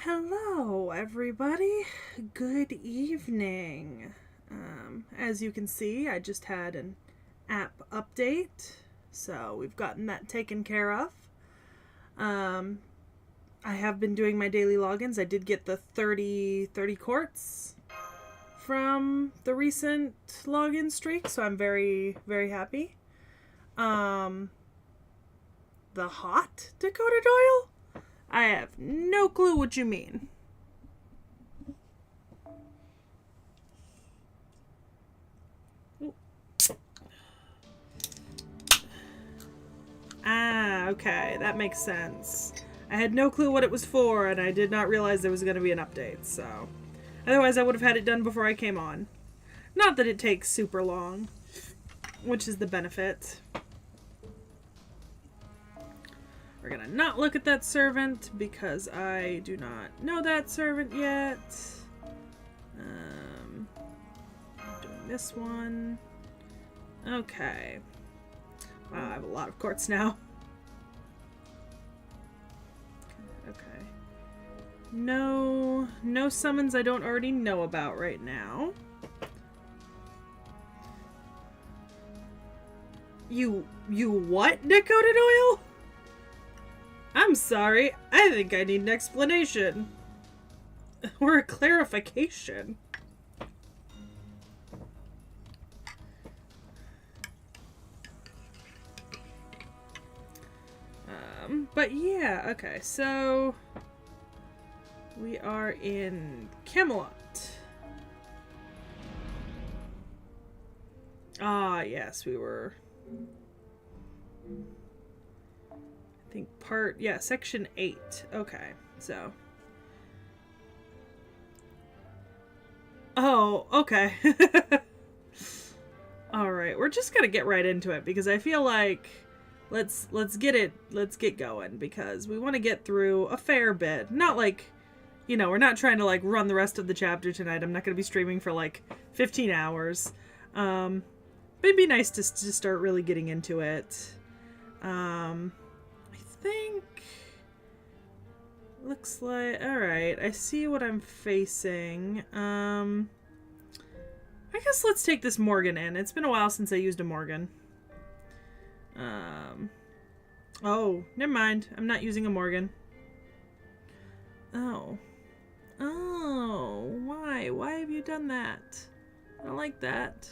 Hello, everybody. Good evening. As you can see, I just had an app update, so we've gotten that taken care of. I have been doing my daily logins. I did get the 30 quartz from the recent login streak, so I'm very, very happy. The hot Dakota Doyle? I have no clue what you mean. Ah, okay, that makes sense. I had no clue what it was for, and I did not realize there was going to be an update, so... Otherwise, I would have had it done before I came on. Not that it takes super long, which is the benefit. We're gonna not look at that servant because I do not know that servant yet. I'm doing this one. Okay. Wow, I have a lot of quartz now. Okay. No summons I don't already know about right now. You what, Dakota Doyle? I'm sorry, I think I need an explanation. Or a clarification. But yeah, okay, so... We are in Camelot. Ah, yes, we were... I think section 8. Okay, so. Oh, okay. Alright, we're just gonna get right into it because I feel like let's get going because we want to get through a fair bit. Not like, you know, we're not trying to like run the rest of the chapter tonight. I'm not gonna be streaming for like 15 hours. But it'd be nice to start really getting into it. I think looks like alright, I see what I'm facing. I guess let's take this Morgan in. It's been a while since I used a Morgan. Oh, never mind. I'm not using a Morgan. Oh, why have you done that? I don't like that.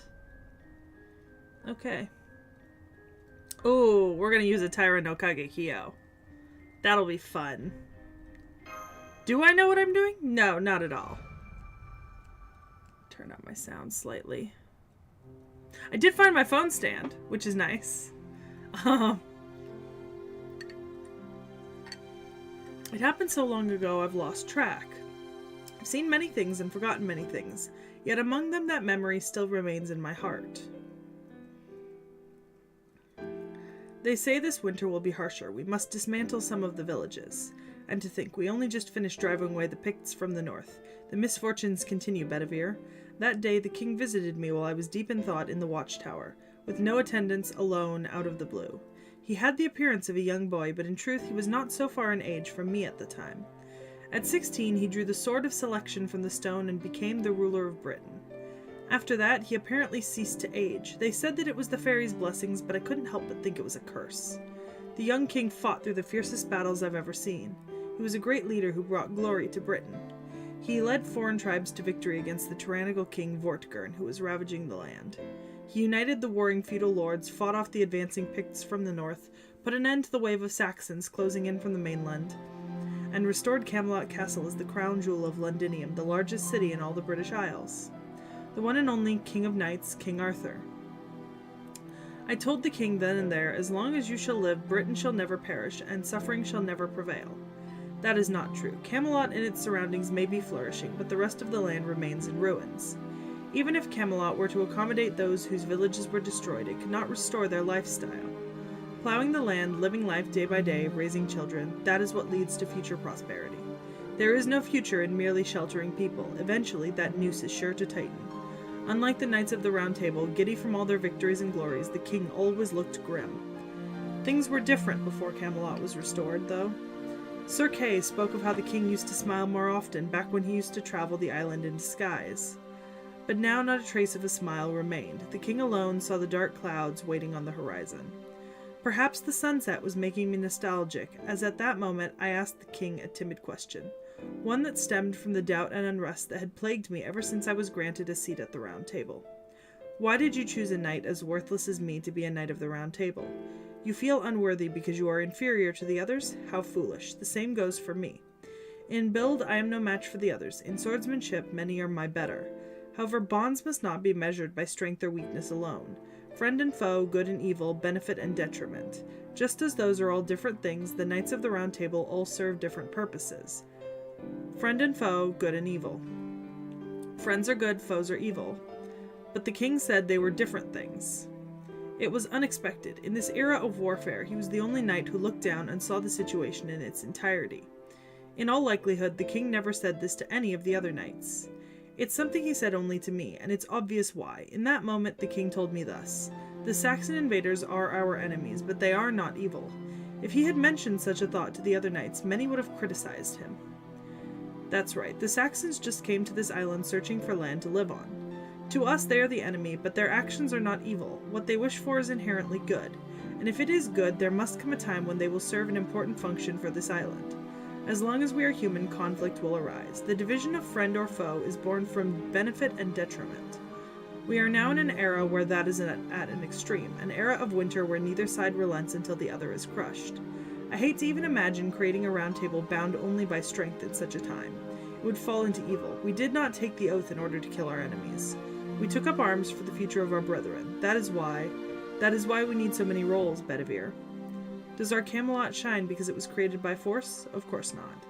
Okay. Oh, we're gonna use a Taira no Kagekyo. That'll be fun. Do I know what I'm doing? No, not at all. Turn up my sound slightly. I did find my phone stand, which is nice. It happened so long ago I've lost track. I've seen many things and forgotten many things, yet among them that memory still remains in my heart. They say this winter will be harsher. We must dismantle some of the villages. And to think, we only just finished driving away the Picts from the north. The misfortunes continue, Bedivere. That day the king visited me while I was deep in thought in the watchtower, with no attendants, alone, out of the blue. He had the appearance of a young boy, but in truth he was not so far in age from me at the time. At 16 he drew the sword of selection from the stone and became the ruler of Britain. After that, he apparently ceased to age. They said that it was the fairies' blessings, but I couldn't help but think it was a curse. The young king fought through the fiercest battles I've ever seen. He was a great leader who brought glory to Britain. He led foreign tribes to victory against the tyrannical king Vortigern, who was ravaging the land. He united the warring feudal lords, fought off the advancing Picts from the north, put an end to the wave of Saxons closing in from the mainland, and restored Camelot Castle as the crown jewel of Londinium, the largest city in all the British Isles. The one and only King of Knights, King Arthur. I told the king then and there, as long as you shall live, Britain shall never perish, and suffering shall never prevail. That is not true. Camelot and its surroundings may be flourishing, but the rest of the land remains in ruins. Even if Camelot were to accommodate those whose villages were destroyed, it could not restore their lifestyle. Plowing the land, living life day by day, raising children, that is what leads to future prosperity. There is no future in merely sheltering people. Eventually, that noose is sure to tighten. Unlike the Knights of the Round Table, giddy from all their victories and glories, the king always looked grim. Things were different before Camelot was restored, though. Sir Kay spoke of how the king used to smile more often back when he used to travel the island in disguise. But now not a trace of a smile remained. The king alone saw the dark clouds waiting on the horizon. Perhaps the sunset was making me nostalgic, as at that moment I asked the king a timid question, one that stemmed from the doubt and unrest that had plagued me ever since I was granted a seat at the Round Table. Why did you choose a knight as worthless as me to be a knight of the Round Table? You feel unworthy because you are inferior to the others? How foolish. The same goes for me. In build, I am no match for the others. In swordsmanship, many are my better. However, bonds must not be measured by strength or weakness alone. Friend and foe, good and evil, benefit and detriment. Just as those are all different things, the Knights of the Round Table all serve different purposes. Friend and foe, good and evil. Friends are good, foes are evil. But the king said they were different things. It was unexpected. In this era of warfare, he was the only knight who looked down and saw the situation in its entirety. In all likelihood, the king never said this to any of the other knights. It's something he said only to me, and it's obvious why. In that moment, the king told me thus: "The Saxon invaders are our enemies, but they are not evil." If he had mentioned such a thought to the other knights, many would have criticized him. That's right, the Saxons just came to this island searching for land to live on. To us, they are the enemy, but their actions are not evil. What they wish for is inherently good. And if it is good, there must come a time when they will serve an important function for this island. As long as we are human, conflict will arise. The division of friend or foe is born from benefit and detriment. We are now in an era where that is at an extreme, an era of winter where neither side relents until the other is crushed. I hate to even imagine creating a round table bound only by strength in such a time. It would fall into evil. We did not take the oath in order to kill our enemies. We took up arms for the future of our brethren. That is why we need so many roles, Bedivere. Does our Camelot shine because it was created by force? Of course not.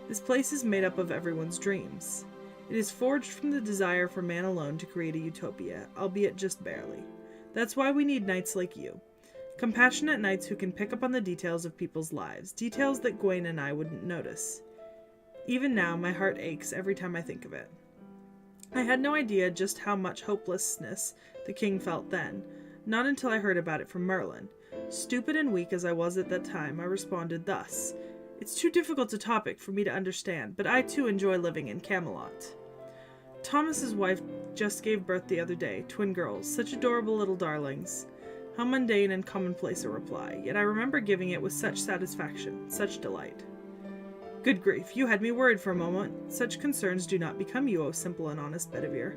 This place is made up of everyone's dreams. It is forged from the desire for man alone to create a utopia, albeit just barely. That's why we need knights like you. Compassionate knights who can pick up on the details of people's lives, details that Gawain and I wouldn't notice. Even now, my heart aches every time I think of it. I had no idea just how much hopelessness the king felt then, not until I heard about it from Merlin. Stupid and weak as I was at that time, I responded thus: "It's too difficult a topic for me to understand, but I too enjoy living in Camelot." Thomas's wife just gave birth the other day, twin girls, such adorable little darlings. How mundane and commonplace a reply, yet I remember giving it with such satisfaction, such delight. Good grief, you had me worried for a moment. Such concerns do not become you, O simple and honest Bedivere.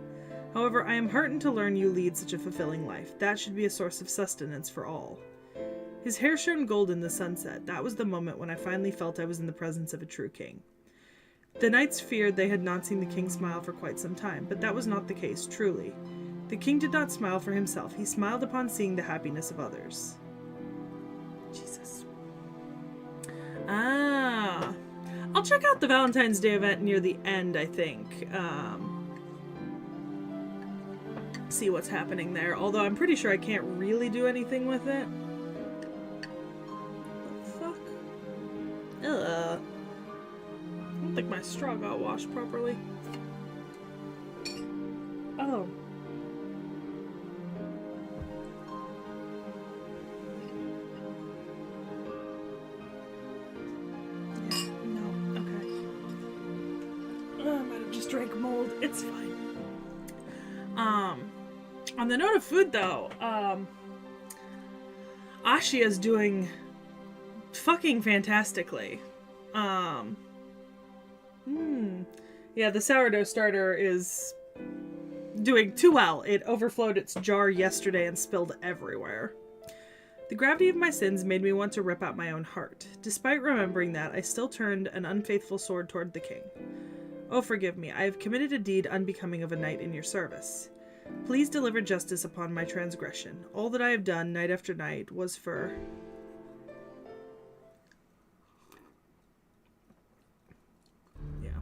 However, I am heartened to learn you lead such a fulfilling life. That should be a source of sustenance for all. His hair shone gold in the sunset. That was the moment when I finally felt I was in the presence of a true king. The knights feared they had not seen the king smile for quite some time, but that was not the case, truly. The king did not smile for himself. He smiled upon seeing the happiness of others. Jesus. I'll check out the Valentine's Day event near the end, I think. See what's happening there. Although I'm pretty sure I can't really do anything with it. The fuck? Ugh. I don't think my straw got washed properly. Oh. Drank mold. It's fine. On the note of food, though, Ashia's doing fucking fantastically. Yeah, the sourdough starter is doing too well. It overflowed its jar yesterday and spilled everywhere. The gravity of my sins made me want to rip out my own heart. Despite remembering that, I still turned an unfaithful sword toward the king. Oh, forgive me, I have committed a deed unbecoming of a knight in your service. Please deliver justice upon my transgression. All that I have done, night after night, was for... Yeah.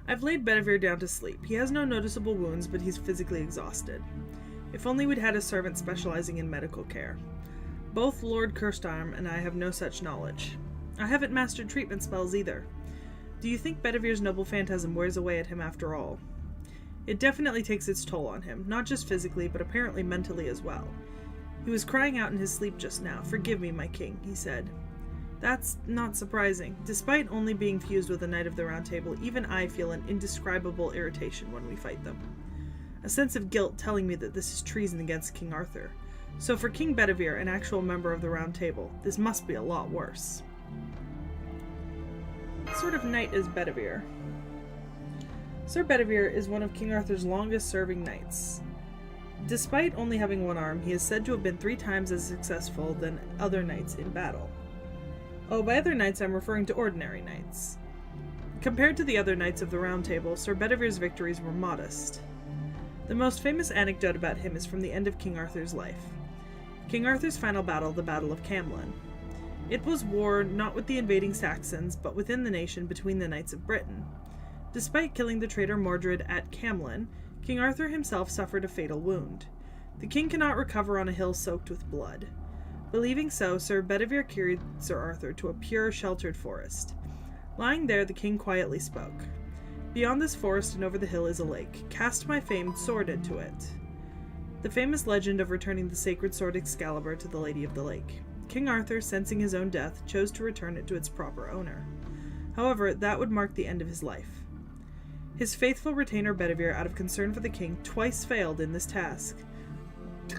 I've laid Bedivere down to sleep. He has no noticeable wounds, but he's physically exhausted. If only we'd had a servant specializing in medical care. Both Lord Curstarm and I have no such knowledge. I haven't mastered treatment spells either. Do you think Bedivere's noble phantasm wears away at him after all? It definitely takes its toll on him, not just physically, but apparently mentally as well. He was crying out in his sleep just now. "Forgive me, my king," he said. That's not surprising. Despite only being fused with a Knight of the Round Table, even I feel an indescribable irritation when we fight them. A sense of guilt telling me that this is treason against King Arthur. So for King Bedivere, an actual member of the Round Table, this must be a lot worse. What sort of knight is Bedivere? Sir Bedivere is one of King Arthur's longest-serving knights. Despite only having one arm, he is said to have been 3 times as successful than other knights in battle. Oh, by other knights I'm referring to ordinary knights. Compared to the other knights of the Round Table, Sir Bedivere's victories were modest. The most famous anecdote about him is from the end of King Arthur's life. King Arthur's final battle, the Battle of Camelot. It was war not with the invading Saxons, but within the nation between the knights of Britain. Despite killing the traitor Mordred at Camelot, King Arthur himself suffered a fatal wound. The king cannot recover on a hill soaked with blood. Believing so, Sir Bedivere carried Sir Arthur to a pure, sheltered forest. Lying there, the king quietly spoke. Beyond this forest and over the hill is a lake. Cast my famed sword into it. The famous legend of returning the sacred sword Excalibur to the Lady of the Lake. King Arthur, sensing his own death, chose to return it to its proper owner. However, that would mark the end of his life. His faithful retainer Bedivere, out of concern for the king, twice failed in this task.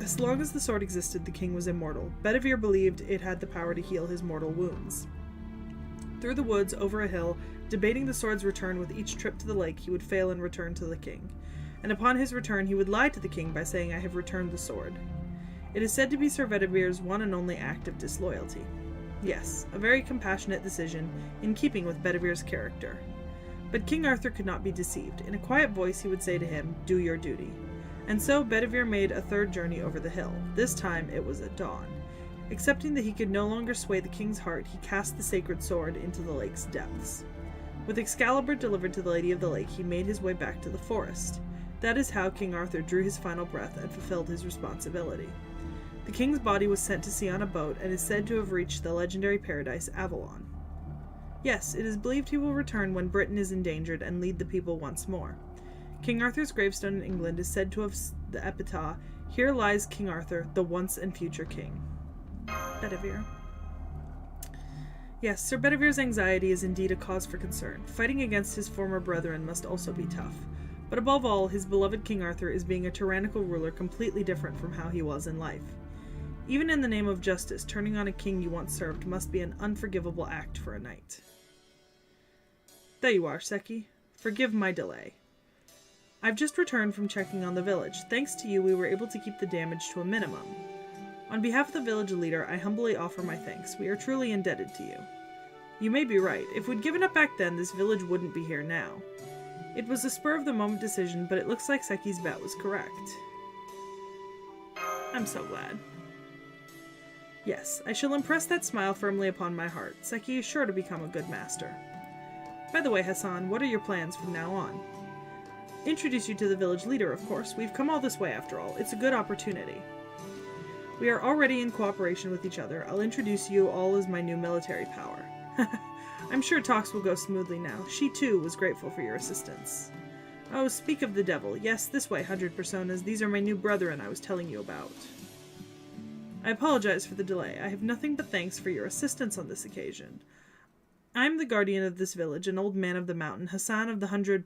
As long as the sword existed, the king was immortal. Bedivere believed it had the power to heal his mortal wounds. Through the woods, over a hill, debating the sword's return with each trip to the lake, he would fail and return to the king. And upon his return, he would lie to the king by saying, "I have returned the sword." It is said to be Sir Bedivere's one and only act of disloyalty. Yes, a very compassionate decision, in keeping with Bedivere's character. But King Arthur could not be deceived. In a quiet voice, he would say to him, "Do your duty." And so Bedivere made a third journey over the hill. This time it was at dawn. Accepting that he could no longer sway the king's heart, he cast the sacred sword into the lake's depths. With Excalibur delivered to the Lady of the Lake, he made his way back to the forest. That is how King Arthur drew his final breath and fulfilled his responsibility. The king's body was sent to sea on a boat and is said to have reached the legendary paradise Avalon. Yes, it is believed he will return when Britain is endangered and lead the people once more. King Arthur's gravestone in England is said to have the epitaph, "Here lies King Arthur, the once and future king." Bedivere. Yes, Sir Bedivere's anxiety is indeed a cause for concern. Fighting against his former brethren must also be tough. But above all, his beloved King Arthur is being a tyrannical ruler completely different from how he was in life. Even in the name of justice, turning on a king you once served must be an unforgivable act for a knight. There you are, T.H.E. Forgive my delay. I've just returned from checking on the village. Thanks to you, we were able to keep the damage to a minimum. On behalf of the village leader, I humbly offer my thanks. We are truly indebted to you. You may be right. If we'd given up back then, this village wouldn't be here now. It was a spur-of-the-moment decision, but it looks like T.H.E.'s bet was correct. I'm so glad. Yes, I shall impress that smile firmly upon my heart. T.H.E. is sure to become a good master. By the way, Hassan, what are your plans from now on? Introduce you to the village leader, of course. We've come all this way, after all. It's a good opportunity. We are already in cooperation with each other. I'll introduce you all as my new military power. I'm sure talks will go smoothly now. She, too, was grateful for your assistance. Oh, speak of the devil. Yes, this way, 100 Personas. These are my new brethren I was telling you about. I apologize for the delay. I have nothing but thanks for your assistance on this occasion. I am the guardian of this village, an old man of the mountain, Hassan of the 100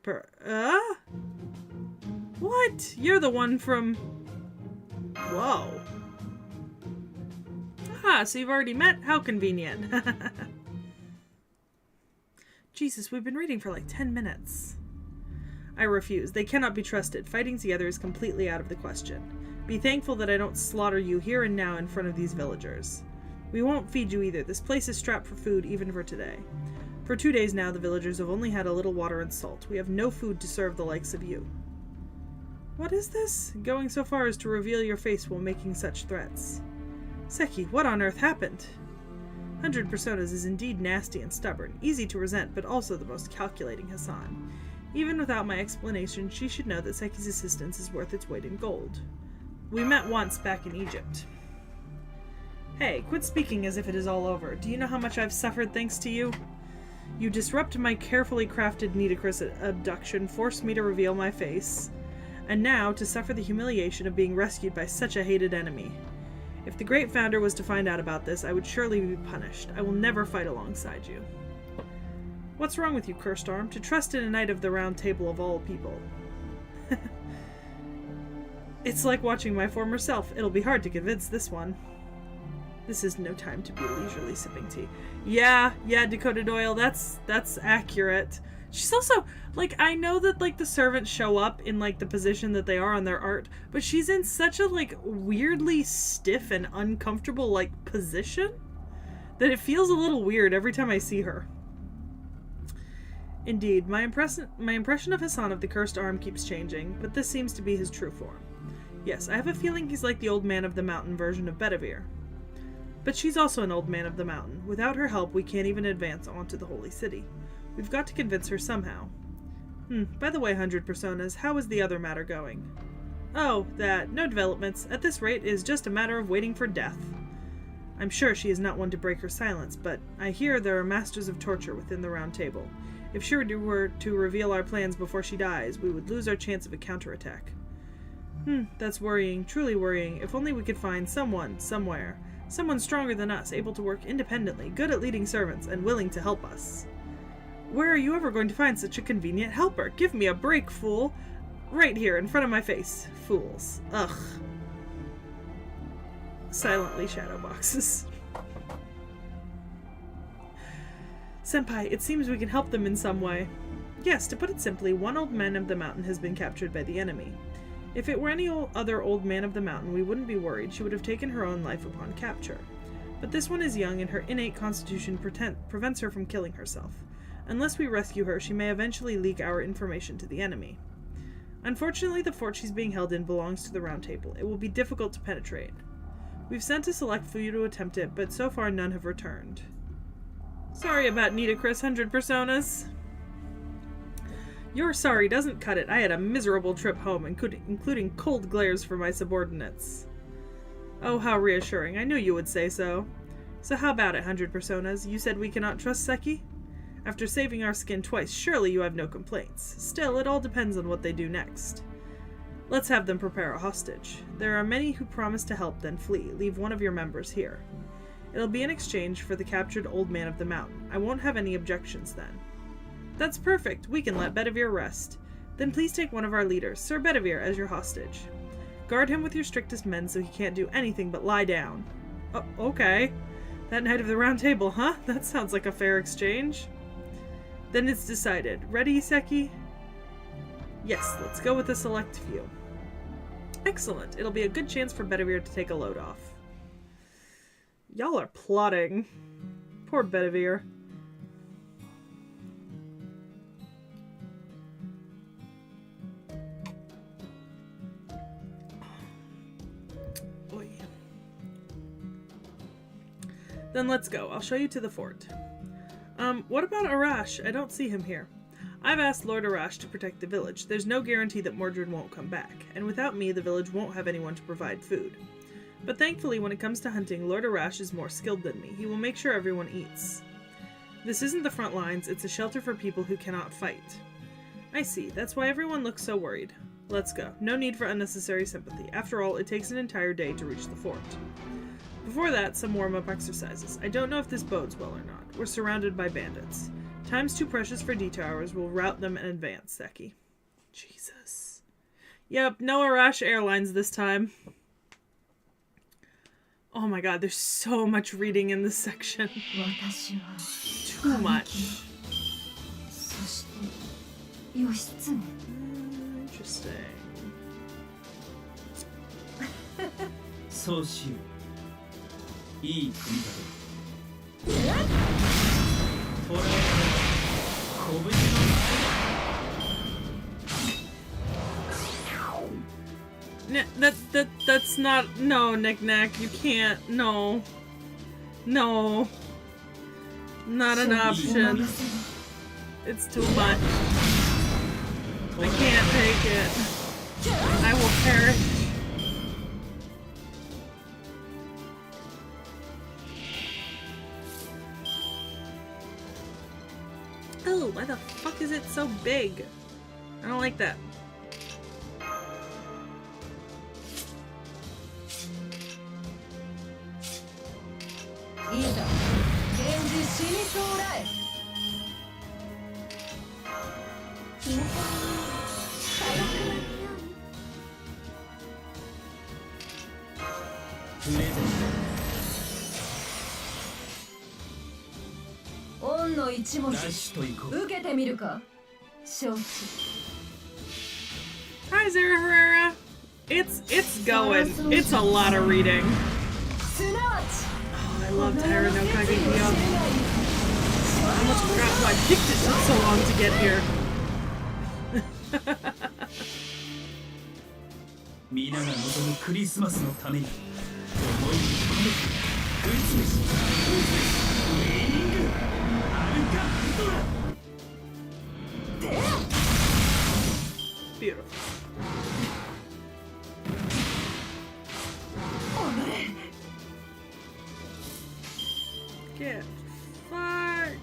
What? You're the one from... Whoa. Ah, so you've already met? How convenient. Jesus, we've been reading for like 10 minutes. I refuse. They cannot be trusted. Fighting together is completely out of the question. Be thankful that I don't slaughter you here and now in front of these villagers. We won't feed you either. This place is strapped for food even for today. For 2 days now, the villagers have only had a little water and salt. We have no food to serve the likes of you. What is this? Going so far as to reveal your face while making such threats. T.H.E., what on earth happened? 100 Personas is indeed nasty and stubborn, easy to resent, but also the most calculating Hassan. Even without my explanation, she should know that T.H.E.'s assistance is worth its weight in gold. We met once back in Egypt. Hey, quit speaking as if it is all over. Do you know how much I've suffered thanks to you? You disrupt my carefully crafted Nidicrus abduction, forced me to reveal my face, and now to suffer the humiliation of being rescued by such a hated enemy. If the great founder was to find out about this, I would surely be punished. I will never fight alongside you. What's wrong with you, Cursed Arm? To trust in a knight of the Round Table of all people. It's like watching my former self. It'll be hard to convince this one. This is no time to be leisurely sipping tea. Yeah, Dakota Doyle, that's accurate. She's also, like, I know that, like, the servants show up in, like, the position that they are on their art, but she's in such a, like, weirdly stiff and uncomfortable, like, position that it feels a little weird every time I see her. Indeed, my impression of Hassan of the Cursed Arm keeps changing, but this seems to be his true form. Yes, I have a feeling he's like the Old Man of the Mountain version of Bedivere. But she's also an Old Man of the Mountain. Without her help, we can't even advance onto the Holy City. We've got to convince her somehow. By the way, 100 Personas, how is the other matter going? Oh, that. No developments. At this rate, it is just a matter of waiting for death. I'm sure she is not one to break her silence, but I hear there are masters of torture within the Round Table. If she were to reveal our plans before she dies, we would lose our chance of a counterattack. That's worrying, truly worrying. If only we could find someone, somewhere. Someone stronger than us, able to work independently, good at leading servants, and willing to help us. Where are you ever going to find such a convenient helper? Give me a break, fool! Right here, in front of my face. Fools. Ugh. Silently shadow boxes. Senpai, it seems we can help them in some way. Yes, to put it simply, one Old Man of the Mountain has been captured by the enemy. If it were any other Old Man of the Mountain, we wouldn't be worried. She would have taken her own life upon capture. But this one is young, and her innate constitution prevents her from killing herself. Unless we rescue her, she may eventually leak our information to the enemy. Unfortunately, the fort she's being held in belongs to the Round Table. It will be difficult to penetrate. We've sent a select few to attempt it, but so far none have returned. Sorry about Nitocris, 100 Personas. Your sorry doesn't cut it. I had a miserable trip home, including cold glares for my subordinates. Oh, how reassuring. I knew you would say so. So how about it, 100 Personas? You said we cannot trust Seki? After saving our skin twice, surely you have no complaints. Still, it all depends on what they do next. Let's have them prepare a hostage. There are many who promise to help, then flee. Leave one of your members here. It'll be in exchange for the captured Old Man of the Mountain. I won't have any objections then. That's perfect. We can let Bedivere rest. Then please take one of our leaders, Sir Bedivere, as your hostage. Guard him with your strictest men so he can't do anything but lie down. Oh, okay. That Knight of the Round Table, huh? That sounds like a fair exchange. Then it's decided. Ready, Seki? Yes, let's go with a select few. Excellent. It'll be a good chance for Bedivere to take a load off. Y'all are plotting. Poor Bedivere. Boy. Then let's go. I'll show you to the fort. What about Arash? I don't see him here. I've asked Lord Arash to protect the village. There's no guarantee that Mordred won't come back, and without me, the village won't have anyone to provide food. But thankfully, when it comes to hunting, Lord Arash is more skilled than me. He will make sure everyone eats. This isn't the front lines, it's a shelter for people who cannot fight. I see, that's why everyone looks so worried. Let's go. No need for unnecessary sympathy. After all, it takes an entire day to reach the fort. Before that, some warm-up exercises. I don't know if this bodes well or not. We're surrounded by bandits. Time's too precious for detours. We'll rout them in advance, Seki. Jesus. Yep, no Arash Airlines this time. Oh my god, there's so much reading in this section. Too much. Interesting. そうしよう。いい組だろ。これは拳のThat's not. No, Knick-Knack, you can't. No. No. Not an option. It's too much. I can't take it. I will perish. Oh, why the fuck is it so big? I don't like that. ンの一文字ダッシュと行こう。受けてみるか。承知。 Hi, Zara Herrera. It's going. It's a lot of reading. すなわち Oh, I love Taira no Kagekiyo. I almost forgot why I picked it. Took so long to get here. 皆が望むクリスマスのために思いに込めて美しいウェイニングアルカンドラ。 Beautiful. Get fucked.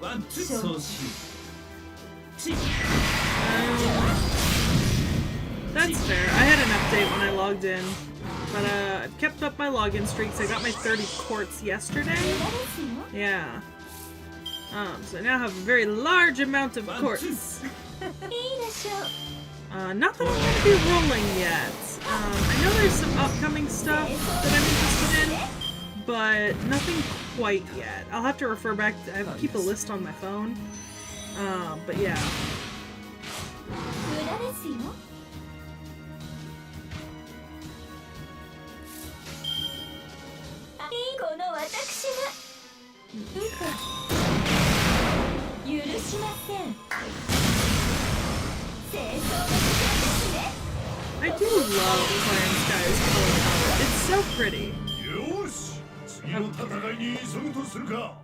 ワンツーそうしよう。チッ That's fair. I had an update when I logged in, but I've kept up my login streaks. I got my 30 quartz yesterday. Yeah. So I now have a very large amount of quartz. Not that I'm going to be rolling yet. I know there's some upcoming stuff that I'm interested in, but nothing quite yet. I'll have to refer back to, I keep a list on my phone. But yeah. I do love Clarence Sky's color palette. It's so pretty. よし、次の戦いに急ぐとするか。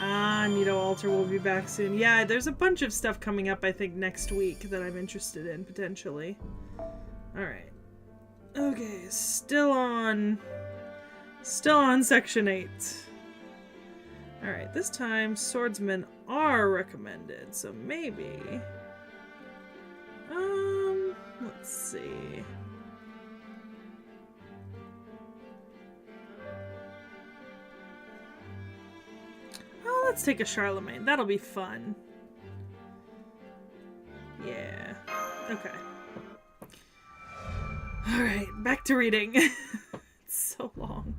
Alright. Nito Alter will be back soon. Yeah, there's a bunch of stuff coming up, I think, next week that I'm interested in, potentially. Alright. Okay, still on Section 8. Alright, this time swordsmen are recommended, so maybe... let's see... Oh, let's take a Charlemagne. That'll be fun. Yeah. Okay. Alright, back to reading. It's so long.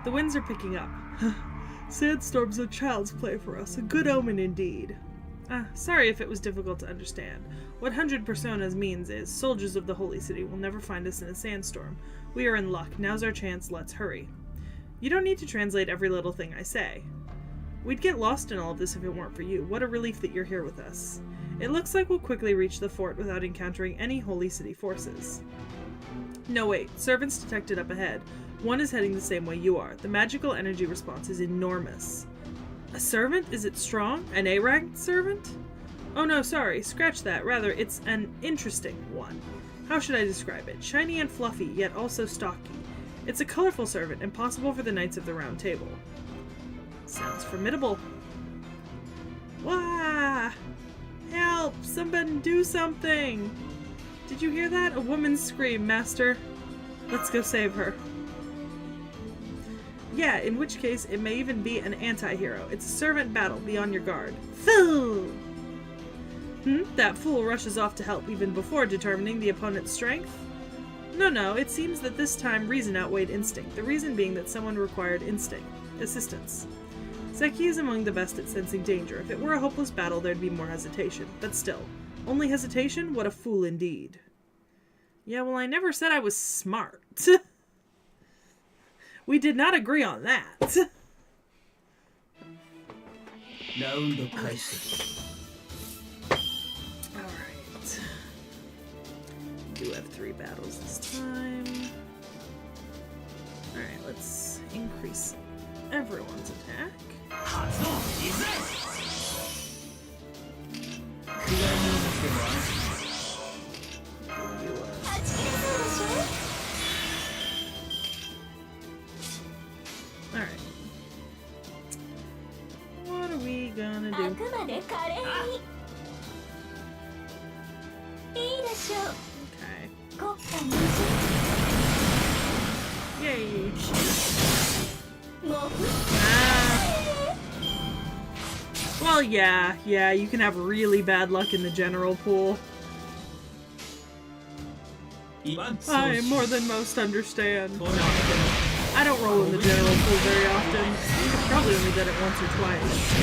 The winds are picking up. Sandstorms are child's play for us. A good omen indeed. Sorry if it was difficult to understand. What 100 personas means is, soldiers of the Holy City will never find us in a sandstorm. We are in luck. Now's our chance. Let's hurry. You don't need to translate every little thing I say. We'd get lost in all of this if it weren't for you. What a relief that you're here with us. It looks like we'll quickly reach the fort without encountering any Holy City forces. No, wait. Servants detected up ahead. One is heading the same way you are. The magical energy response is enormous. A servant? Is it strong? An A-ranked servant? Oh no, sorry. Scratch that. Rather, it's an interesting one. How should I describe it? Shiny and fluffy, yet also stocky. It's a colorful servant, impossible for the Knights of the Round Table. Sounds formidable. Wah! Help! Somebody do something! Did you hear that? A woman's scream, Master. Let's go save her. Yeah, in which case, it may even be an anti-hero. It's a servant battle. Be on your guard. Fool! That fool rushes off to help even before determining the opponent's strength? No, it seems that this time reason outweighed instinct, the reason being that someone required assistance. Seki is among the best at sensing danger. If it were a hopeless battle, there'd be more hesitation. But still, only hesitation? What a fool indeed. Yeah, well, I never said I was smart. We did not agree on that. Alright. Do have 3 battles this time. Alright, let's increase everyone's attack. Alright. What are we gonna do? Okay. Yay. Well, yeah, you can have really bad luck in the general pool. I more than most understand. No, I don't roll in the general pool very often. I've probably only done it once or twice.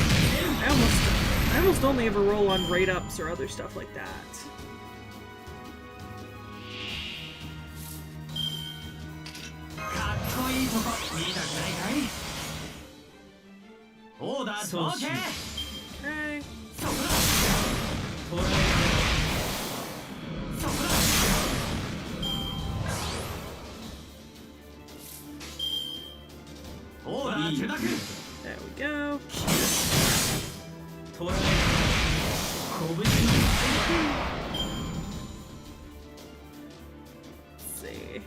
I almost only ever roll on rate ups or other stuff like that. Okay. There we go. Let's see.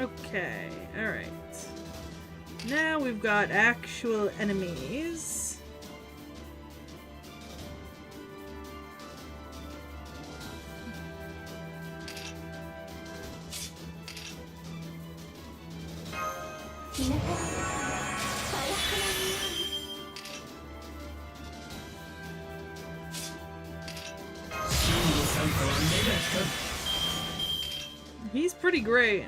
Okay, alright. Now we've got actual enemies. He's pretty great.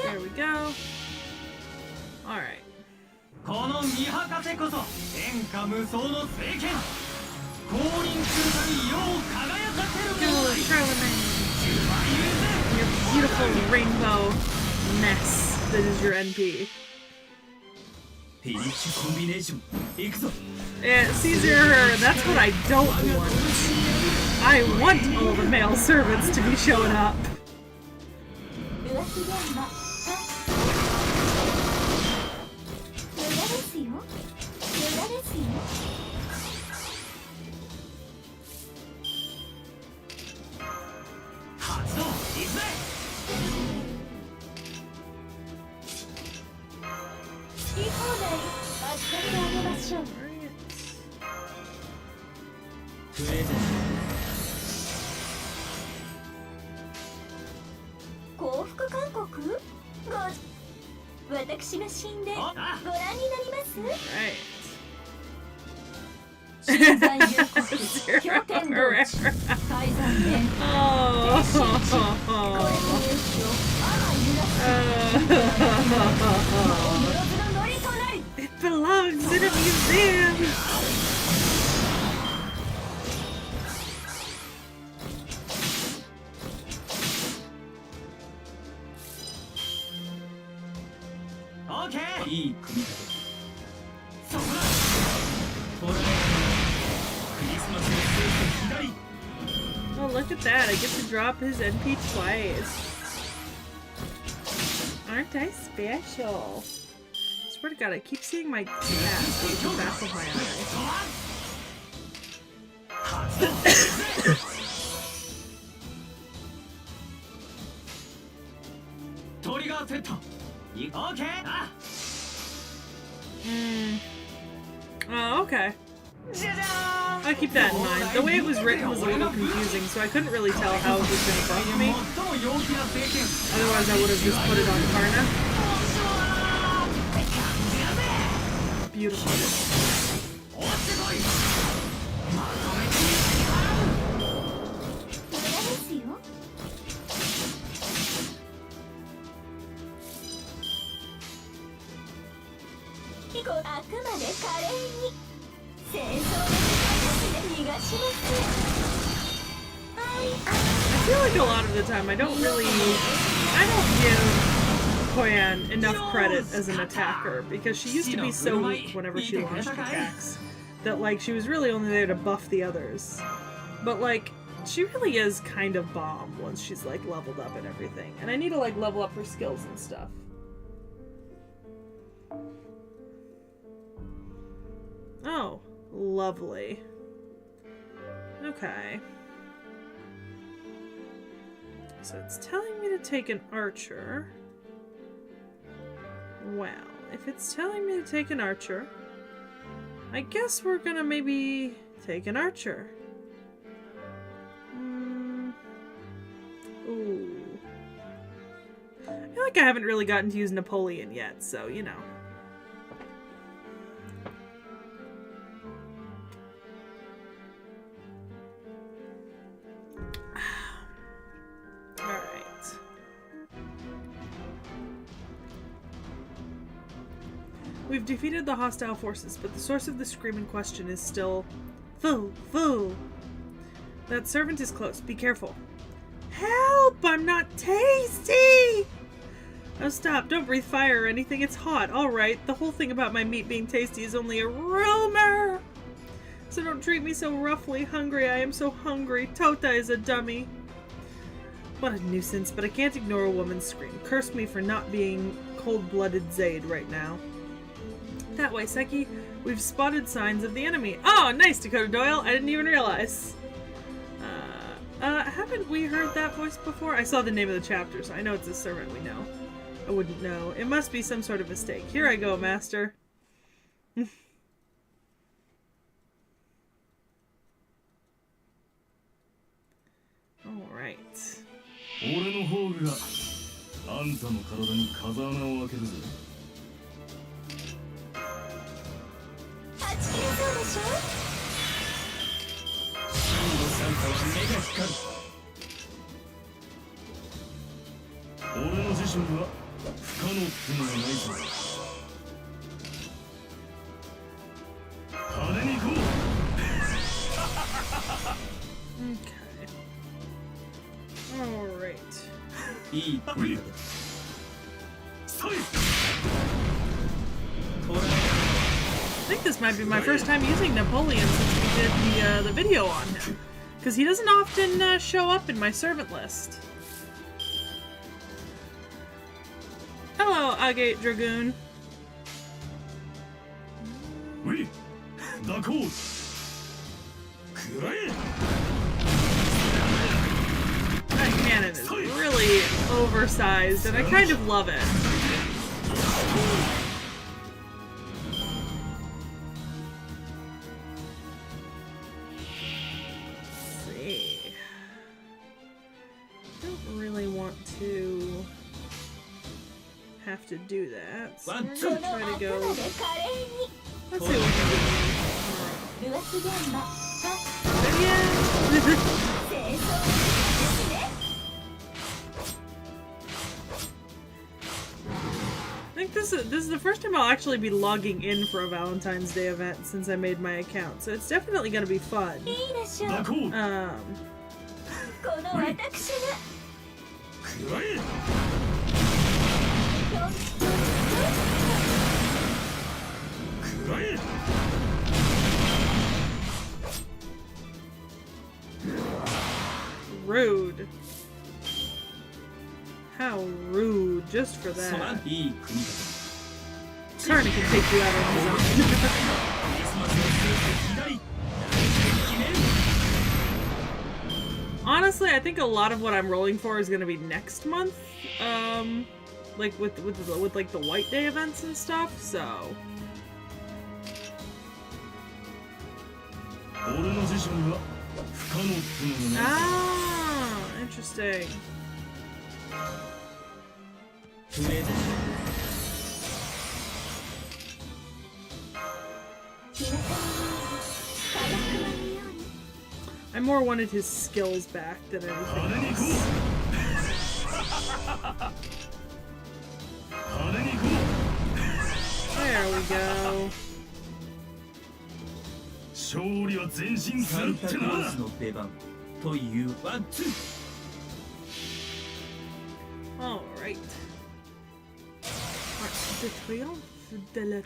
There we go. Alright. Charlemagne. Your beautiful rainbow mess that is your NP. Yeah, Caesar, that's what I don't want. I want all the male servants to be showing up. It belongs in a museum. Oh, look at that. I get to drop his NP twice. Aren't I special? I swear to God, I keep seeing my cat go to the back of my Oh, okay. I'll keep that in mind. The way it was written was a little confusing, so I couldn't really tell how it was going to buff me. Otherwise, I would have just put it on Karna. Beautiful. I feel like a lot of the time I don't give Koyan enough credit as an attacker because she used to be so weak whenever she launched attacks that like she was really only there to buff the others. But like she really is kind of bomb once she's like leveled up and everything. And I need to like level up her skills and stuff. Oh, lovely. Okay. So it's telling me to take an archer. Well, if it's telling me to take an archer, I guess we're gonna maybe take an archer. Ooh. I feel like I haven't really gotten to use Napoleon yet, so, you know. Alright. We've defeated the hostile forces, but the source of the scream in question is still... Foo! Foo! That servant is close. Be careful. Help! I'm not tasty! Oh, stop. Don't breathe fire or anything. It's hot. Alright. The whole thing about my meat being tasty is only a rumor. So don't treat me so roughly. Hungry. I am so hungry. Tota is a dummy. What a nuisance, but I can't ignore a woman's scream. Curse me for not being cold-blooded Zaid right now. That way, Seki. We've spotted signs of the enemy. Oh, nice, Dakota Doyle. I didn't even realize. Haven't we heard that voice before? I saw the name of the chapter, so I know it's a servant we know. I wouldn't know. It must be some sort of mistake. Here I go, Master. Alright. Alright. I think this might be my first time using Napoleon since we did the video on him. Because he doesn't often show up in my servant list. Hello, Agate Dragoon. That cannon is really oversized, and I kind of love it. Have to do that. So we're gonna try to go. Let's see what we can do. I think this is the first time I'll actually be logging in for a Valentine's Day event since I made my account, so it's definitely gonna be fun. Rude. How rude, just for that. Karna can take you out on his own. Honestly, I think a lot of what I'm rolling for is gonna be next month. Like with like the White Day events and stuff, so. Ah, interesting. I more wanted his skills back than anything else. There we go. Alright. The Triomphe de la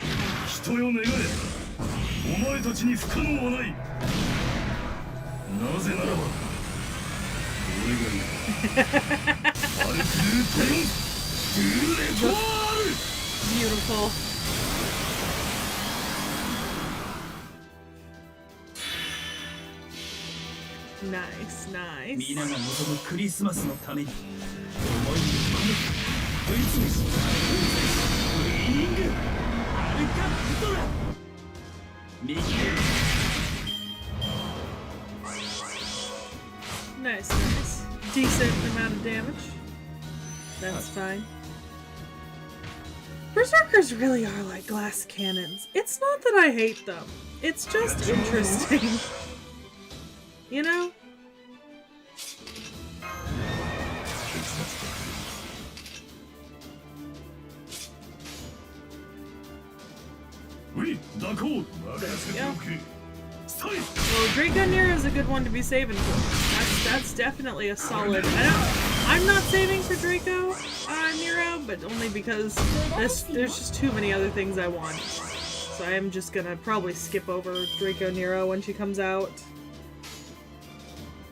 Beautiful. Nice, nice. 右 Nice, nice. Decent amount of damage. That's fine. Berserkers really are like glass cannons. It's not that I hate them. It's just interesting. You know? Well, Draco Nero is a good one to be saving for. That's definitely a solid. I'm not saving for Draco Nero, but only because there's just too many other things I want. So I am just gonna probably skip over Draco Nero when she comes out.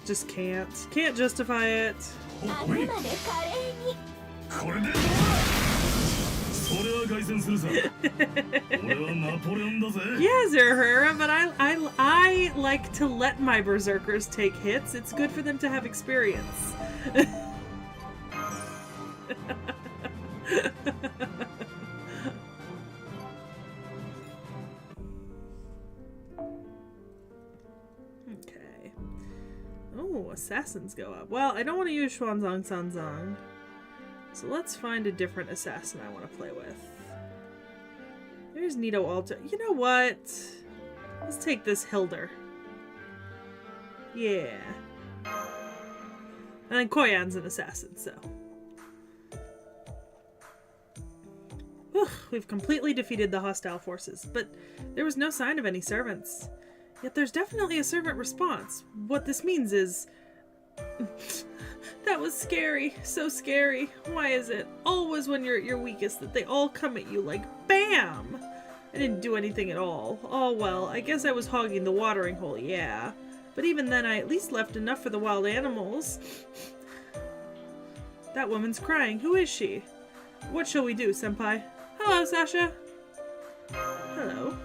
Just can't justify it. Yeah, Zerhura, but I like to let my berserkers take hits. It's good for them to have experience. Okay. Oh, assassins go up. Well, I don't want to use Xuanzang Sanzang. So let's find a different assassin I want to play with. There's Nito Alta. You know what? Let's take this Hilder. Yeah. And then Koyan's an assassin, so. We've completely defeated the hostile forces, but there was no sign of any servants. Yet there's definitely a servant response. What this means is... That was scary. So scary. Why is it always when you're at your weakest that they all come at you like BAM? I didn't do anything at all. Oh well, I guess I was hogging the watering hole, yeah. But even then I at least left enough for the wild animals. That woman's crying. Who is she? What shall we do, senpai? Hello, Sasha. Hello.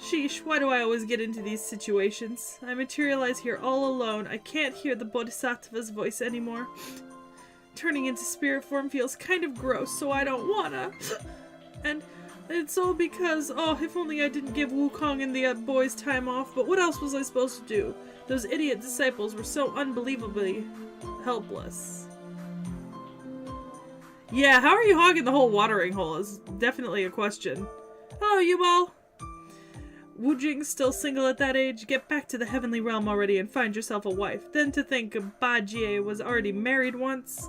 Sheesh, why do I always get into these situations? I materialize here all alone. I can't hear the Bodhisattva's voice anymore. Turning into spirit form feels kind of gross, so I don't wanna. And it's all because, oh, if only I didn't give Wukong and the boys time off, but what else was I supposed to do? Those idiot disciples were so unbelievably helpless. Yeah, how are you hogging the whole watering hole is definitely a question. Hello, Yubal. Wu Jing's still single at that age? Get back to the heavenly realm already and find yourself a wife. Then to think Ba Jie was already married once.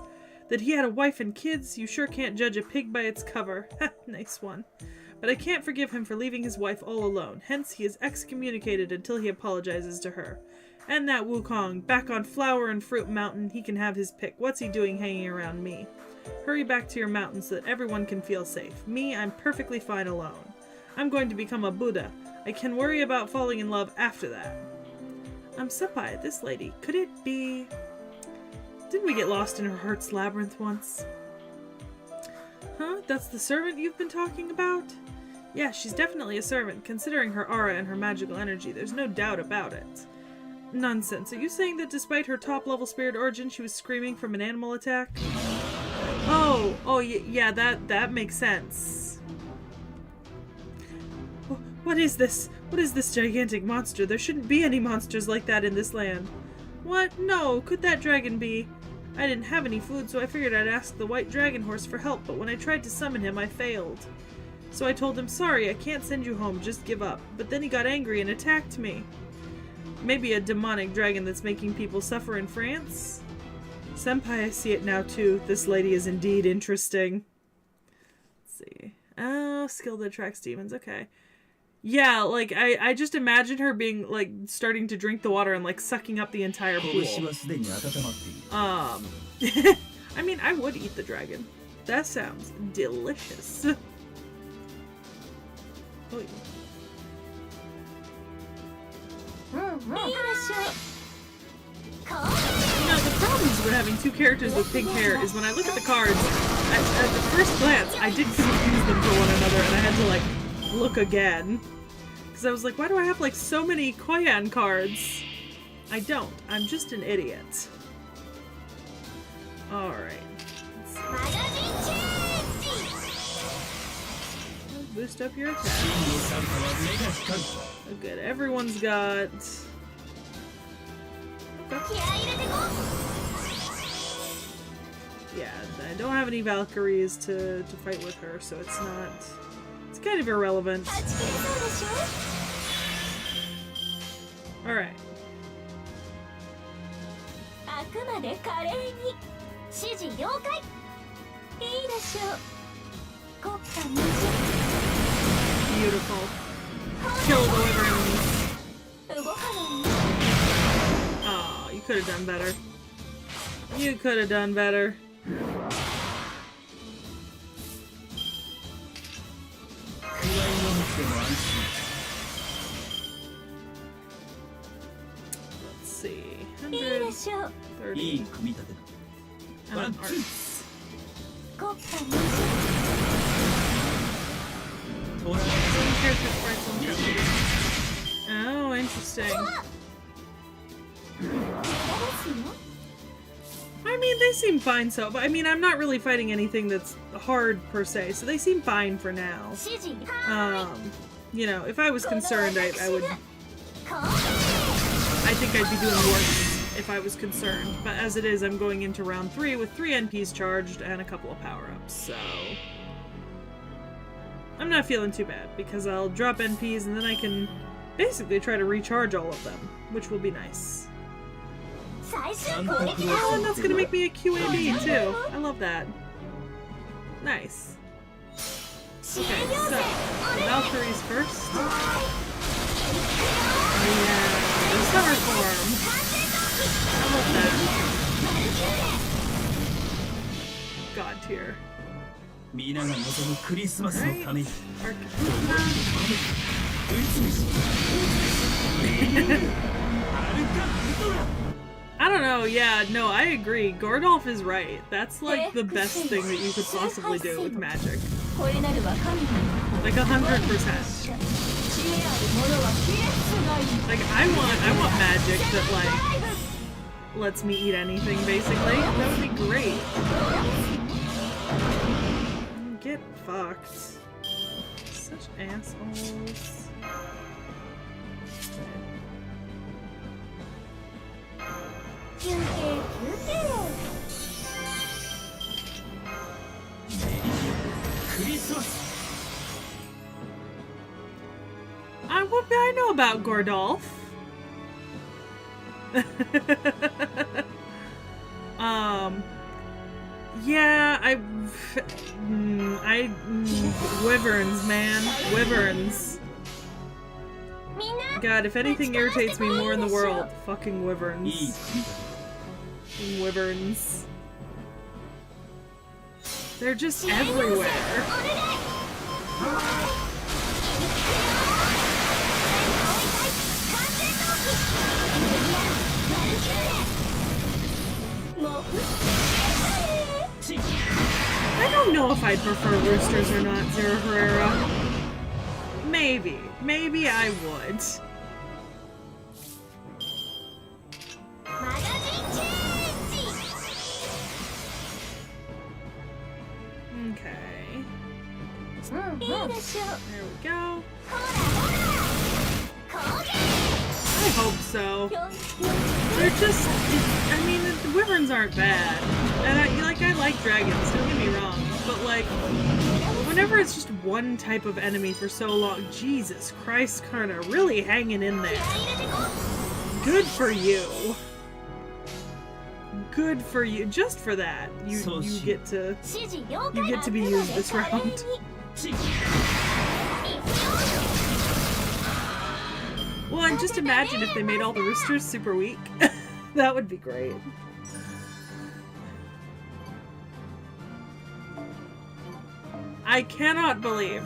That he had a wife and kids? You sure can't judge a pig by its cover. Ha, nice one. But I can't forgive him for leaving his wife all alone. Hence he is excommunicated until he apologizes to her. And that Wukong, back on Flower and Fruit Mountain, he can have his pick. What's he doing hanging around me? Hurry back to your mountain so that everyone can feel safe. Me, I'm perfectly fine alone. I'm going to become a Buddha. I can worry about falling in love after that. Senpai, this lady, could it be... Didn't we get lost in her heart's labyrinth once? Huh? That's the servant you've been talking about? Yeah, she's definitely a servant, considering her aura and her magical energy. There's no doubt about it. Nonsense. Are you saying that despite her top-level spirit origin, she was screaming from an animal attack? Oh, yeah, that makes sense. What is this? What is this gigantic monster? There shouldn't be any monsters like that in this land. What? No, could that dragon be? I didn't have any food, so I figured I'd ask the white dragon horse for help, but when I tried to summon him, I failed. So I told him, sorry, I can't send you home, just give up. But then he got angry and attacked me. Maybe a demonic dragon that's making people suffer in France? Senpai, I see it now too. This lady is indeed interesting. Let's see. Oh, skill that attracts demons, okay. Yeah, like, I just imagine her being, like, starting to drink the water and, like, sucking up the entire pool. I mean, I would eat the dragon. That sounds delicious. Oh, You know, the problems with having two characters with pink hair is when I look at the cards, at the first glance, I did confuse them for one another, and I had to, like, look again. Because I was like, why do I have, like, so many Koyan cards? I don't. I'm just an idiot. Alright. This boost up your attack. 真の参加は目が光る Oh, good. Everyone's got. Yeah, I don't have any Valkyries to fight with her, so it's not. It's kind of irrelevant. Alright. あくまで華麗に指示了解いいでしょう国家無事 Beautiful. Kill the wyverns. 動かない Oh, you could have done better. You could have done better. くわいのむっても安心 Let's see. いいでしょういい 130. 組み立てだワンツー Arts. 国家無事トライ Some characters fight some characters. Oh, interesting. 無駄ですよ I mean, they seem fine so, but I mean, I'm not really fighting anything that's hard per se, so they seem fine for now. 指示 You know, if I was concerned, I would. こ I think I'd be doing worse if I was concerned. But as it is, I'm going into round 3 with 3 NPs charged and a couple of power-ups, so I'm not feeling too bad because I'll drop NPs and then I can basically try to recharge all of them, which will be nice. 最終攻撃 Oh, and that's gonna make me a QAB too. I love that. Nice. 支 Okay, 援要 so 請 Valkyries first. Yeah, the summer form. I love that. God tier. 皆が望むクリスマスのために Arc- 打つべし I don't know, yeah, no, I agree. Gordolf is right. That's like the best thing that you could possibly do with magic. これなるは神の Like 100%. 知恵ある者はキレスがいい Like I want magic that like lets me eat anything basically. That would be great. Get fucked. Such assholes.休憩休憩クリスマス What do I know about Gordolf? Yeah, wyverns, man, wyverns. みんな God, if anything irritates me more in the world, fucking いい wyverns. 組み立て Wyverns. They're just everywhere. もう I don't know if I'd prefer roosters or not, Zero Herrera. Maybe. Maybe I would. マガジンチェンジ Okay. いいでしょう There we go. ほらほら攻撃 I hope so. よ They're just... I mean, the wyverns aren't bad. And I like dragons, don't get me wrong. But like, whenever it's just one type of enemy for so long, Jesus Christ, Karna, really hanging in there. 入れてこ Good for you. Good for you. Just for that, you get to 指示了 you 解 get to be used this round. チ Well, and just imagine if they made all the roosters super weak. That would be great. I cannot believe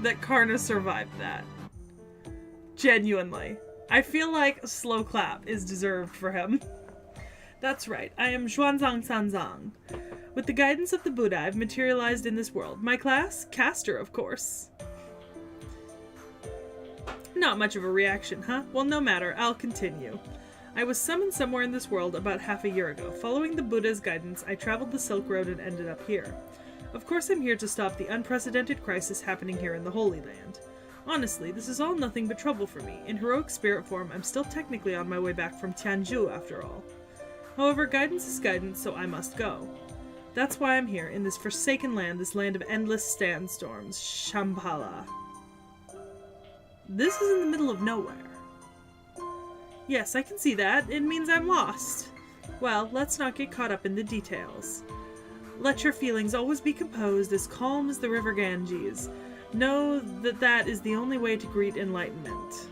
that Karna survived that. Genuinely. I feel like a slow clap is deserved for him. That's right, I am Xuanzang Sanzang. With the guidance of the Buddha, I've materialized in this world. My class? Caster, of course. Not much of a reaction, huh? Well, no matter, I'll continue. I was summoned somewhere in this world about half a year ago. Following the Buddha's guidance, I traveled the Silk Road and ended up here. Of course I'm here to stop the unprecedented crisis happening here in the Holy Land. Honestly, this is all nothing but trouble for me. In heroic spirit form, I'm still technically on my way back from T.H.E after all. However, guidance is guidance, so I must go. That's why I'm here, in this forsaken land, this land of endless sandstorms, Shambhala. This is in the middle of nowhere. Yes, I can see that. It means I'm lost. Well, let's not get caught up in the details. Let your feelings always be composed, as calm as the river Ganges. Know that that is the only way to greet enlightenment.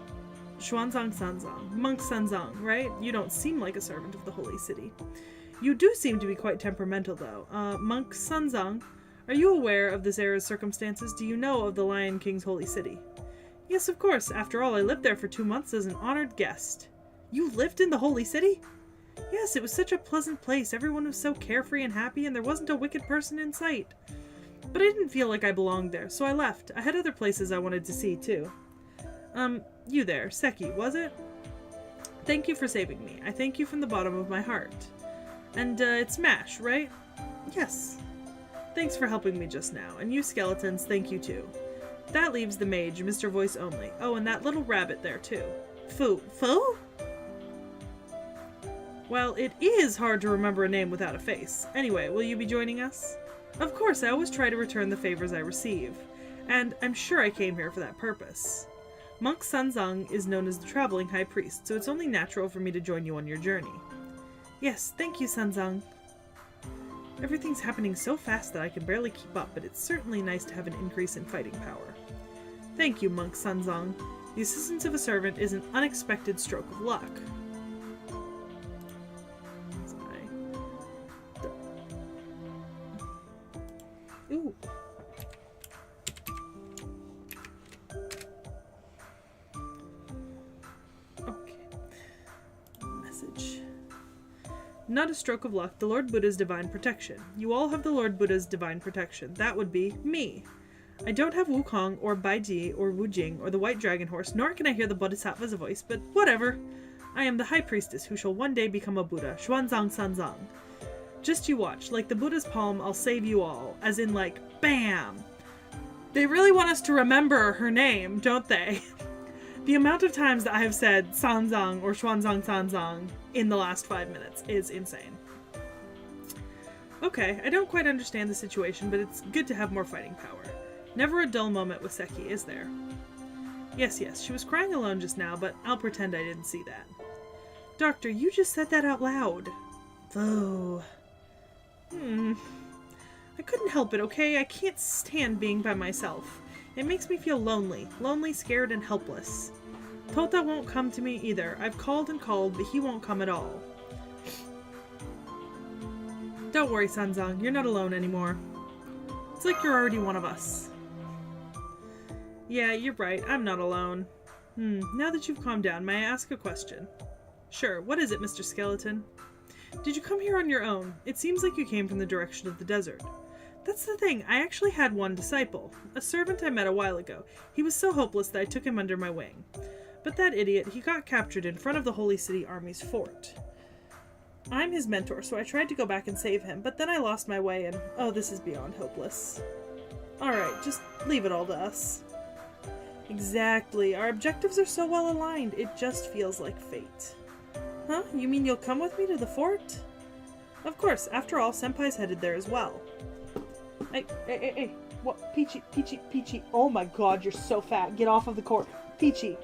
Xuanzang Sanzang. Monk Sanzang, right? You don't seem like a servant of the holy city. You do seem to be quite temperamental, though. Monk Sanzang, are you aware of this era's circumstances? Do you know of the Lion King's holy city? Yes, of course. After all, I lived there for 2 months as an honored guest. You lived in the holy city? Yes, it was such a pleasant place. Everyone was so carefree and happy, and there wasn't a wicked person in sight. But I didn't feel like I belonged there, so I left. I had other places I wanted to see, too. You there, Seki, was it? Thank you for saving me. I thank you from the bottom of my heart. And, it's Mash, right? Yes. Thanks for helping me just now. And you skeletons, thank you too. That leaves the mage, Mr. Voice Only. Oh, and that little rabbit there too. Foo? Well, it is hard to remember a name without a face. Anyway, will you be joining us? Of course, I always try to return the favors I receive. And I'm sure I came here for that purpose. Monk Sanzang is known as the Traveling High Priest, so it's only natural for me to join you on your journey. Yes, thank you, Sanzang. Everything's happening so fast that I can barely keep up, but it's certainly nice to have an increase in fighting power. Thank you, Monk Sanzang. The assistance of a servant is an unexpected stroke of luck. Ooh. Okay. Message. Not a stroke of luck, the Lord Buddha's divine protection. You all have the Lord Buddha's divine protection. That would be me. I don't have Wukong or Baiji or Wu Jing or the White Dragon Horse, nor can I hear the Bodhisattva's voice, but whatever. I am the High Priestess who shall one day become a Buddha. Xuanzang Sanzang. Just you watch. Like the Buddha's palm, I'll save you all. As in, like, BAM! They really want us to remember her name, don't they? The amount of times that I have said Sanzang or Xuanzang Sanzang in the last 5 minutes is insane. Okay, I don't quite understand the situation, but it's good to have more fighting power. Never a dull moment with Seki, is there? Yes, she was crying alone just now, but I'll pretend I didn't see that. Doctor, you just said that out loud. Oh. I couldn't help it, okay? I can't stand being by myself. It makes me feel lonely. Lonely, scared, and helpless. Tota won't come to me either. I've called and called, but he won't come at all. Don't worry, Sanzang. You're not alone anymore. It's like you're already one of us. Yeah, you're right. I'm not alone. Now that you've calmed down, may I ask a question? Sure. What is it, Mr. Skeleton? Did you come here on your own? It seems like you came from the direction of the desert. That's the thing. I actually had one disciple. A servant I met a while ago. He was so hopeless that I took him under my wing. But that idiot, he got captured in front of the Holy City Army's fort. I'm his mentor, so I tried to go back and save him, but then I lost my way and, oh, this is beyond hopeless. Alright, just leave it all to us. Exactly. Our objectives are so well aligned, it just feels like fate. Huh? You mean you'll come with me to the fort? Of course. After all, Senpai's headed there as well. Hey. What? Peachy. Oh my god, you're so fat. Get off of the court. Peachy.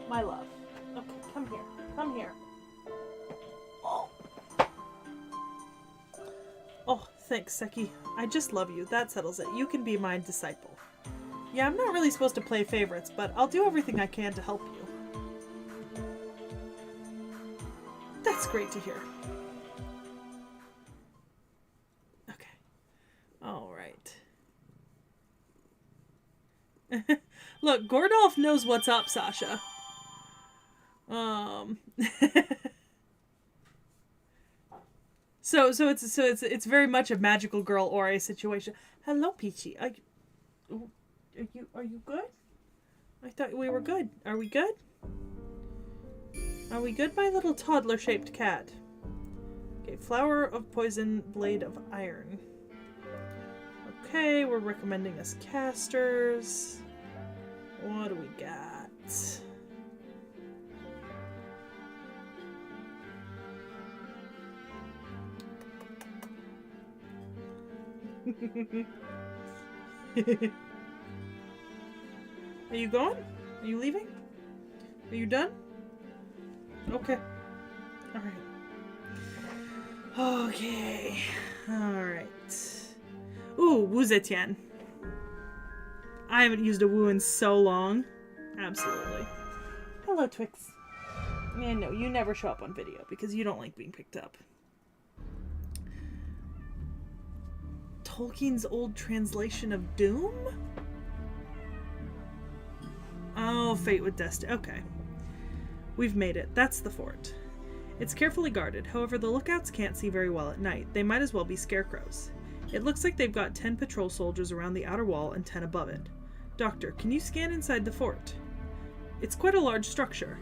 My love. Okay, come here. Oh, thanks, Seki. I just love you. That settles it. You can be my disciple. Yeah, I'm not really supposed to play favorites, but I'll do everything I can to help you. That's great to hear. Okay. Alright. Look, Gordolf knows what's up, Sasha. So it's very much a magical girl Ore situation. Hello, Peachy. Are you good? I thought we were good. Are we good? Are we good, my little toddler-shaped cat? Okay, Okay, Flower of Poison, Blade of Iron. Okay, we're recommending us casters. What do we got? Are you going? Are you leaving? Are you done? Okay. Alright. Okay. Alright. Ooh, Wu Zetian. I haven't used a Wu in so long. Absolutely. Hello, Twix. Yeah, no, you never show up on video because you don't like being picked up. Tolkien's old translation of Doom? Oh, Fate with Destiny. Okay. We've made it. That's the fort. It's carefully guarded. However, the lookouts can't see very well at night. They might as well be scarecrows. It looks like they've got 10 patrol soldiers around the outer wall and 10 above it. Doctor, can you scan inside the fort? It's quite a large structure.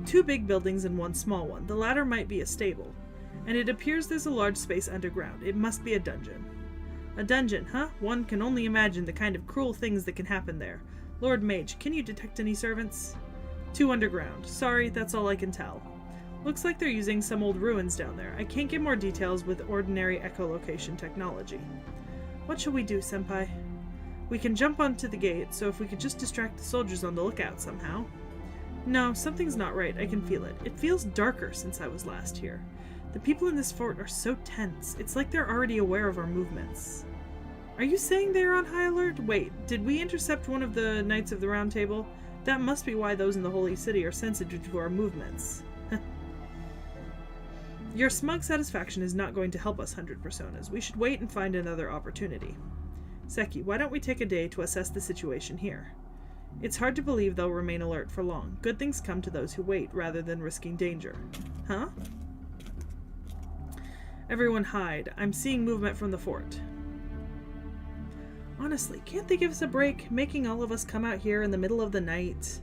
2 big buildings and 1 small one. The latter might be a stable. And it appears there's a large space underground. It must be a dungeon. A dungeon, huh? One can only imagine the kind of cruel things that can happen there. Lord Mage, can you detect any servants? 2 underground. Sorry, that's all I can tell. Looks like they're using some old ruins down there. I can't get more details with ordinary echolocation technology. What shall we do, Senpai? We can jump onto the gate, so if we could just distract the soldiers on the lookout somehow. No, something's not right. I can feel it. It feels darker since I was last here. The people in this fort are so tense. It's like they're already aware of our movements. Are you saying they're on high alert? Wait, did we intercept one of the Knights of the Round Table? That must be why those in the Holy City are sensitive to our movements. Your smug satisfaction is not going to help us, 100 Personas. We should wait and find another opportunity. Seki, why don't we take a day to assess the situation here? It's hard to believe they'll remain alert for long. Good things come to those who wait, rather than risking danger. Huh? Everyone hide. I'm seeing movement from the fort. Honestly, can't they give us a break, making all of us come out here in the middle of the night?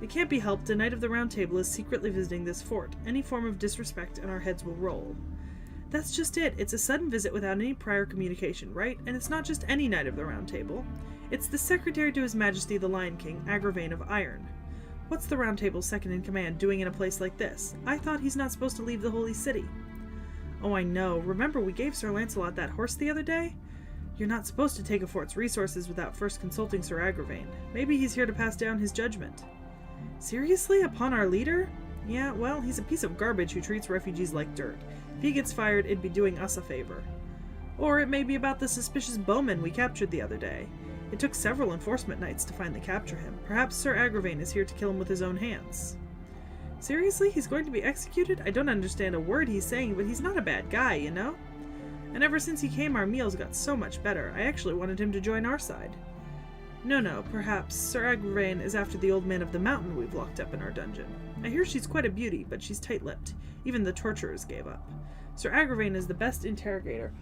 It can't be helped. A Knight of the Round Table is secretly visiting this fort. Any form of disrespect and our heads will roll. That's just it. It's a sudden visit without any prior communication, right? And it's not just any Knight of the Round Table. It's the Secretary to His Majesty the Lion King, Agravain of Iron. What's the Round Table's second-in-command doing in a place like this? I thought he's not supposed to leave the Holy City. Oh, I know. Remember we gave Sir Lancelot that horse the other day? You're not supposed to take a fort's resources without first consulting Sir Agravain. Maybe he's here to pass down his judgment. Seriously? Upon our leader? Yeah, well, he's a piece of garbage who treats refugees like dirt. If he gets fired, it'd be doing us a favor. Or it may be about the suspicious bowman we captured the other day. It took several enforcement knights to finally capture him. Perhaps Sir Agravain is here to kill him with his own hands. Seriously? He's going to be executed? I don't understand a word he's saying, but he's not a bad guy, you know? And ever since he came, our meals got so much better. I actually wanted him to join our side. No, perhaps Sir Agravain is after the old man of the mountain we've locked up in our dungeon. I hear she's quite a beauty, but she's tight-lipped. Even the torturers gave up. Sir Agravain is the best interrogator.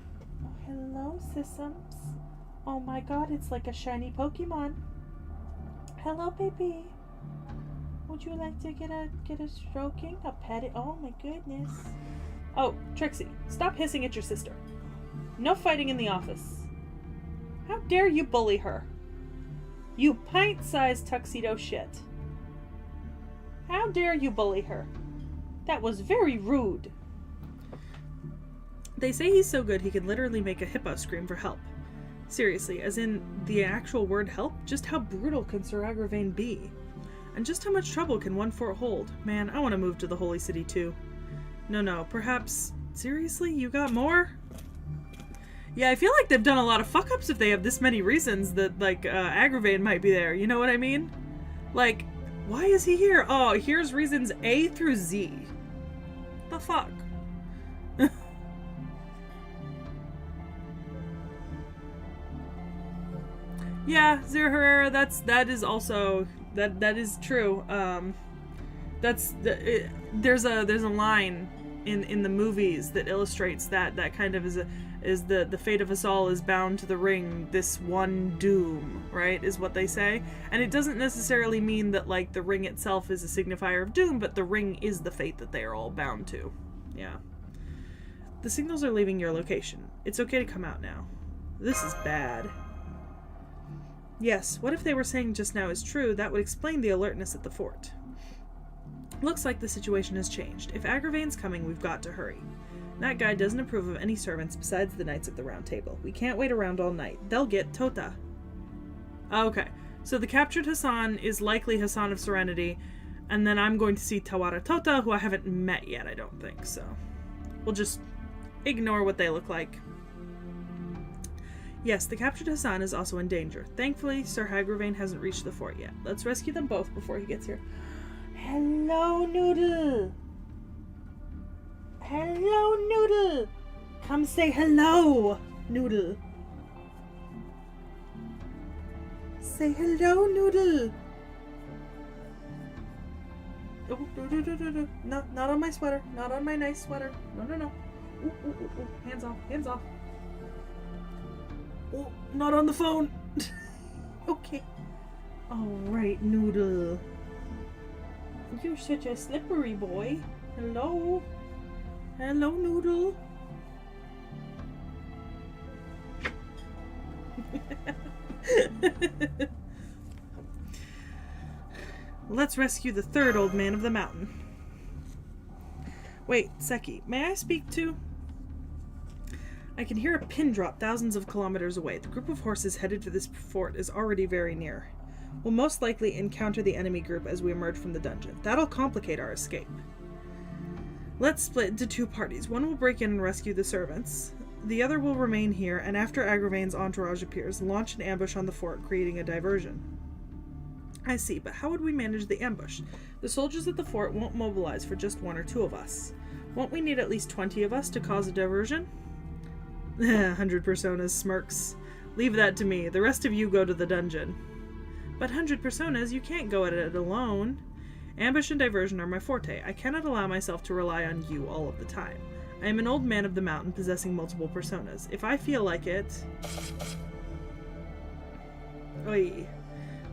Oh, hello, Sissums. Oh my god, it's like a shiny Pokemon. Hello, baby. Would you like to get a stroking? A pet? Oh my goodness. Oh, Trixie, stop hissing at your sister. No fighting in the office. How dare you bully her? You pint-sized tuxedo shit. How dare you bully her? That was very rude. They say he's so good he could literally make a hippo scream for help. Seriously, as in the actual word help? Just how brutal can Sir Agravain be? And just how much trouble can one fort hold? Man, I want to move to the Holy City too. No, perhaps... Seriously? You got more? Yeah, I feel like they've done a lot of fuck-ups if they have this many reasons that, like, Agravain might be there. You know what I mean? Like, why is he here? Oh, here's reasons A through Z. The fuck? Yeah, Zero Herrera, that is also... That is true. There's a line in the movies that illustrates that kind of is the fate of us all is bound to the ring, this one doom, right, is what they say. And it doesn't necessarily mean that, like, the ring itself is a signifier of doom, but the ring is the fate that they are all bound to. Yeah. The signals are leaving your location. It's okay to come out now. This is bad. Yes, what if they were saying just now is true? That would explain the alertness at the fort. Looks like the situation has changed. If Agravain's coming, we've got to hurry. That guy doesn't approve of any servants besides the Knights of the Round Table. We can't wait around all night. They'll get Tota. Okay, so the captured Hassan is likely Hassan of Serenity, and then I'm going to see Tawara Tota, who I haven't met yet, I don't think, so we'll just ignore what they look like. Yes, the captured Hassan is also in danger. Thankfully, Sir Agravain hasn't reached the fort yet. Let's rescue them both before he gets here. Hello, Noodle! Hello, Noodle! Come say hello, Noodle. Say hello, Noodle! Oh, no. Not on my sweater. Not on my nice sweater. No. Ooh. Hands off. Hands off. Oh, not on the phone. Okay. Alright, Noodle. You're such a slippery boy. Hello? Hello, Noodle. Let's rescue the third old man of the mountain. Wait, Seki, may I speak to? I can hear a pin drop thousands of kilometers away. The group of horses headed for this fort is already very near. We'll most likely encounter the enemy group as we emerge from the dungeon. That'll complicate our escape. Let's split into two parties. One will break in and rescue the servants. The other will remain here, and after Agravain's entourage appears, launch an ambush on the fort, creating a diversion. I see, but how would we manage the ambush? The soldiers at the fort won't mobilize for just one or two of us. Won't we need at least 20 of us to cause a diversion? 100 Personas smirks. Leave that to me. The rest of you go to the dungeon. But 100 Personas, you can't go at it alone. Ambush and diversion are my forte. I cannot allow myself to rely on you all of the time. I am an old man of the mountain possessing multiple personas. If I feel like it... Oy.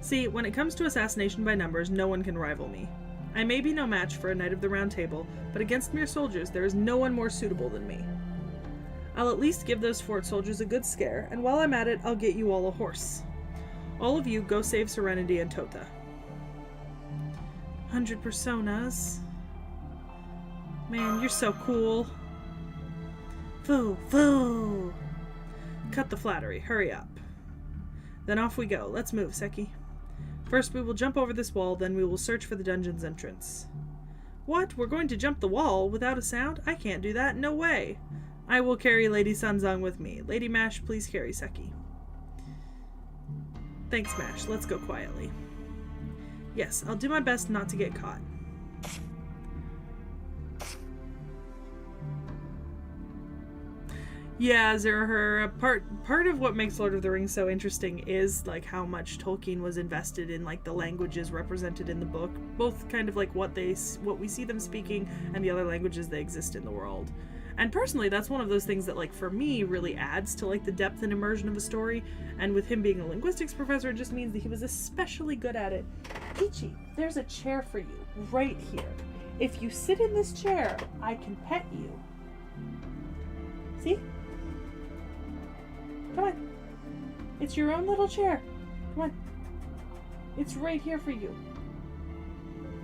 See, when it comes to assassination by numbers, no one can rival me. I may be no match for a Knight of the Round Table, but against mere soldiers, there is no one more suitable than me. I'll at least give those fort soldiers a good scare, and while I'm at it, I'll get you all a horse. All of you, go save Serenity and Tota. 100 Personas. Man, you're so cool. Foo! Cut the flattery. Hurry up. Then off we go. Let's move, Seki. First we will jump over this wall, then we will search for the dungeon's entrance. What? We're going to jump the wall without a sound? I can't do that. No way. I will carry Lady Sunzong with me. Lady Mash, please carry Seki. Thanks, Mash. Let's go quietly. Yes, I'll do my best not to get caught. Yeah, Zerher, part of what makes Lord of the Rings so interesting is like how much Tolkien was invested in like the languages represented in the book, both kind of like what we see them speaking and the other languages that exist in the world. And personally, that's one of those things that like for me really adds to like the depth and immersion of a story, and with him being a linguistics professor, it just means that he was especially good at it. T.H.E, there's a chair for you right here. If you sit in this chair, I can pet you. See? Come on. It's your own little chair. Come on. It's right here for you.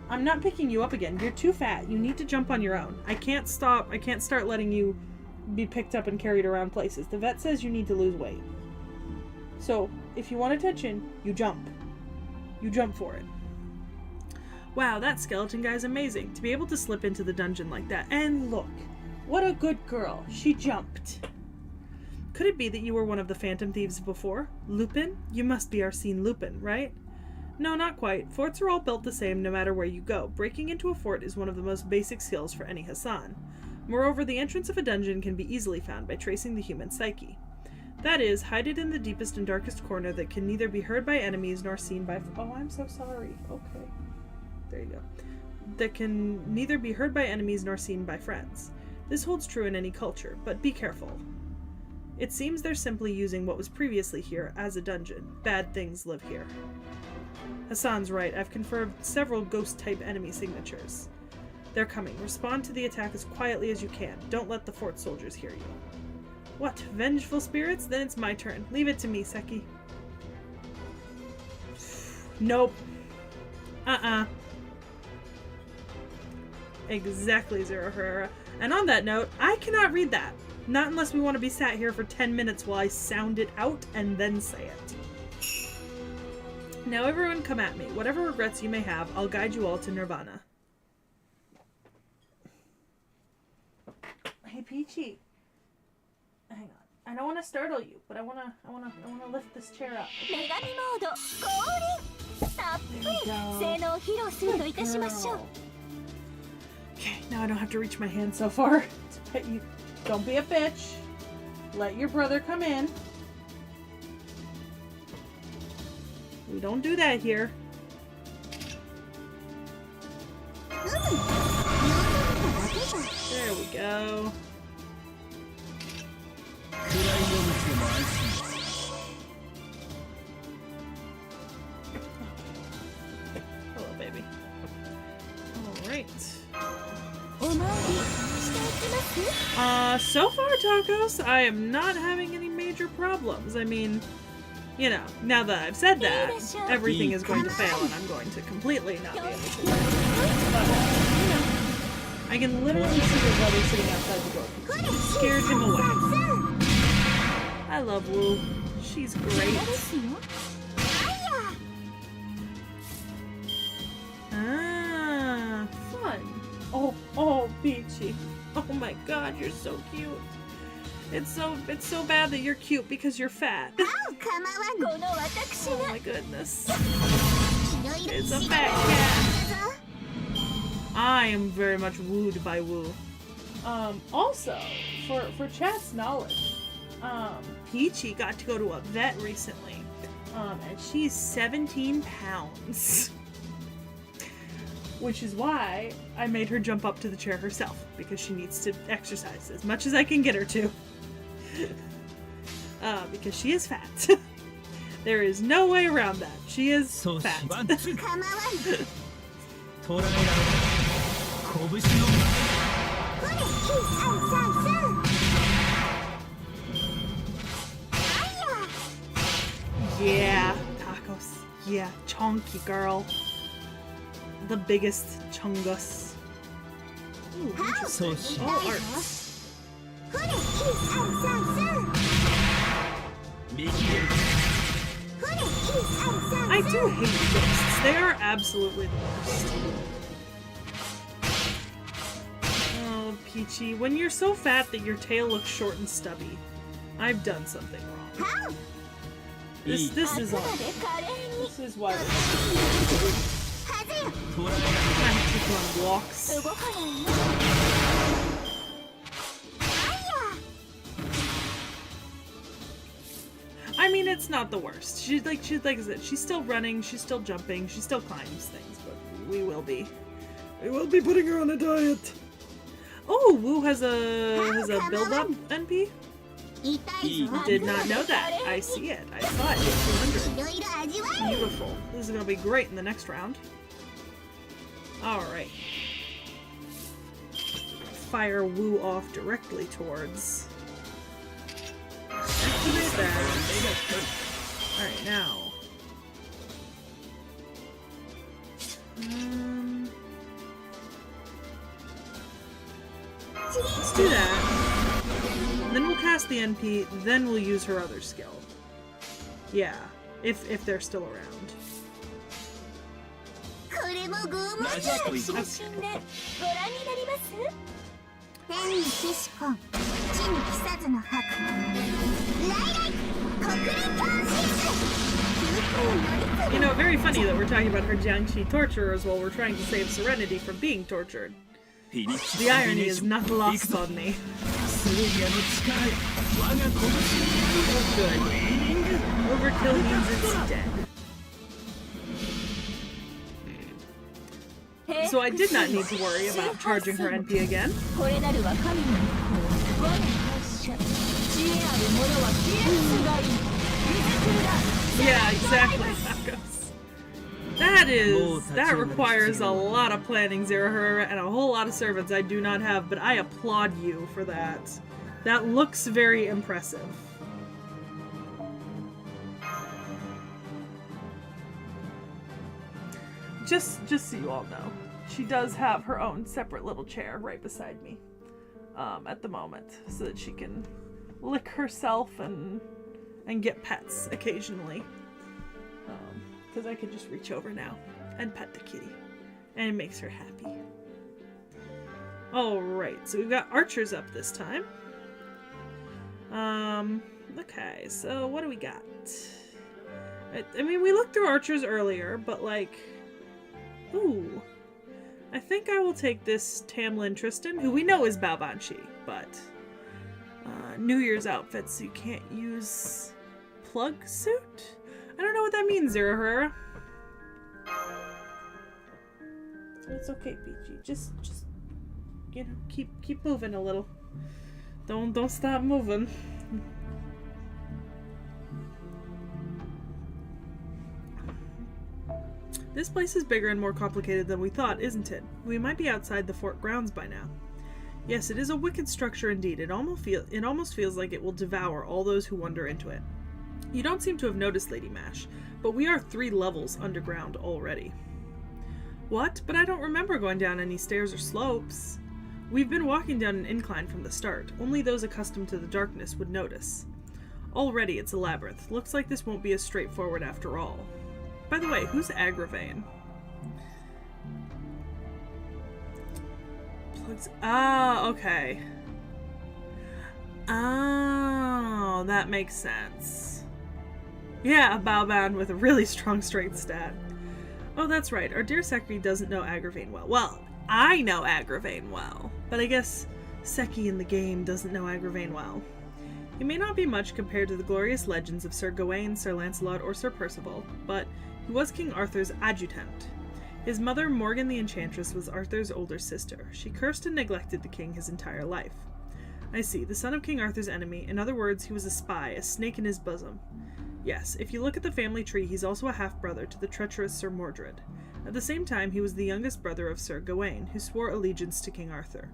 I'm not picking you up again. You're too fat. You need to jump on your own. I can't start letting you be picked up and carried around places. The vet says you need to lose weight. So, if you want attention, you jump. You jump for it. Wow, that skeleton guy's amazing. To be able to slip into the dungeon like that. And look, what a good girl. She jumped. Could it be that you were one of the phantom thieves before? Lupin? You must be Arsene Lupin, right? No, not quite. Forts are all built the same no matter where you go. Breaking into a fort is one of the most basic skills for any Hassan. Moreover, the entrance of a dungeon can be easily found by tracing the human psyche. That is, hide it in the deepest and darkest corner that can neither be heard by enemies nor seen by... Oh, I'm so sorry. Okay. There you go. That can neither be heard by enemies nor seen by friends. This holds true in any culture, but be careful. It seems they're simply using what was previously here as a dungeon. Bad things live here. Hassan's right. I've confirmed several ghost-type enemy signatures. They're coming. Respond to the attack as quietly as you can. Don't let the fort soldiers hear you. What? Vengeful spirits? Then it's my turn. Leave it to me, Seki. Nope. Exactly, Zero Herrera. And on that note, I cannot read that. Not unless we want to be sat here for 10 minutes while I sound it out and then say it. Now everyone come at me. Whatever regrets you may have, I'll guide you all to Nirvana. Hey, Peachy. Hang on. I don't want to startle you, but I want to lift this chair up. 女神モード降臨たっぷり性能を披露するといたしましょう Okay, now I don't have to reach my hand so far. But you don't be a bitch. Let your brother come in. We don't do that here. There we go. Hello, baby. Alright. So far, Tacos, I am not having any major problems. I mean, you know, now that I've said that, everything is going to fail and I'm going to completely not be able to. But, you know, I can literally see your brother sitting outside the door. Scared him away. I love Wu. She's great. Ah, fun. Oh, Peachy. Oh my god, you're so cute. It's so bad that you're cute because you're fat. Oh my goodness. It's a fat cat. I am very much wooed by Wu. Also, for chat's knowledge, Peachy got to go to a vet recently. And she's 17 pounds. Which is why I made her jump up to the chair herself, because she needs to exercise as much as I can get her to. Because she is fat. There is no way around that. She is fat. Yeah, Tacos. Yeah, chunky girl. The biggest chungus. Ooh, interesting. All arts. I do hate ghosts. They are absolutely the worst. Oh, Peachy, when you're so fat that your tail looks short and stubby, I've done something wrong. This is all. This is why we're trying to take on walks. I mean, it's not the worst. She's like I said, she's still running, she's still jumping, she still climbs things, but we will be putting her on a diet. Oh, Wu has a build-up NP? Did not know that. I see it. I saw it. 200. Beautiful. This is gonna be great in the next round. Alright. Fire Wu off directly towards. Activate that. Alright, now. Let's do that. Then we'll cast the NP, then we'll use her other skill. Yeah, if they're still around. You know, very funny that we're talking about her Jiangxi torturers while we're trying to save Serenity from being tortured. The irony is not lost on me. Good. Overkill means it's dead. So I did not need to worry about charging her NP again. Yeah, exactly. Tacos. That requires a lot of planning, Zero Herrera, and a whole lot of servants I do not have, but I applaud you for that. That looks very impressive. Just so you all know, she does have her own separate little chair right beside me at the moment, so that she can lick herself and get pets occasionally. Because I can just reach over now and pet the kitty, and it makes her happy. Alright, so we've got archers up this time. Okay, so what do we got? I mean, we looked through archers earlier, but like, ooh. I think I will take this Tamlin Tristan, who we know is Balbanshi, but New Year's outfits, you can't use plug suit? I don't know what that means, Zero Herrera. It's okay, Peachy. Just you know, keep moving a little. Don't stop moving. This place is bigger and more complicated than we thought, isn't it? We might be outside the fort grounds by now. Yes, it is a wicked structure indeed. It almost feels like it will devour all those who wander into it. You don't seem to have noticed, Lady Mash, but we are 3 levels underground already. What? But I don't remember going down any stairs or slopes. We've been walking down an incline from the start. Only those accustomed to the darkness would notice. Already it's a labyrinth. Looks like this won't be as straightforward after all. By the way, who's Agravain? Plugs. Ah, okay. Oh, that makes sense. Yeah, a Balban with a really strong strength stat. Oh, that's right. Our dear Seki doesn't know Agravain well. Well, I know Agravain well, but I guess Seki in the game doesn't know Agravain well. He may not be much compared to the glorious legends of Sir Gawain, Sir Lancelot, or Sir Percival, but he was King Arthur's adjutant. His mother, Morgan the Enchantress, was Arthur's older sister. She cursed and neglected the king his entire life. I see, the son of King Arthur's enemy. In other words, he was a spy, a snake in his bosom. Yes, if you look at the family tree, he's also a half-brother to the treacherous Sir Mordred. At the same time, he was the youngest brother of Sir Gawain, who swore allegiance to King Arthur.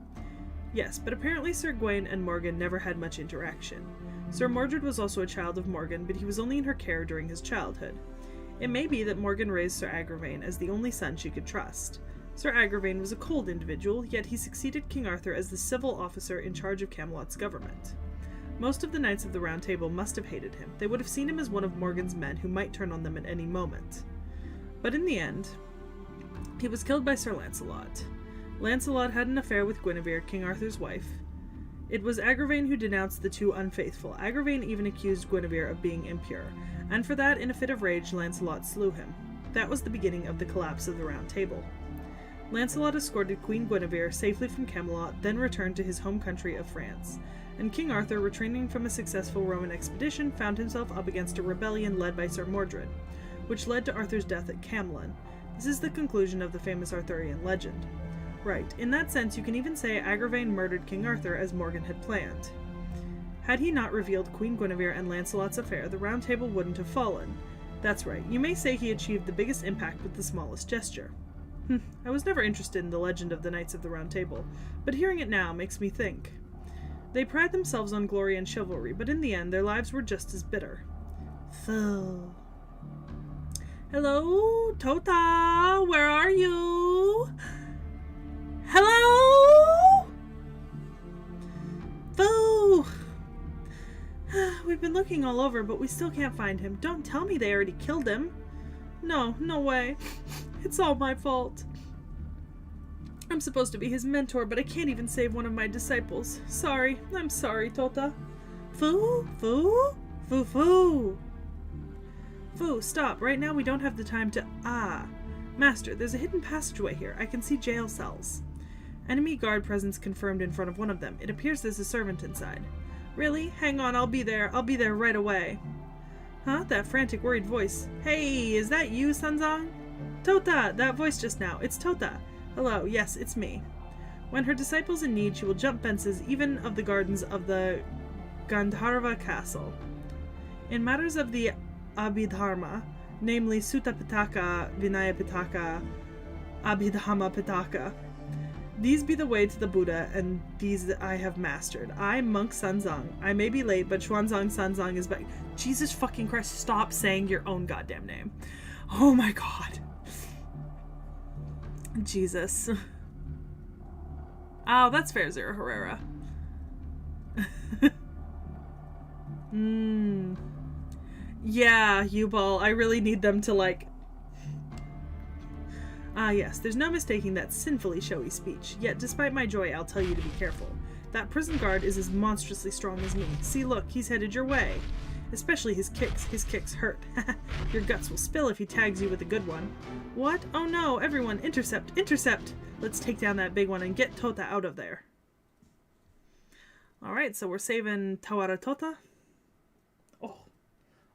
Yes, but apparently Sir Gawain and Morgan never had much interaction. Sir Mordred was also a child of Morgan, but he was only in her care during his childhood. It may be that Morgan raised Sir Agravain as the only son she could trust. Sir Agravain was a cold individual, yet he succeeded King Arthur as the civil officer in charge of Camelot's government. Most of the Knights of the Round Table must have hated him. They would have seen him as one of Morgan's men who might turn on them at any moment. But in the end, he was killed by Sir Lancelot. Lancelot had an affair with Guinevere, King Arthur's wife. It was Agravain who denounced the two unfaithful. Agravain even accused Guinevere of being impure, and for that, in a fit of rage, Lancelot slew him. That was the beginning of the collapse of the Round Table. Lancelot escorted Queen Guinevere safely from Camelot, then returned to his home country of France. And King Arthur, returning from a successful Roman expedition, found himself up against a rebellion led by Sir Mordred, which led to Arthur's death at Camelot. This is the conclusion of the famous Arthurian legend. Right, in that sense you can even say Agravain murdered King Arthur as Morgan had planned. Had he not revealed Queen Guinevere and Lancelot's affair, the Round Table wouldn't have fallen. That's right, you may say he achieved the biggest impact with the smallest gesture. I was never interested in the legend of the Knights of the Round Table, but hearing it now makes me think. They pride themselves on glory and chivalry, but in the end their lives were just as bitter. Fool. Hello, Tota, where are you? Hello? Foo! We've been looking all over, but we still can't find him. Don't tell me they already killed him. No, no way. It's all my fault. I'm supposed to be his mentor, but I can't even save one of my disciples. Sorry. I'm sorry, Tota. Foo? Foo? Foo foo. Foo, stop. Right now we don't have the time to... Ah. Master, there's a hidden passageway here. I can see jail cells. Enemy guard presence confirmed in front of one of them. It appears there's a servant inside. Really? Hang on, I'll be there. I'll be there right away. Huh? That frantic, worried voice. Hey, is that you, Sanzang? Tota! That voice just now. It's Tota. Hello, yes, it's me. When her disciple's in need, she will jump fences, even of the gardens of the Gandharva castle. In matters of the Abhidharma, namely Sutta Pitaka, Vinaya Pitaka, Abhidhamma Pitaka. These be the way to the Buddha, and these I have mastered. I, monk Sanzang. I may be late, but Xuanzang Sanzang is back. Jesus fucking Christ, stop saying your own goddamn name. Oh my god. Jesus. Oh, that's fair, Zero Herrera. Yeah, U-Ball, I really need them to, like... Ah, yes, there's no mistaking that sinfully showy speech. Yet, despite my joy, I'll tell you to be careful. That prison guard is as monstrously strong as me. See, look, he's headed your way. Especially his kicks. His kicks hurt. Your guts will spill if he tags you with a good one. What? Oh no, everyone, intercept, intercept! Let's take down that big one and get Tota out of there. Alright, so we're saving Tawara Tota.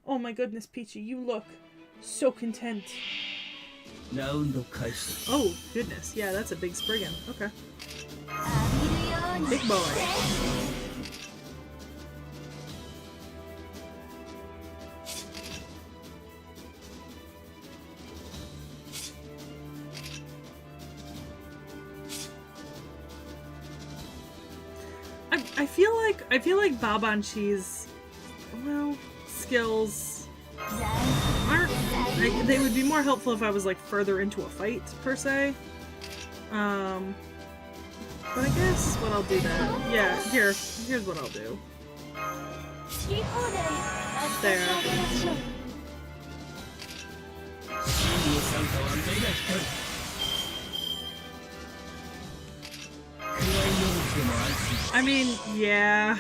Oh my goodness, Peachy, you look so content. Oh, goodness. Yeah, that's a big Spriggan. Okay. Big boy. I feel like Babanshi's, well, skills aren't, they would be more helpful if I was like further into a fight per se. But I guess what I'll do then, yeah, here's what I'll do. There. I mean, yeah.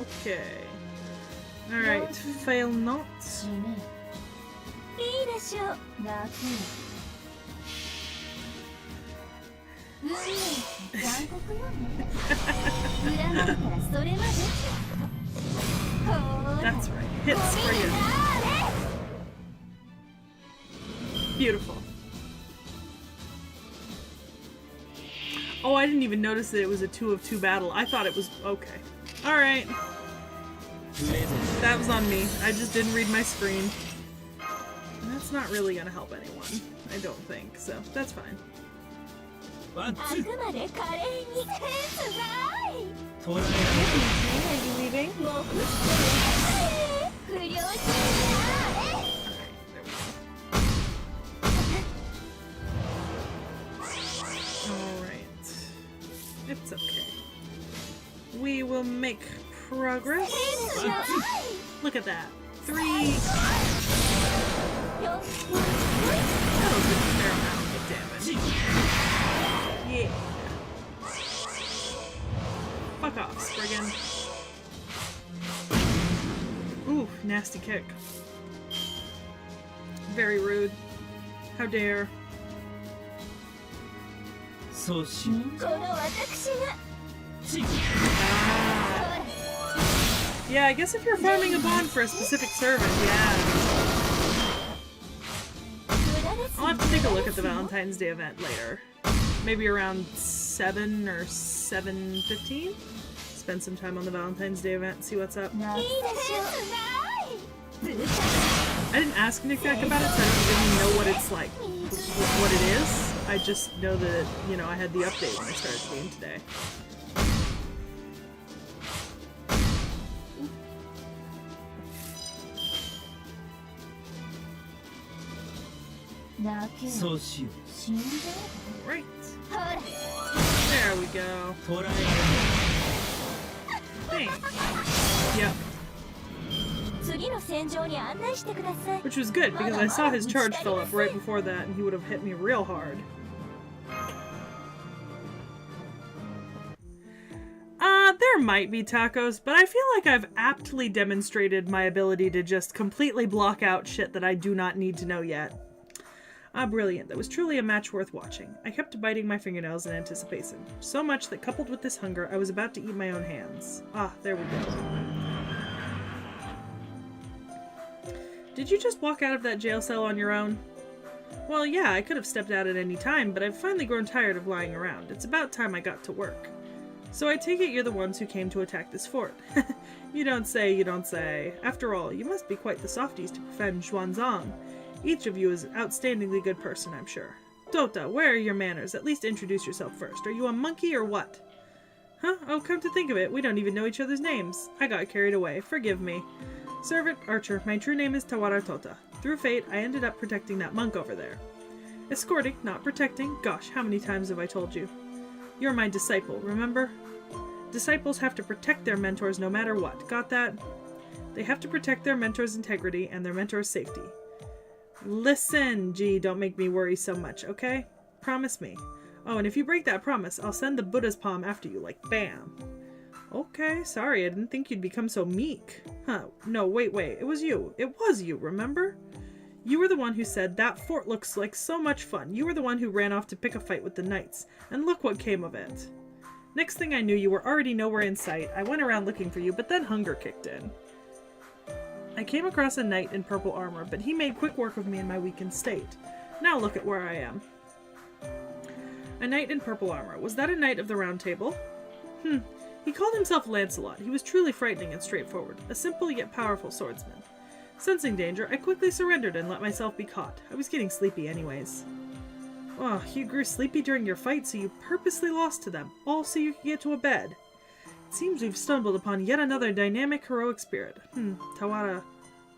Okay. Alright, fail not. That's right. Hit Spriggan. Beautiful. Oh, I didn't even notice that it was a 2 of 2 battle. I thought it was... okay. Alright. That was on me. I just didn't read my screen. And that's not really gonna help anyone. I don't think, so that's fine. Are you leaving? Alright. It's okay. We will make progress. Look at that. 3. That'll do a fair amount of damage. Yeah. Fuck off, Spriggan. Ooh, nasty kick. Very rude. How dare. Yeah, I guess if you're farming a bond for a specific servant, yeah. I'll have to take a look at the Valentine's Day event later. Maybe around 7 or 7:15? Spend some time on the Valentine's Day event, see what's up. I didn't ask Nick Deck about it, so I don't really know what it's like, what it is. I just know that, you know, I had the update when I started the game today. Right. There we go. Thanks. Yep. Which was good, because I saw his charge fill up right before that, and he would have hit me real hard. There might be tacos, but I feel like I've aptly demonstrated my ability to just completely block out shit that I do not need to know yet. Ah, brilliant. That was truly a match worth watching. I kept biting my fingernails in anticipation. So much that coupled with this hunger, I was about to eat my own hands. Ah, there we go. Did you just walk out of that jail cell on your own? Well, yeah, I could have stepped out at any time, but I've finally grown tired of lying around. It's about time I got to work. So I take it you're the ones who came to attack this fort. You don't say, you don't say. After all, you must be quite the softies to defend Xuanzang. Each of you is an outstandingly good person, I'm sure. Tota, where are your manners? At least introduce yourself first. Are you a monkey or what? Huh? Oh, come to think of it, we don't even know each other's names. I got carried away. Forgive me. Servant, Archer, my true name is Tawara Tota. Through fate, I ended up protecting that monk over there. Escorting, not protecting. Gosh, how many times have I told you? You're my disciple, remember? Disciples have to protect their mentors no matter what. Got that? They have to protect their mentor's integrity and their mentor's safety. Listen, G, don't make me worry so much, okay? Promise me. Oh, and if you break that promise, I'll send the Buddha's palm after you, like bam. Okay, sorry, I didn't think you'd become so meek. Huh, no, wait, it was you. It was you, remember? You were the one who said, that fort looks like so much fun. You were the one who ran off to pick a fight with the knights. And look what came of it. Next thing I knew, you were already nowhere in sight. I went around looking for you, but then hunger kicked in. I came across a knight in purple armor, but he made quick work of me in my weakened state. Now look at where I am. A knight in purple armor. Was that a knight of the Round Table? He called himself Lancelot. He was truly frightening and straightforward. A simple yet powerful swordsman. Sensing danger, I quickly surrendered and let myself be caught. I was getting sleepy anyways. Oh, you grew sleepy during your fight, so you purposely lost to them, all so you could get to a bed. It seems we've stumbled upon yet another dynamic, heroic spirit. Tawara.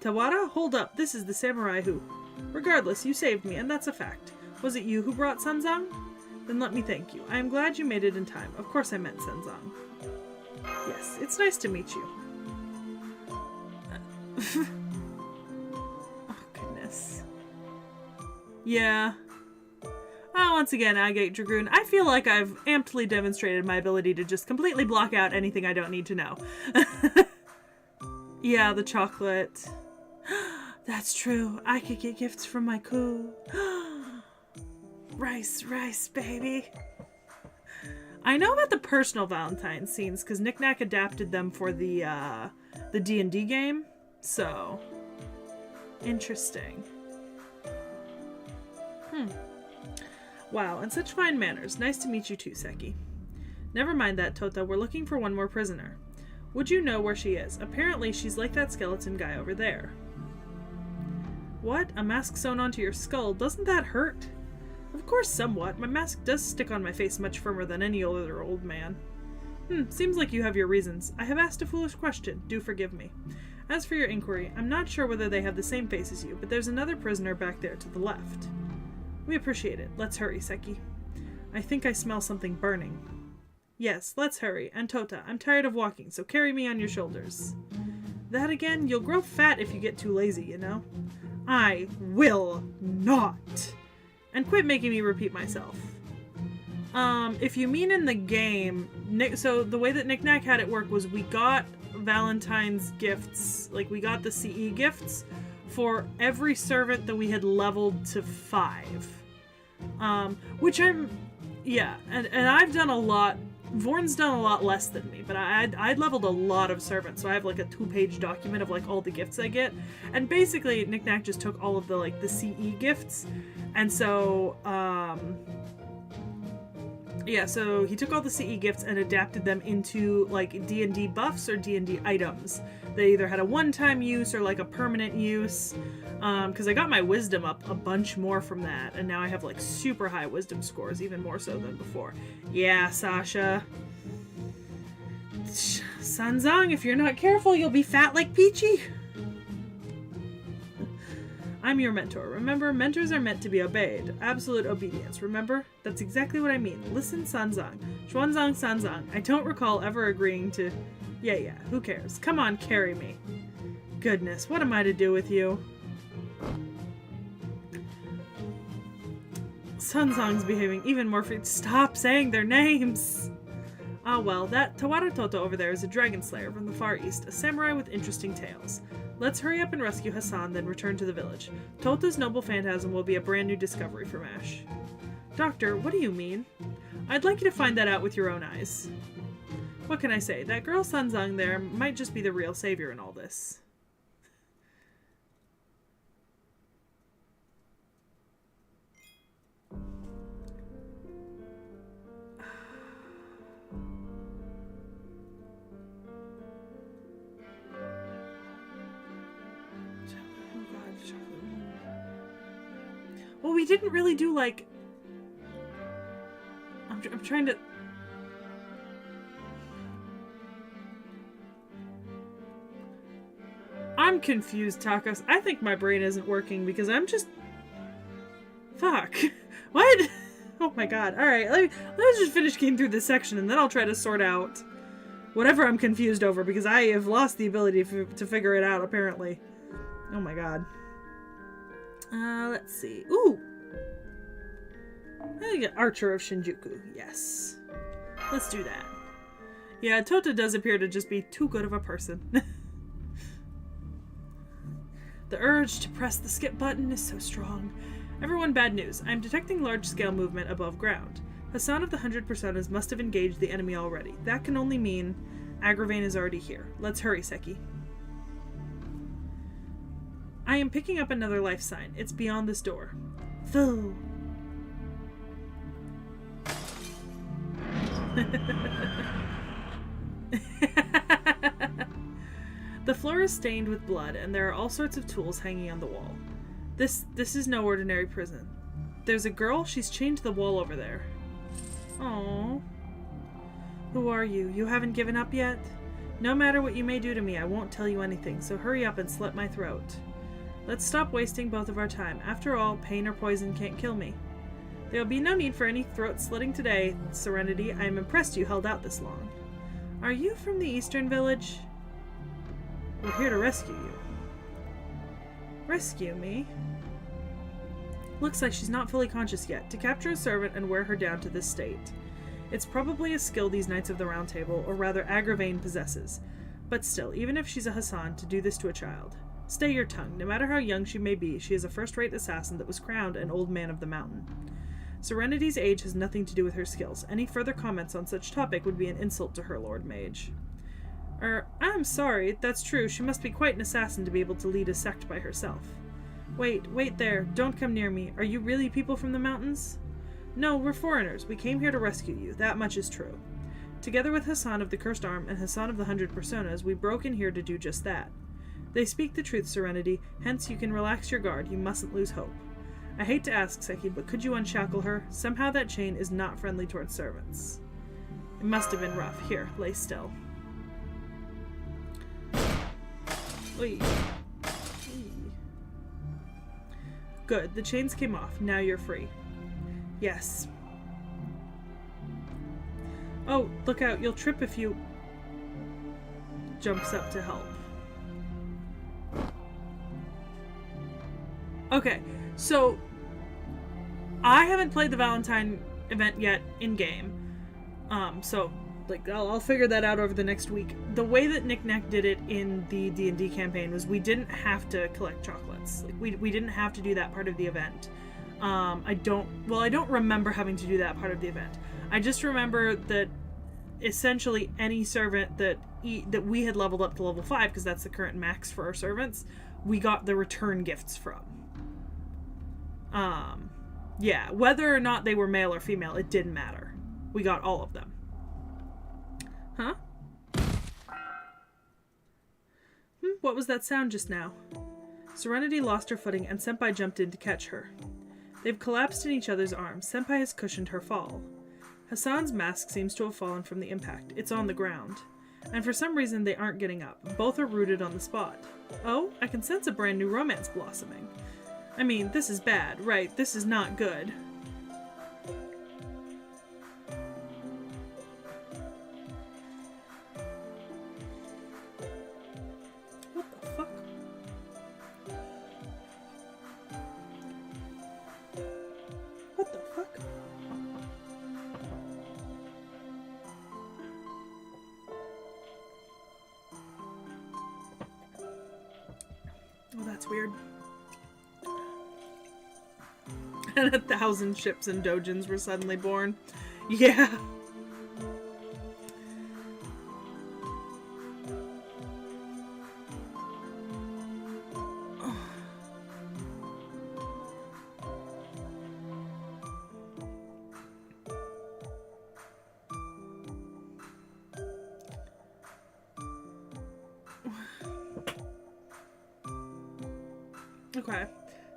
Tawara? Hold up, this is the samurai who... Regardless, you saved me, and that's a fact. Was it you who brought Sunzang? Then let me thank you. I am glad you made it in time. Of course I meant Sunzang. Yes, it's nice to meet you. Oh, goodness. Yeah. Oh, once again, Agate Dragoon, I feel like I've amply demonstrated my ability to just completely block out anything I don't need to know. Yeah, the chocolate. That's true. I could get gifts from my coup. Rice, baby. I know about the personal Valentine scenes because Knick-Knack adapted them for the D&D game. So, interesting. Wow, and such fine manners. Nice to meet you too, Seki. Never mind that, Tota. We're looking for one more prisoner. Would you know where she is? Apparently, she's like that skeleton guy over there. What? A mask sewn onto your skull? Doesn't that hurt? Of course, somewhat. My mask does stick on my face much firmer than any other old man. Seems like you have your reasons. I have asked a foolish question. Do forgive me. As for your inquiry, I'm not sure whether they have the same face as you, but there's another prisoner back there to the left. We appreciate it. Let's hurry, Seki. I think I smell something burning. Yes, let's hurry. And Tota, I'm tired of walking, so carry me on your shoulders. That again? You'll grow fat if you get too lazy, you know? I will not. And quit making me repeat myself. If you mean in the game, so the way that Knick-Knack had it work was we got Valentine's gifts, like we got the CE gifts for every servant that we had leveled to 5. Which and I've done a lot. Vorn's done a lot less than me, but I'd leveled a lot of servants, so I have like a 2-page document of like all the gifts I get. And basically, Knick-Knack just took all of the like the CE gifts, and so so he took all the CE gifts and adapted them into like D&D buffs or D&D items. They either had a one-time use or like a permanent use. Because I got my wisdom up a bunch more from that, and now I have like super high wisdom scores, even more so than before. Yeah, Sasha. Sunzang, if you're not careful, you'll be fat like Peachy. I'm your mentor. Remember, mentors are meant to be obeyed. Absolute obedience, remember? That's exactly what I mean. Listen, Sunzang. Xuanzang, Sunzang. I don't recall ever agreeing to... Yeah, who cares? Come on, carry me. Goodness, what am I to do with you? Sunzang's behaving even more free. Stop saying their names! Ah well, that Tawara Tota over there is a dragon slayer from the Far East, a samurai with interesting tales. Let's hurry up and rescue Hassan, then return to the village. Tota's noble phantasm will be a brand new discovery for MASH. Doctor, what do you mean? I'd like you to find that out with your own eyes. What can I say? That girl Sunzang there might just be the real savior in all this. we didn't really do, like... I'm trying to... I'm confused, Tacos. I think my brain isn't working because I'm just... Fuck. What? Oh my god. Alright, let's just finish getting through this section and then I'll try to sort out whatever I'm confused over because I have lost the ability to figure it out, apparently. Oh my god. Let's see. Ooh! I get Archer of Shinjuku. Yes. Let's do that. Yeah, Tota does appear to just be too good of a person. The urge to press the skip button is so strong. Everyone, bad news. I'm detecting large-scale movement above ground. Hassan of the 100 Personas must have engaged the enemy already. That can only mean Agravain is already here. Let's hurry, Seki. I am picking up another life sign. It's beyond this door. Fool. The floor is stained with blood, and there are all sorts of tools hanging on the wall. This is no ordinary prison. There's a girl. She's chained to the wall over there. Aww. Who are you? You haven't given up yet? No matter what you may do to me, I won't tell you anything, so hurry up and slit my throat. Let's stop wasting both of our time. After all, pain or poison can't kill me. There will be no need for any throat slitting today, Serenity. I am impressed you held out this long. Are you from the Eastern Village? We're here to rescue you. Rescue me? Looks like she's not fully conscious yet. To capture a servant and wear her down to this state. It's probably a skill these Knights of the Round Table, or rather Agravain, possesses. But still, even if she's a Hassan, to do this to a child. Stay your tongue. No matter how young she may be, she is a first-rate assassin that was crowned an Old Man of the Mountain. Serenity's age has nothing to do with her skills. Any further comments on such topic would be an insult to her, Lord Mage. I'm sorry, that's true. She must be quite an assassin to be able to lead a sect by herself. Wait there. Don't come near me. Are you really people from the mountains? No, we're foreigners. We came here to rescue you. That much is true. Together with Hassan of the Cursed Arm and Hassan of the 100 Personas, we broke in here to do just that. They speak the truth, Serenity, hence you can relax your guard. You mustn't lose hope. I hate to ask, Seki, but could you unshackle her? Somehow that chain is not friendly towards servants. It must have been rough. Here, lay still. Oy. Good, the chains came off. Now you're free. Yes. Oh, look out, you'll trip if you... Jumps up to help. Okay, so I haven't played the Valentine event yet in-game. So like I'll figure that out over the next week. The way that Nick Nack did it in the D&D campaign was we didn't have to collect chocolates. Like we didn't have to do that part of the event. I don't remember having to do that part of the event. I just remember that essentially any servant that we had leveled up to level 5, because that's the current max for our servants, we got the return gifts from. Yeah, whether or not they were male or female, it didn't matter. We got all of them. Huh? What was that sound just now? Serenity lost her footing and Senpai jumped in to catch her. They've collapsed in each other's arms. Senpai has cushioned her fall. Hassan's mask seems to have fallen from the impact. It's on the ground. And for some reason they aren't getting up. Both are rooted on the spot. Oh, I can sense a brand new romance blossoming. I mean, this is bad, right? This is not good. What the fuck? What the fuck? Oh, that's weird. And 1,000 ships and dojins were suddenly born. Yeah. Okay.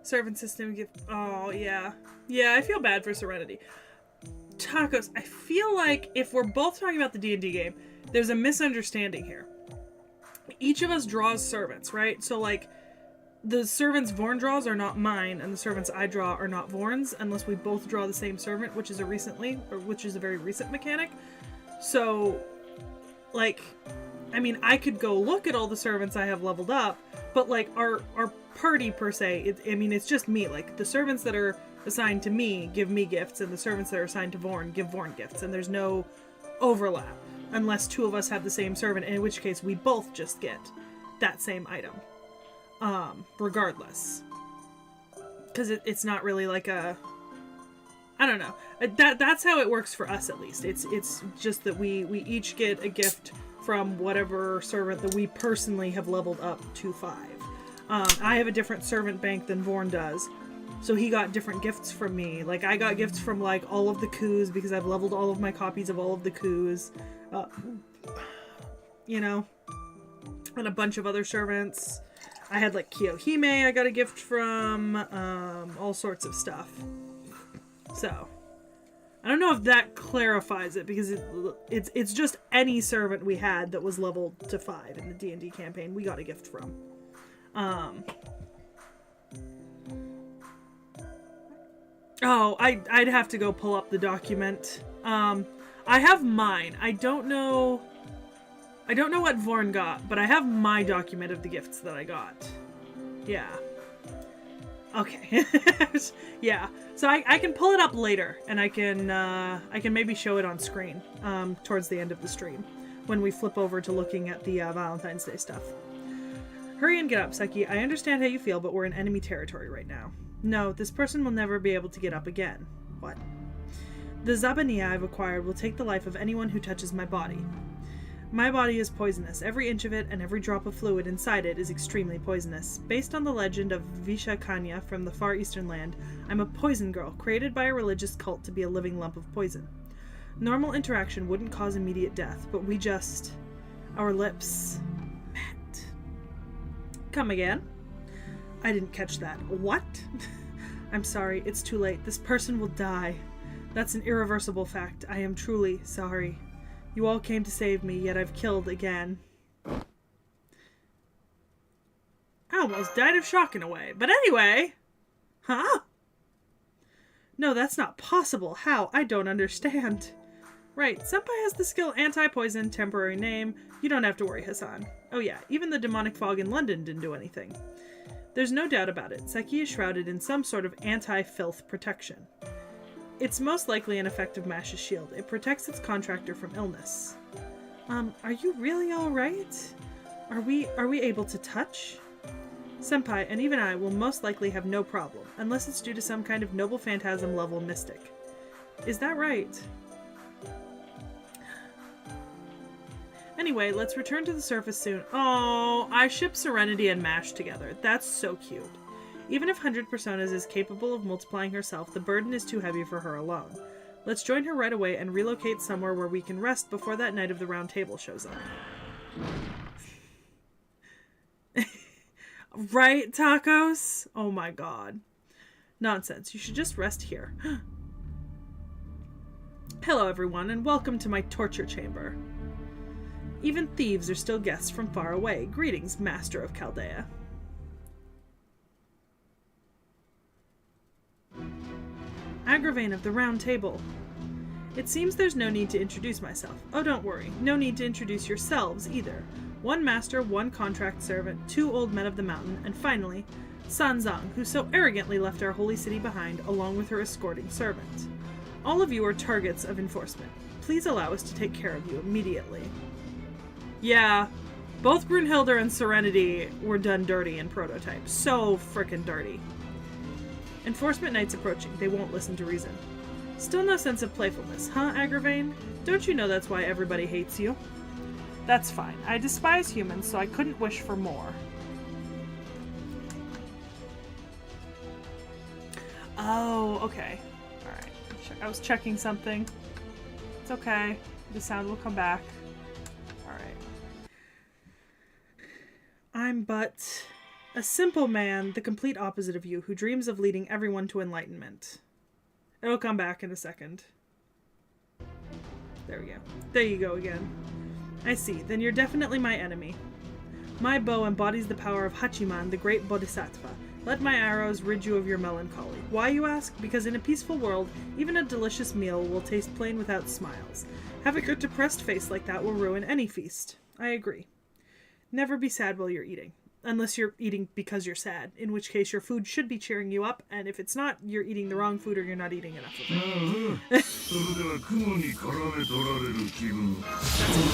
Servant system give. Oh, yeah. Yeah, I feel bad for Serenity. Tacos, I feel like if we're both talking about the D&D game, there's a misunderstanding here. Each of us draws servants, right? So, like, the servants Vorn draws are not mine, and the servants I draw are not Vorn's, unless we both draw the same servant, which is a very recent mechanic. So, like, I mean, I could go look at all the servants I have leveled up, but, like, our party, per se, it's just me. Like, the servants that are assigned to me give me gifts, and the servants that are assigned to Vorn give Vorn gifts, and there's no overlap, unless two of us have the same servant, in which case we both just get that same item. Regardless. Because it's not really like a... I don't know. That's how it works for us, at least. It's just that we each get a gift from whatever servant that we personally have leveled up to 5. I have a different servant bank than Vorn does, so he got different gifts from me. Like, I got gifts from, like, all of the coups, because I've leveled all of my copies of all of the coups. You know? And a bunch of other servants. I had, like, Kiyohime I got a gift from. All sorts of stuff. So, I don't know if that clarifies it, because it's just any servant we had that was leveled to 5 in the D&D campaign we got a gift from. Oh, I'd have to go pull up the document. I have mine. I don't know what Vorn got, but I have my document of the gifts that I got. Yeah. Okay. Yeah. So I can pull it up later, and I can maybe show it on screen towards the end of the stream when we flip over to looking at the Valentine's Day stuff. Hurry and get up, Seki. I understand how you feel, but we're in enemy territory right now. No, this person will never be able to get up again. What? The Zabania I've acquired will take the life of anyone who touches my body. My body is poisonous. Every inch of it and every drop of fluid inside it is extremely poisonous. Based on the legend of Visha Kanya from the far eastern land, I'm a poison girl, created by a religious cult to be a living lump of poison. Normal interaction wouldn't cause immediate death, but our lips met. Come again? I didn't catch that. What? I'm sorry, it's too late. This person will die. That's an irreversible fact. I am truly sorry. You all came to save me, yet I've killed again. I almost died of shock in a way. But anyway! Huh? No, that's not possible. How? I don't understand. Right, Senpai has the skill Anti-Poison, temporary name. You don't have to worry, Hassan. Oh yeah, even the demonic fog in London didn't do anything. There's no doubt about it. Seki is shrouded in some sort of anti-filth protection. It's most likely an effective Mash's shield. It protects its contractor from illness. Are you really alright? Are we able to touch? Senpai, and even I, will most likely have no problem, unless it's due to some kind of noble phantasm level mystic. Is that right? Anyway, let's return to the surface soon. Oh, I ship Serenity and Mash together. That's so cute. Even if 100 Personas is capable of multiplying herself, the burden is too heavy for her alone. Let's join her right away and relocate somewhere where we can rest before that Knight of the Round Table shows up. Right, Tacos? Oh my god. Nonsense. You should just rest here. Hello, everyone, and welcome to my torture chamber. Even thieves are still guests from far away. Greetings, Master of Chaldea. Agravain of the Round Table. It seems there's no need to introduce myself. Oh, don't worry. No need to introduce yourselves either. One master, one contract servant, 2 old men of the mountain, and finally, Sanzang, who so arrogantly left our holy city behind, along with her escorting servant. All of you are targets of enforcement. Please allow us to take care of you immediately. Yeah, both Brunhilde and Serenity were done dirty in Prototype. So frickin' dirty. Enforcement Knight's approaching. They won't listen to reason. Still no sense of playfulness, huh, Agravain? Don't you know that's why everybody hates you? That's fine. I despise humans, so I couldn't wish for more. Oh, okay. Alright. I was checking something. It's okay. The sound will come back. Alright. I'm but A simple man, the complete opposite of you, who dreams of leading everyone to enlightenment. It'll come back in a second. There we go. There you go again. I see. Then you're definitely my enemy. My bow embodies the power of Hachiman, the great bodhisattva. Let my arrows rid you of your melancholy. Why, you ask? Because in a peaceful world, even a delicious meal will taste plain without smiles. Having a depressed face like that will ruin any feast. I agree. Never be sad while you're eating. Unless you're eating because you're sad, in which case your food should be cheering you up, and if it's not, you're eating the wrong food or you're not eating enough of it. That's a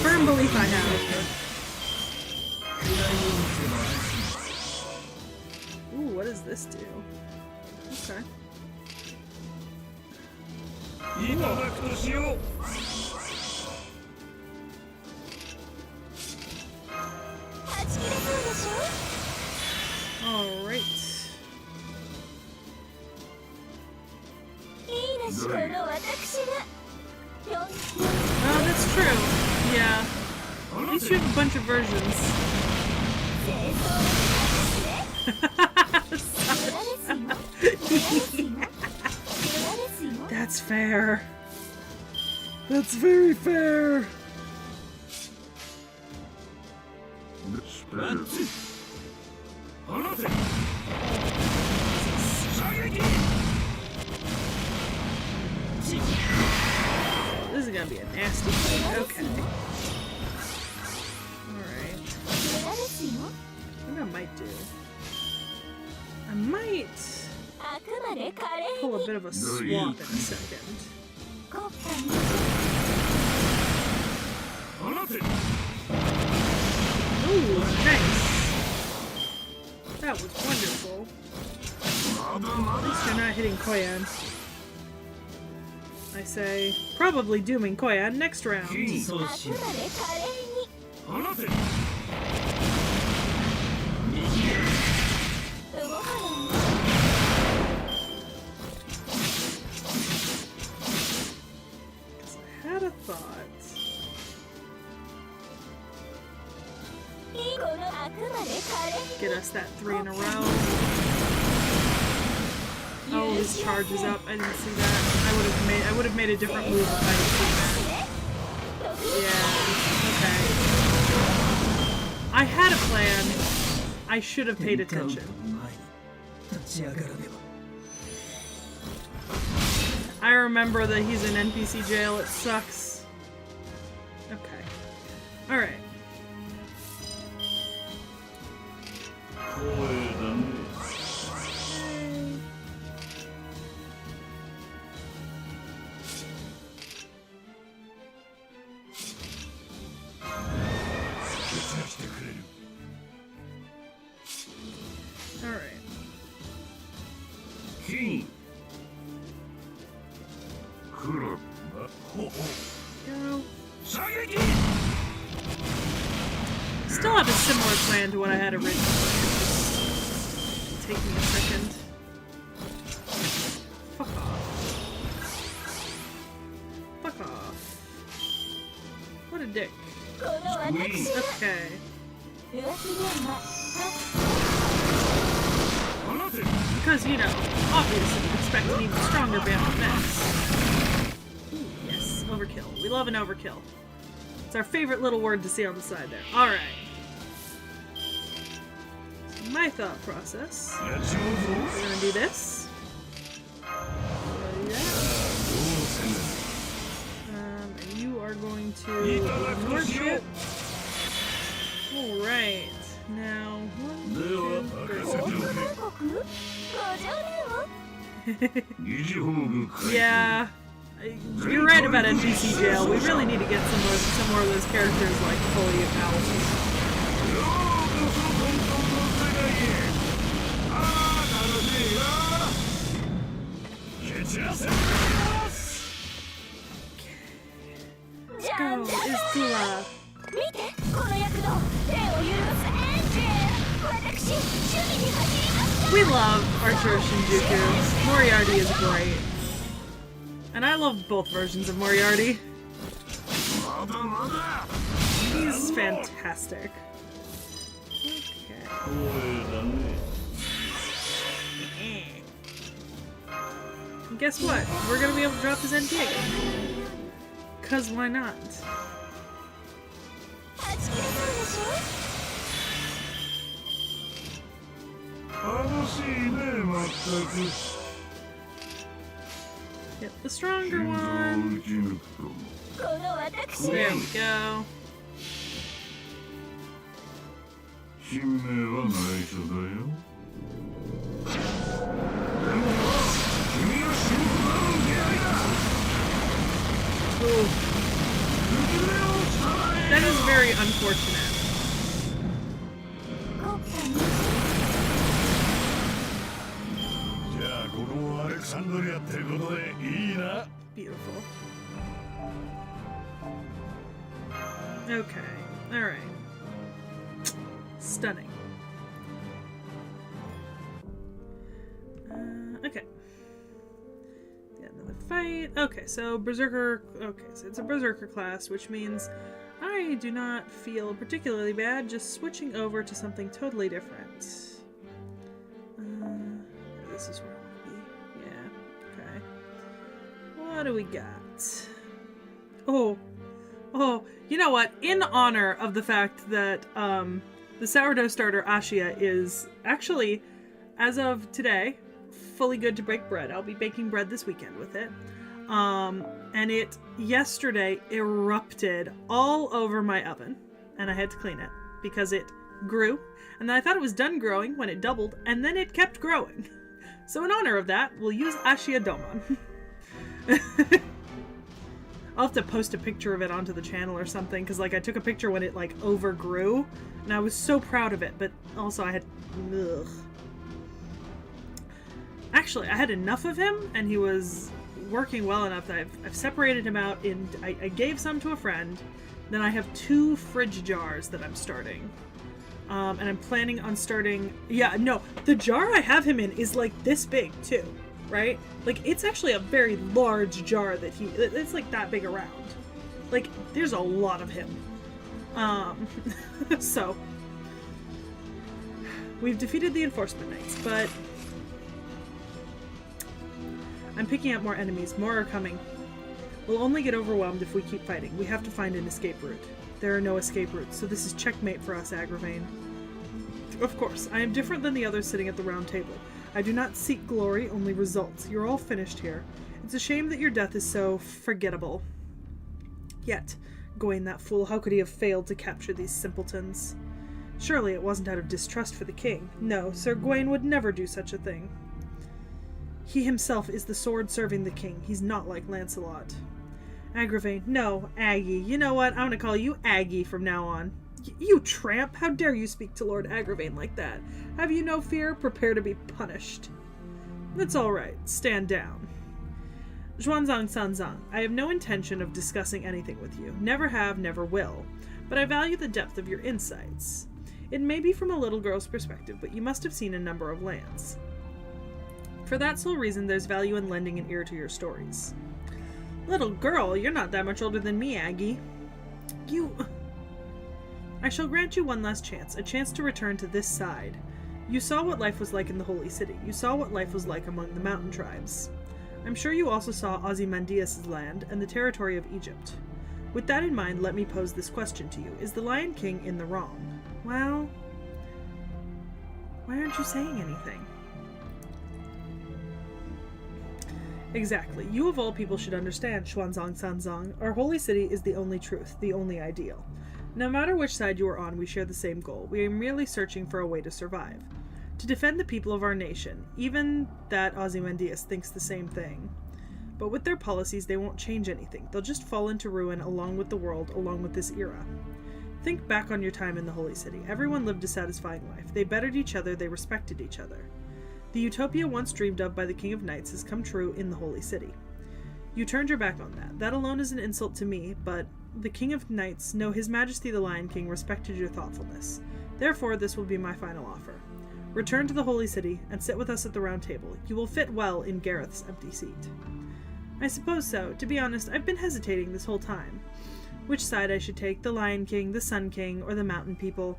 firm belief I have. Ooh, what does this do? Okay. Alright. Oh, that's true. Yeah. At least you have a bunch of versions. That's fair. That's very fair. This is gonna be a nasty fight. Okay. Alright. What I might do? I might pull a bit of a swap in a second. Ooh, nice. That was wonderful. At least you're not hitting Koyan. I say, probably dooming Koyan next round. I had a thought. Get us that 3 in a row. Oh, his charge is up. I didn't see that. I would have made a different move if I had seen that. Yeah. Okay. I had a plan. I should have paid attention. I remember that he's in NPC jail. It sucks. Okay. All right. Still have a similar plan to what I had originally. It'll take me a second. Fuck off. Fuck off. What a dick. Okay. Because, you know, obviously expect an even stronger band than this. Ooh, yes, overkill. We love an overkill. It's our favorite little word to see on the side there. Alright. So my thought process. We're gonna do this. And you are going to ignore shit. Alright. Now, 1, 2, 3. Yeah. You're right about NPC jail. We really need to get some more of those characters like fully out. Let's go, Istula. We love Archer Shinjuku. Moriarty is great. And I love both versions of Moriarty. He's fantastic. Okay. guess what? We're gonna be able to drop his NP again. Cause why not? 断ち切れそうでしょ。楽しいね、まったく。 Get the stronger 心臓を one. 打ち抜くとも。この私 There we go. 新名は内緒だよ。でも君は死ぬことの気合だ。 Ooh, 崩れ落ちたまえ。 that is very unfortunate. 国家に じゃあここもアレクサンドリアってことでいいな。 Beautiful. Okay. Alright. Stunning. Okay. Got another fight. Okay, so Berserker. Okay, so it's a Berserker class, which means I do not feel particularly bad just switching over to something totally different. This is where I want to be. Yeah. Okay. What do we got? Oh. Oh, you know what? In honor of the fact that the sourdough starter Ashia is actually, as of today, fully good to bake bread. I'll be baking bread this weekend with it. And it yesterday erupted all over my oven, and I had to clean it because it grew. And then I thought it was done growing when it doubled, and then it kept growing. So in honor of that, we'll use Ashia Domon. I'll have to post a picture of it onto the channel or something, because like I took a picture when it like overgrew, and I was so proud of it, but also I had... Ugh. Actually, I had enough of him, and he was working well enough that I've separated him out. I gave some to a friend, then I have 2 fridge jars that I'm starting. And I'm planning on starting... Yeah, no, the jar I have him in is like this big, too. Right? Like, it's actually a very large jar that it's like that big around. Like, there's a lot of him. So, we've defeated the Enforcement Knights, but I'm picking up more enemies. More are coming. We'll only get overwhelmed if we keep fighting. We have to find an escape route. There are no escape routes, so this is checkmate for us, Agravain. Of course, I am different than the others sitting at the round table. I do not seek glory, only results. You're all finished here. It's a shame that your death is so forgettable. Yet, Gawain, that fool, how could he have failed to capture these simpletons? Surely it wasn't out of distrust for the king. No, Sir Gawain would never do such a thing. He himself is the sword serving the king. He's not like Lancelot. Agravain, no, Aggie. You know what? I'm gonna call you Aggie from now on. You tramp! How dare you speak to Lord Agravain like that? Have you no fear? Prepare to be punished. That's all right. Stand down. Xuanzang Sanzang, I have no intention of discussing anything with you. Never have, never will. But I value the depth of your insights. It may be from a little girl's perspective, but you must have seen a number of lands. For that sole reason, there's value in lending an ear to your stories. Little girl, you're not that much older than me, Aggie. I shall grant you one last chance, a chance to return to this side. You saw what life was like in the Holy City. You saw what life was like among the mountain tribes. I'm sure you also saw Ozymandias' land and the territory of Egypt. With that in mind, let me pose this question to you. Is the Lion King in the wrong? Well, why aren't you saying anything? Exactly. You of all people should understand, Xuanzang Sanzang. Our holy city is the only truth, the only ideal. No matter which side you are on, we share the same goal. We are merely searching for a way to survive. To defend the people of our nation, even that Ozymandias thinks the same thing. But with their policies, they won't change anything. They'll just fall into ruin along with the world, along with this era. Think back on your time in the Holy City. Everyone lived a satisfying life. They bettered each other, they respected each other. The utopia once dreamed of by the King of Knights has come true in the Holy City. You turned your back on that. That alone is an insult to me, but the King of Knights, no, His Majesty the Lion King, respected your thoughtfulness. Therefore, this will be my final offer. Return to the Holy City, and sit with us at the Round Table. You will fit well in Gareth's empty seat. I suppose so. To be honest, I've been hesitating this whole time. Which side I should take, the Lion King, the Sun King, or the Mountain People.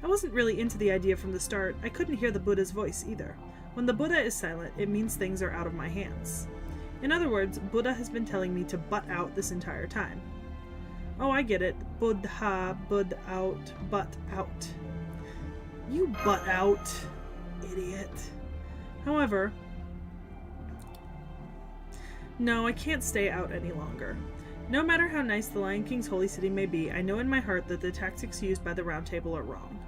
I wasn't really into the idea from the start. I couldn't hear the Buddha's voice either. When the Buddha is silent, it means things are out of my hands. In other words, Buddha has been telling me to butt out this entire time. Oh, I get it. Buddha, bud out, butt out. You butt out, idiot. However, no, I can't stay out any longer. No matter how nice the Lion King's holy city may be, I know in my heart that the tactics used by the Round Table are wrong.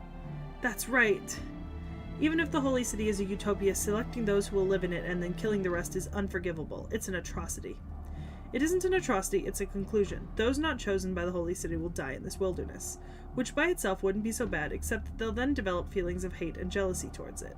That's right. Even if the holy city is a utopia, selecting those who will live in it and then killing the rest is unforgivable. It's an atrocity. It isn't an atrocity, it's a conclusion. Those not chosen by the holy city will die in this wilderness, which by itself wouldn't be so bad, except that they'll then develop feelings of hate and jealousy towards it.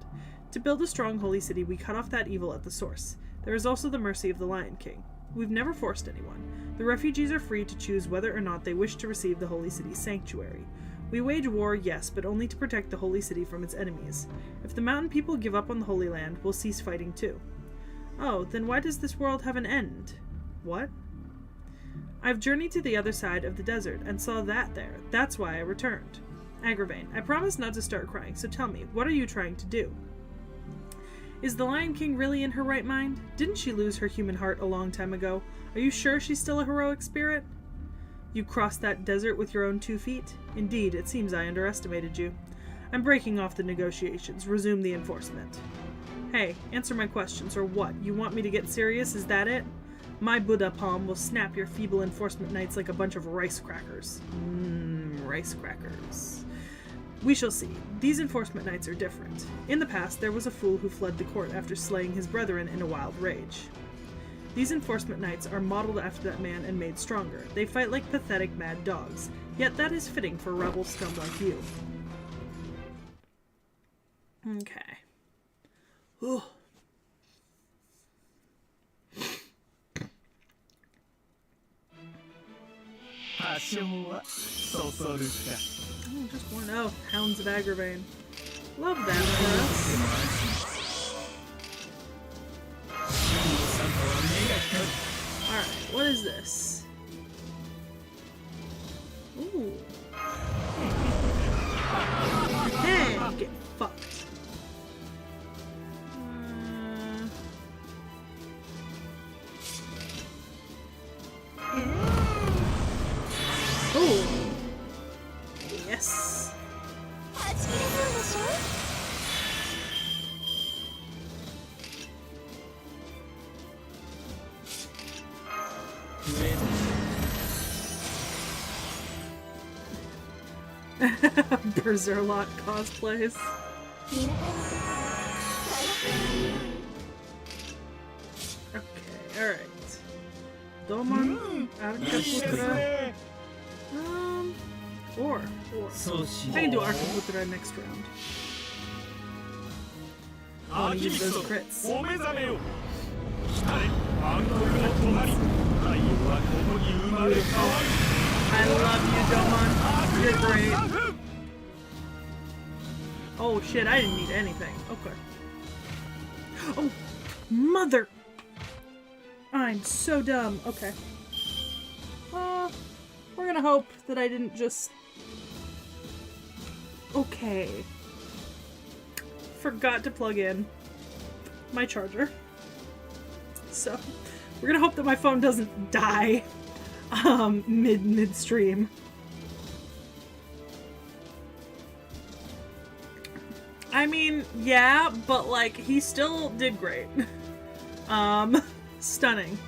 To build a strong holy city, we cut off that evil at the source. There is also the mercy of the Lion King. We've never forced anyone. The refugees are free to choose whether or not they wish to receive the holy city's sanctuary. We wage war, yes, but only to protect the holy city from its enemies. If the mountain people give up on the Holy Land, we'll cease fighting too. Oh, then why does this world have an end? What? I've journeyed to the other side of the desert and saw that there. That's why I returned. Agravain, I promised not to start crying, so tell me, what are you trying to do? Is the Lion King really in her right mind? Didn't she lose her human heart a long time ago? Are you sure she's still a heroic spirit? You crossed that desert with your own 2 feet? Indeed, it seems I underestimated you. I'm breaking off the negotiations. Resume the enforcement. Hey, answer my questions, or what? You want me to get serious? Is that it? My Buddha palm will snap your feeble enforcement knights like a bunch of rice crackers. Rice crackers. We shall see. These enforcement knights are different. In the past, there was a fool who fled the court after slaying his brethren in a wild rage. These enforcement knights are modeled after that man and made stronger. They fight like pathetic mad dogs. Yet that is fitting for rebel scum like you. Okay. Ooh. Oh, just one. Oh, Hounds of Agravain. Love that for us. Alright, what is this? Ooh. Hey, get fucked. Oh. Yes. Berserlot cosplays. Okay, alright. Doman, Arkaputra. Or. I can do Arkaputra next round. I want to use those crits. I love you, Doman. You're great. Oh shit, I didn't need anything. Okay. Oh, mother! I'm so dumb. Okay. We're gonna hope that I didn't just... Okay. Forgot to plug in my charger. So, we're gonna hope that my phone doesn't die mid-stream. I mean, yeah, but like, he still did great. Stunning.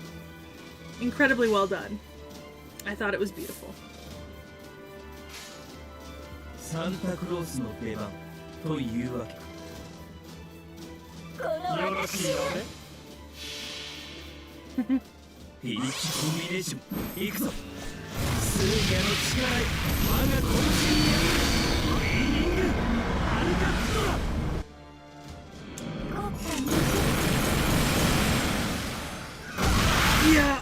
Incredibly well done. I thought it was beautiful. Santa Claus no beban toいうわけ。よろしいよね。非力コンビネーション、いくぞ。スーギャの力で我が渾身にある。ウィニング、アルカプトラ。Yeah,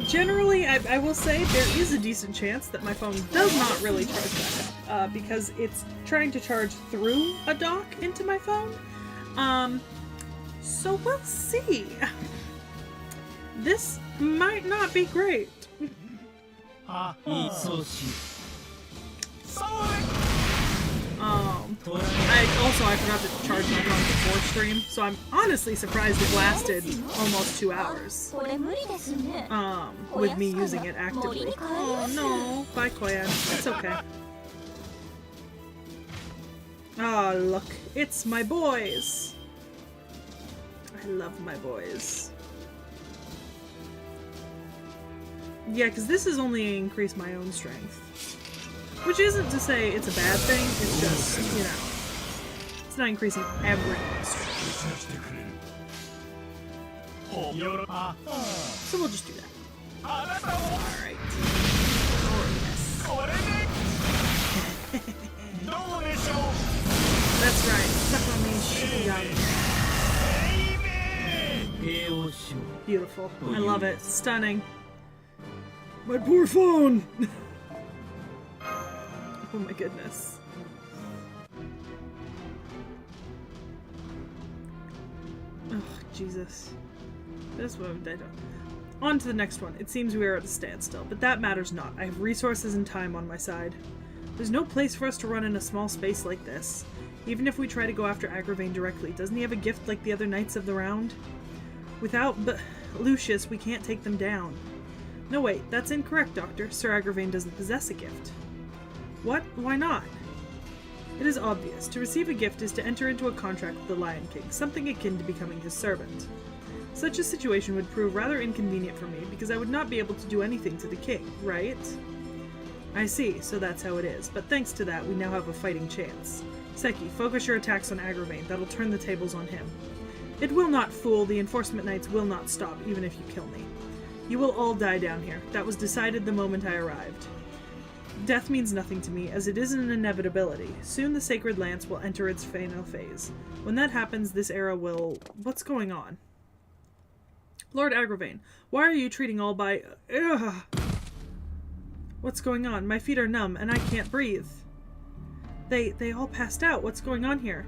generally, I will say there is a decent chance that my phone does not really charge back up, because it's trying to charge through a dock into my phone. So we'll see. This might not be great. I forgot to charge my phone before stream, so I'm honestly surprised it lasted almost 2 hours. これ無理ですね。 With me using it actively. Oh no, bye Koyan. It's okay. Ah, look, it's my boys. I love my boys. Yeah, because this has only increased my own strength. Which isn't to say it's a bad thing, it's just, you know, it's not increasing everyone's strength. So we'll just do that. Alright. That's right. Suck on me, Shikigami. Beautiful. I love it. Stunning. My poor phone! Oh my goodness. Oh, Jesus. This one, I don't. On to the next one. It seems we are at a standstill, but that matters not. I have resources and time on my side. There's no place for us to run in a small space like this. Even if we try to go after Agravain directly, doesn't he have a gift like the other Knights of the Round? Without Lucius, we can't take them down. No, wait, that's incorrect, Doctor. Sir Agravain doesn't possess a gift. What? Why not? It is obvious. To receive a gift is to enter into a contract with the Lion King, something akin to becoming his servant. Such a situation would prove rather inconvenient for me, because I would not be able to do anything to the king, right? I see, so that's how it is. But thanks to that, we now have a fighting chance. Seki, focus your attacks on Agravain. That'll turn the tables on him. It will not, fool. The Enforcement Knights will not stop, even if you kill me. You will all die down here. That was decided the moment I arrived. Death means nothing to me, as it is an inevitability. Soon the Sacred Lance will enter its final phase. When that happens, this era will... What's going on? Lord Agravain, why are you treating all by... Ugh. What's going on? My feet are numb, and I can't breathe. They all passed out. What's going on here?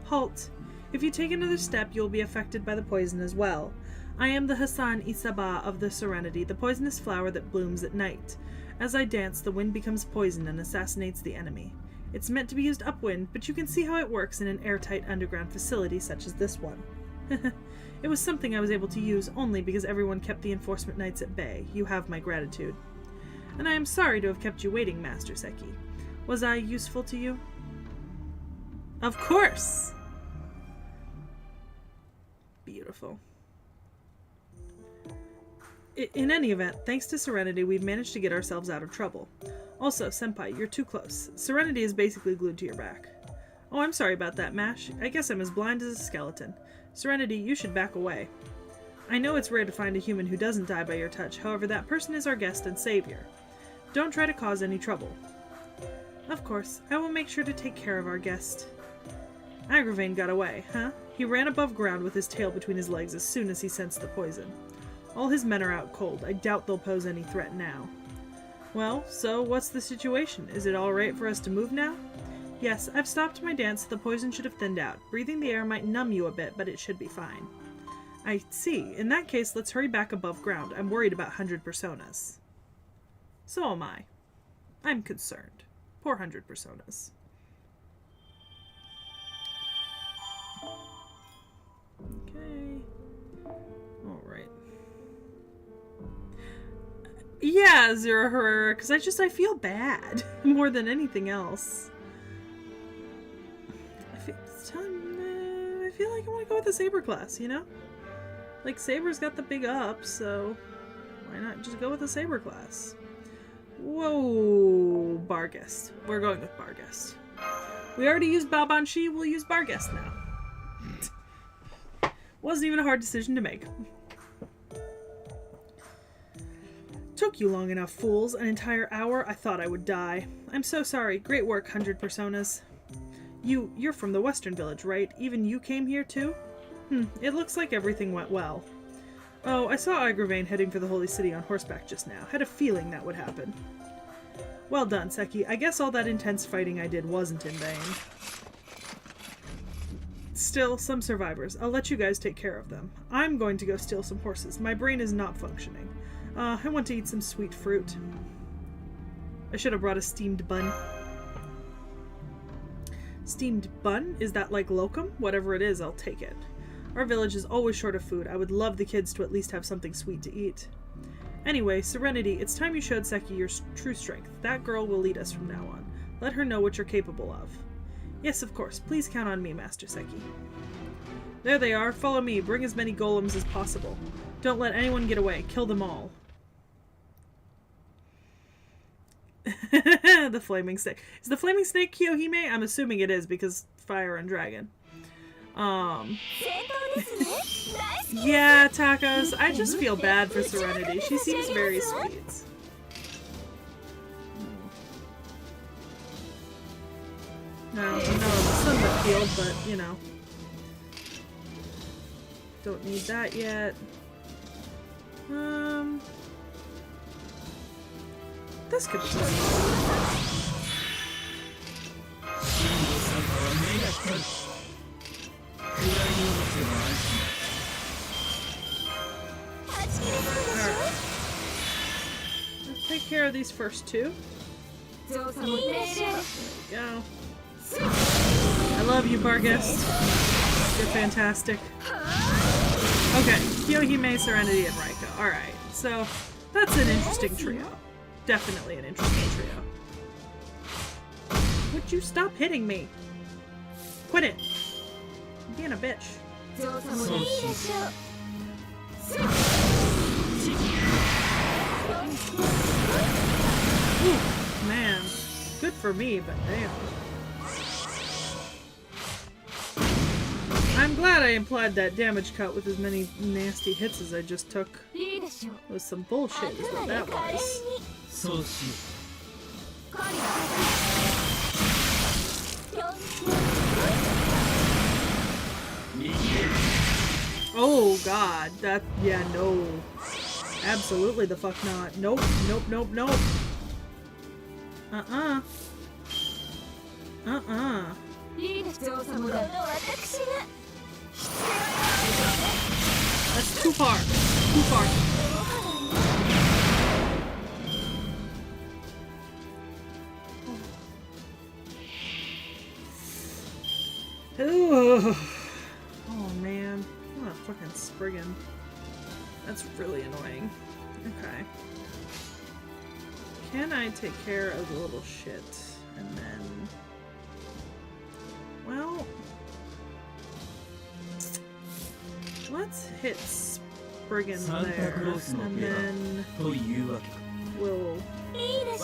Halt. If you take another step, you'll be affected by the poison as well. I am the Hassan Isaba of the Serenity, the poisonous flower that blooms at night. As I dance, the wind becomes poison and assassinates the enemy. It's meant to be used upwind, but you can see how it works in an airtight underground facility such as this one. It was something I was able to use only because everyone kept the Enforcement Knights at bay. You have my gratitude. And I am sorry to have kept you waiting, Master Seki. Was I useful to you? Of course! Beautiful. In any event, thanks to Serenity, we've managed to get ourselves out of trouble. Also, Senpai, you're too close. Serenity is basically glued to your back. Oh, I'm sorry about that, Mash. I guess I'm as blind as a skeleton. Serenity, you should back away. I know it's rare to find a human who doesn't die by your touch, however, that person is our guest and savior. Don't try to cause any trouble. Of course, I will make sure to take care of our guest. Agravain got away, huh? He ran above ground with his tail between his legs as soon as he sensed the poison. All his men are out cold. I doubt they'll pose any threat now. Well, so what's the situation? Is it alright for us to move now? Yes, I've stopped my dance. The poison should have thinned out. Breathing the air might numb you a bit, but it should be fine. I see. In that case, let's hurry back above ground. I'm worried about 100 personas. So am I. I'm concerned. Poor 100 personas. Okay. Alright. Yeah, Zero Herrera, because I feel bad more than anything else. I feel like I want to go with the Saber class, you know? Like, Saber's got the big up, so why not just go with the Saber class? Whoa, Barghest. We're going with Barghest. We already used Balbanshi, we'll use Barghest now. Wasn't even a hard decision to make. Took you long enough, fools. An entire hour? I thought I would die. I'm so sorry. Great work, 100 personas. You're from the Western Village, right? Even you came here too? It looks like everything went well. Oh, I saw Agravain heading for the Holy City on horseback just now. Had a feeling that would happen. Well done, Seki. I guess all that intense fighting I did wasn't in vain. Still, some survivors. I'll let you guys take care of them. I'm going to go steal some horses. My brain is not functioning. I want to eat some sweet fruit. I should have brought a steamed bun. Steamed bun? Is that like locum? Whatever it is, I'll take it. Our village is always short of food. I would love the kids to at least have something sweet to eat. Anyway, Serenity, it's time you showed Seki your true strength. That girl will lead us from now on. Let her know what you're capable of. Yes, of course. Please count on me, Master Seki. There they are. Follow me. Bring as many golems as possible. Don't let anyone get away. Kill them all. The flaming snake. Is the flaming snake Kiyohime? I'm assuming it is because fire and dragon. Yeah, Tacos. I just feel bad for Serenity. She seems very sweet. No, Sunlit Field, but you know. Don't need that yet. This could be good. Alright. Let's take care of these first two. There we go. I love you, Bargus. You're fantastic. Okay, Kiyohime, Serenity, and Raiko. Alright, so that's an interesting trio. Definitely an interesting trio. Would you stop hitting me? Quit it. You're being a bitch. Ooh, man. Good for me, but damn. I'm glad I implied that damage cut with as many nasty hits as I just took. It was some bullshit is what that was. Oh god, that, yeah, no. Absolutely the fuck not. Nope, nope, nope, nope. That's too far. Too far. Oh man. What a fucking Spriggan. That's really annoying. Okay. Can I take care of the little shit? And then... Well... Let's hit Spriggan there, and then we'll... It's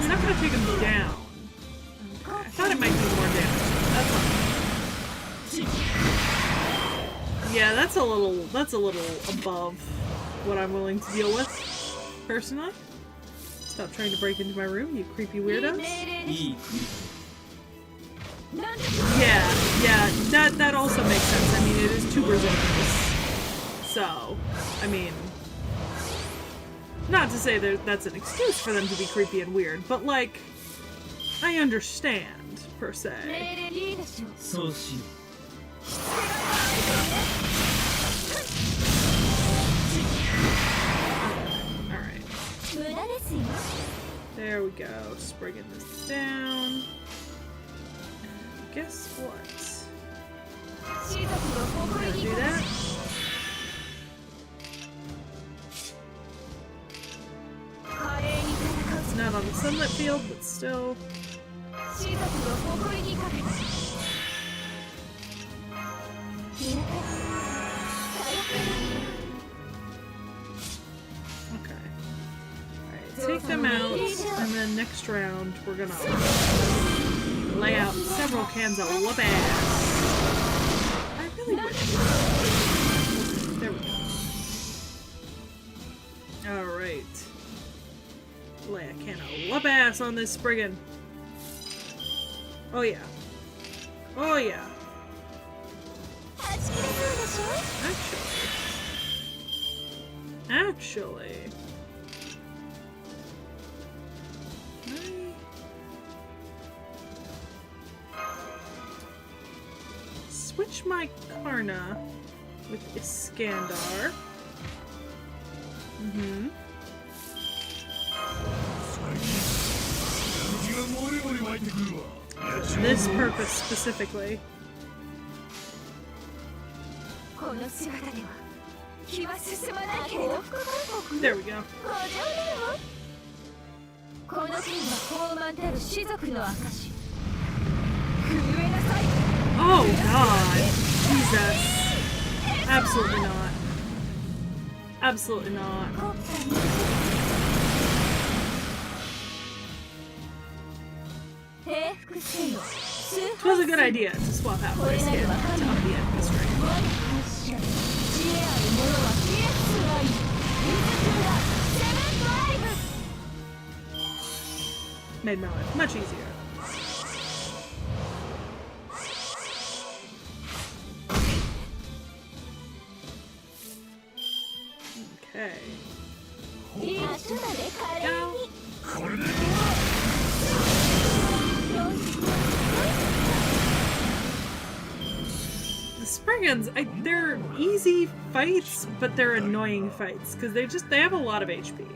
not gonna take him down. Okay. I thought it might do more damage. That's yeah, that's a little above what I'm willing to deal with, personally. Stop trying to break into my room, you creepy weirdos. Yeah, that also makes sense. I mean, it is two Brazilians. So, I mean, not to say that's an excuse for them to be creepy and weird, but like, I understand, per se. Alright. There we go. Spriggan this down. And guess what? I'm gonna do that. It's not on the sunlit field, but still. Okay. Alright, take them out, and then next round we're gonna lay out several cans of whoop ass. I really wish. There we go. Alright. Lay a can of whoop ass on this Spriggan. Oh yeah. Oh yeah. Actually. Switch my Karna with Iskandar. Mm-hmm. This purpose specifically. There we go. Oh god. Jesus. Absolutely not. Absolutely not. It was a good idea to swap out for skin to up the enemy strength. Made my life much easier. Okay. Go. The Spriggans, they're easy fights, but they're annoying fights because they have a lot of HP,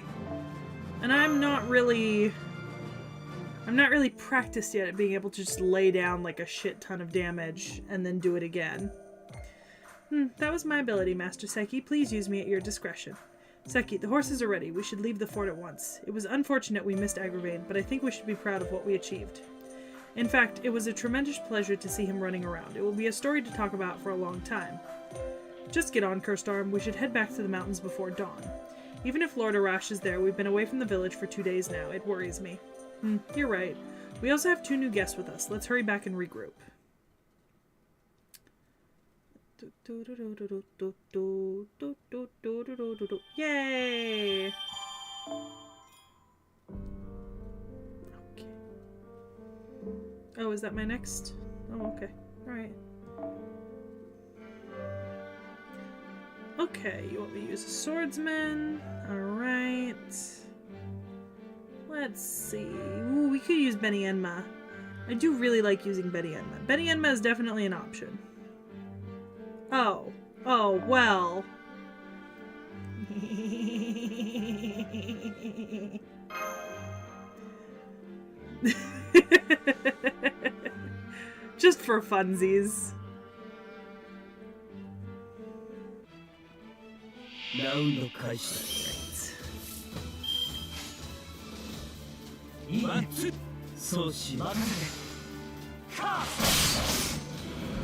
and I'm not really practiced yet at being able to just lay down like a shit ton of damage and then do it again. That was my ability, Master Seki. Please use me at your discretion. Seki, the horses are ready. We should leave the fort at once. It was unfortunate we missed Agravain, but I think we should be proud of what we achieved. In fact, it was a tremendous pleasure to see him running around. It will be a story to talk about for a long time. Just get on, Cursed Arm. We should head back to the mountains before dawn. Even if Lord Arash is there, we've been away from the village for 2 days now. It worries me. You're right. We also have 2 new guests with us. Let's hurry back and regroup. Yay! Okay. Oh, is that my next? Oh, okay. Alright. Okay, you want me to use a swordsman? Alright. Let's see. Ooh, we could use Beni Enma. I do really like using Beni Enma. Beni Enma is definitely an option. Oh. Oh, well. Just for funsies. Round 開始だ。そうしよう。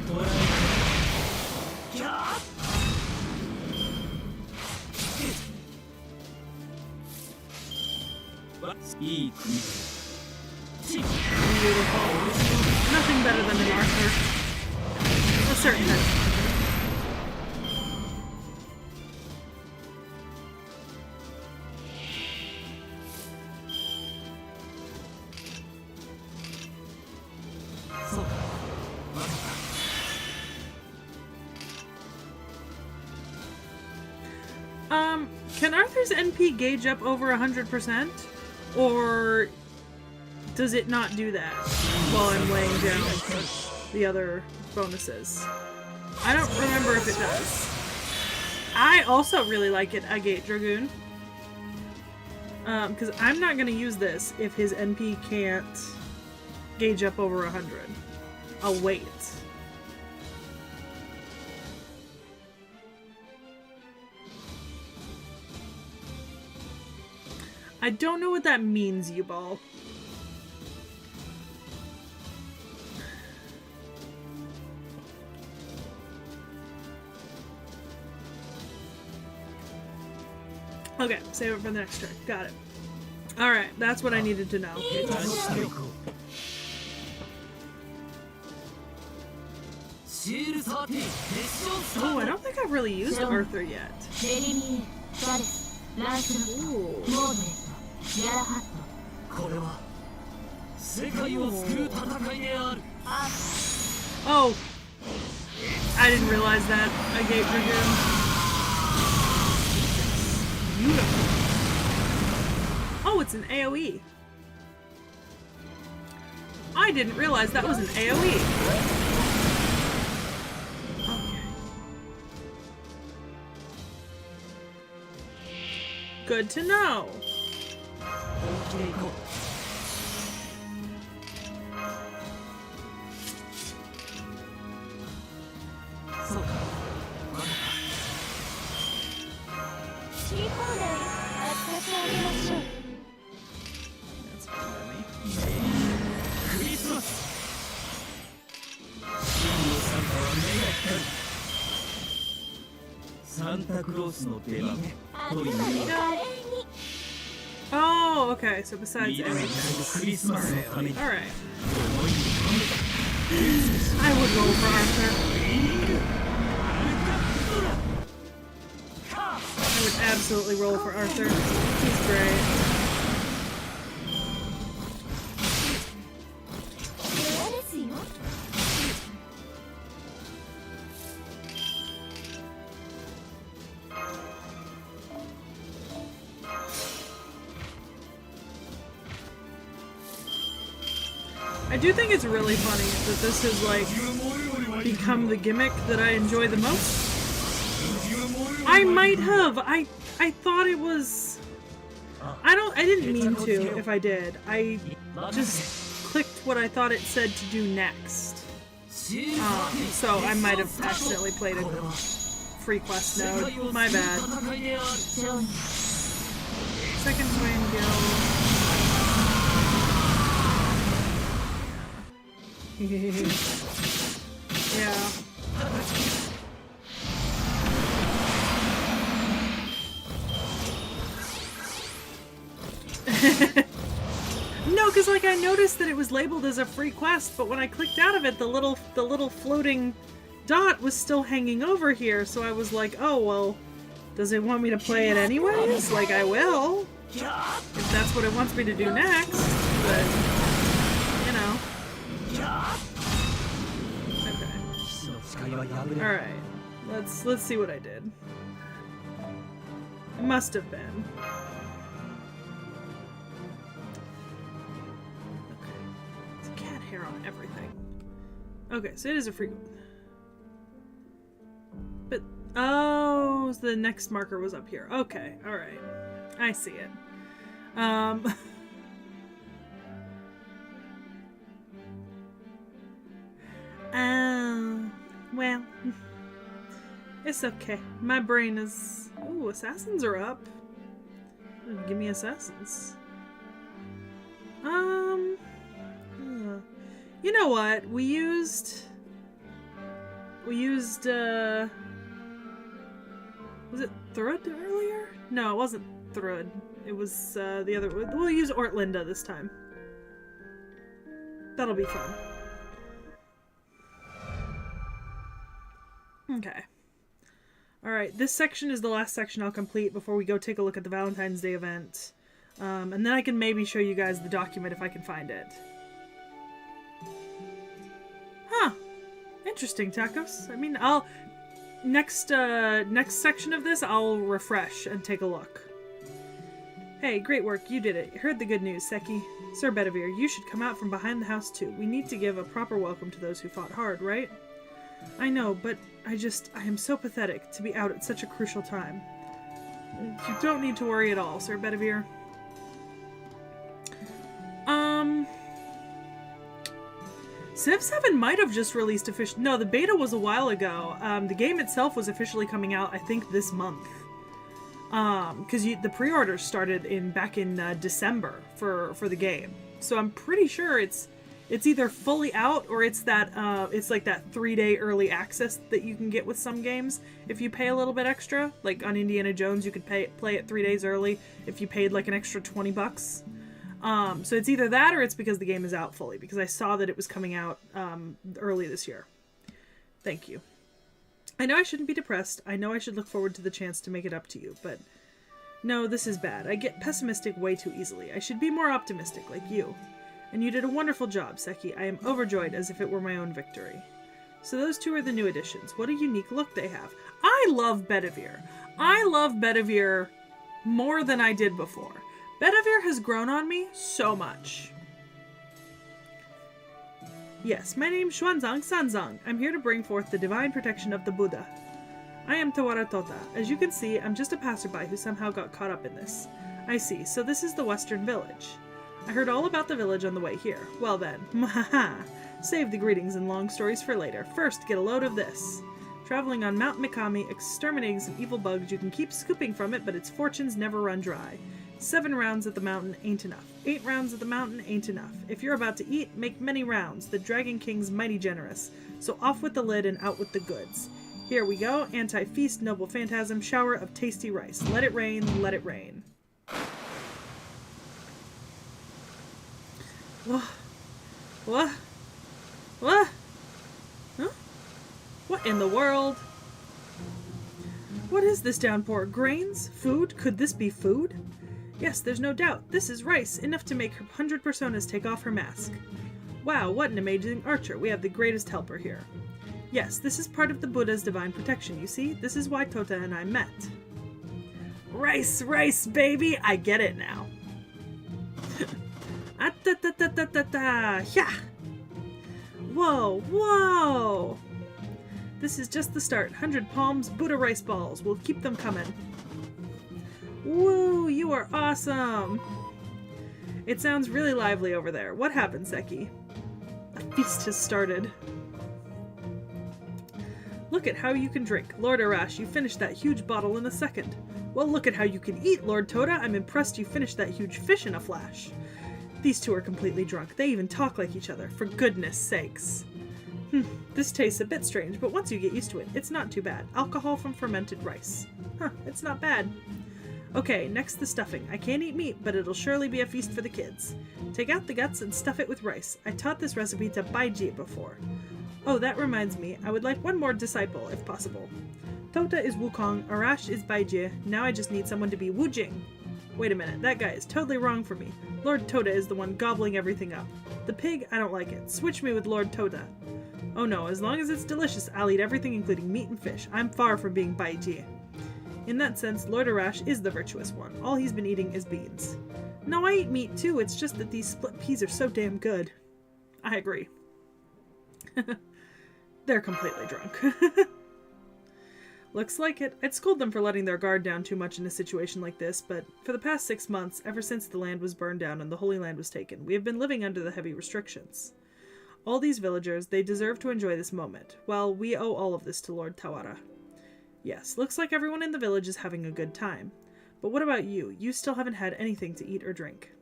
トライ。いい国。Beautiful. Nothing better than an Arthur. A certain type. Can Arthur's NP gauge up over 100%? Or does it not do that while I'm laying down the other bonuses? I don't remember if it does. I also really like it, Agate Dragoon. Because I'm not going to use this if his NP can't gauge up over 100. I'll wait. I don't know what that means, Yubal. Okay, save it for the next turn. Got it. Alright, that's what I needed to know. Oh, I don't think I've really used Arthur yet. Ooh. Oh, I didn't realize that. I gave for him. Beautiful. Oh, it's an AoE. I didn't realize that was an AoE. Okay. Good to know. 本気で行こう。そうか。わかった。好き放題扱ってあげましょう。 That's fine by me. クリスマス。真のサンタは目が光る。サンタクロースの出番あくというまで華麗に。 Oh, okay. So besides 未来に everything. なるクリスマスのために All right. 思いに込めた I would roll for Arthur. I would absolutely roll for Arthur. He's great. 嫌ですよ。 I do think it's really funny that this has like become the gimmick that I enjoy the most. I might have. I thought it was. I didn't mean to. If I did, I just clicked what I thought it said to do next. So I might have accidentally played a free quest node. My bad. Second Flame Guild. Yeah. No, because like I noticed that it was labeled as a free quest, but when I clicked out of it, the little floating dot was still hanging over here. So I was like, oh well, does it want me to play it anyways? Like I will, if that's what it wants me to do next. But you know. Okay. All right. Let's see what I did. It must have been. Okay. It's cat hair on everything. Okay, so it is a free. But oh, the next marker was up here. Okay. All right. I see it. Well, it's okay. My brain is... Ooh, assassins are up. Give me assassins. You know what? We used, was it Thrud earlier? No, it wasn't Thrud. It was, the other... We'll use Ortlinda this time. That'll be fun. Okay. Alright, this section is the last section I'll complete before we go take a look at the Valentine's Day event. And then I can maybe show you guys the document if I can find it. Huh. Interesting, Tacos. I mean, I'll... Next section of this, I'll refresh and take a look. Hey, great work. You did it. Heard the good news, Seki. Sir Bedivere, you should come out from behind the house too. We need to give a proper welcome to those who fought hard, right? I know, but I am so pathetic to be out at such a crucial time. You don't need to worry at all, Sir Bedivere. Civ 7 might have just released official. No, the beta was a while ago. The game itself was officially coming out, I think, this month. Because the pre-orders started back in December for the game. So I'm pretty sure it's either fully out or it's that it's like that 3-day early access that you can get with some games if you pay a little bit extra. Like on Indiana Jones, you could play it 3 days early if you paid like an extra $20. So it's either that or it's because the game is out fully, because I saw that it was coming out early this year. Thank you. I know I shouldn't be depressed. I know I should look forward to the chance to make it up to you, but no, this is bad. I get pessimistic way too easily. I should be more optimistic like you. And you did a wonderful job, Seki. I am overjoyed as if it were my own victory. So those two are the new additions. What a unique look they have. I love Bedivere. I love Bedivere more than I did before. Bedivere has grown on me so much. Yes, my name's Xuanzang Sanzang. I'm here to bring forth the divine protection of the Buddha. I am Tawara Tota. As you can see, I'm just a passerby who somehow got caught up in this. I see, so this is the Western Village. I heard all about the village on the way here. Well then, mahaha. Save the greetings and long stories for later. First, get a load of this. Traveling on Mount Mikami, exterminating some evil bugs, you can keep scooping from it, but its fortunes never run dry. 7 rounds at the mountain ain't enough. 8 rounds at the mountain ain't enough. If you're about to eat, make many rounds. The Dragon King's mighty generous. So off with the lid and out with the goods. Here we go. Anti-feast, noble phantasm, shower of tasty rice. Let it rain, let it rain. What? What? What? Huh? What in the world? What is this downpour? Grains? Food? Could this be food? Yes, there's no doubt. This is rice, enough to make her 100 personas take off her mask. Wow, what an amazing archer. We have the greatest helper here. Yes, this is part of the Buddha's divine protection, you see? This is why Tota and I met. Rice, rice, baby! I get it now. Whoa, whoa! This is just the start. 100 palms, Buddha rice balls. We'll keep them coming. Woo, you are awesome! It sounds really lively over there. What happened, Seki? A feast has started. Look at how you can drink. Lord Arash, you finished that huge bottle in a second. Well, look at how you can eat, Lord Tota. I'm impressed you finished that huge fish in a flash. These two are completely drunk. They even talk like each other. For goodness sakes. This tastes a bit strange, but once you get used to it, it's not too bad. Alcohol from fermented rice. It's not bad. Okay, next the stuffing. I can't eat meat, but it'll surely be a feast for the kids. Take out the guts and stuff it with rice. I taught this recipe to Baiji before. Oh, that reminds me. I would like one more disciple, if possible. Tota is Wukong, Arash is Baiji. Now I just need someone to be Wujing. Wait a minute, that guy is totally wrong for me. Lord Tota is the one gobbling everything up. The pig, I don't like it. Switch me with Lord Tota. Oh no, as long as it's delicious, I'll eat everything including meat and fish. I'm far from being Baiji. In that sense, Lord Arash is the virtuous one. All he's been eating is beans. No, I eat meat too, it's just that these split peas are so damn good. I agree. They're completely drunk. Looks like it. I'd scold them for letting their guard down too much in a situation like this, but for the past 6 months, ever since the land was burned down and the Holy Land was taken, we have been living under the heavy restrictions. All these villagers, they deserve to enjoy this moment. Well, we owe all of this to Lord Tawara. Yes, looks like everyone in the village is having a good time. But what about you? You still haven't had anything to eat or drink.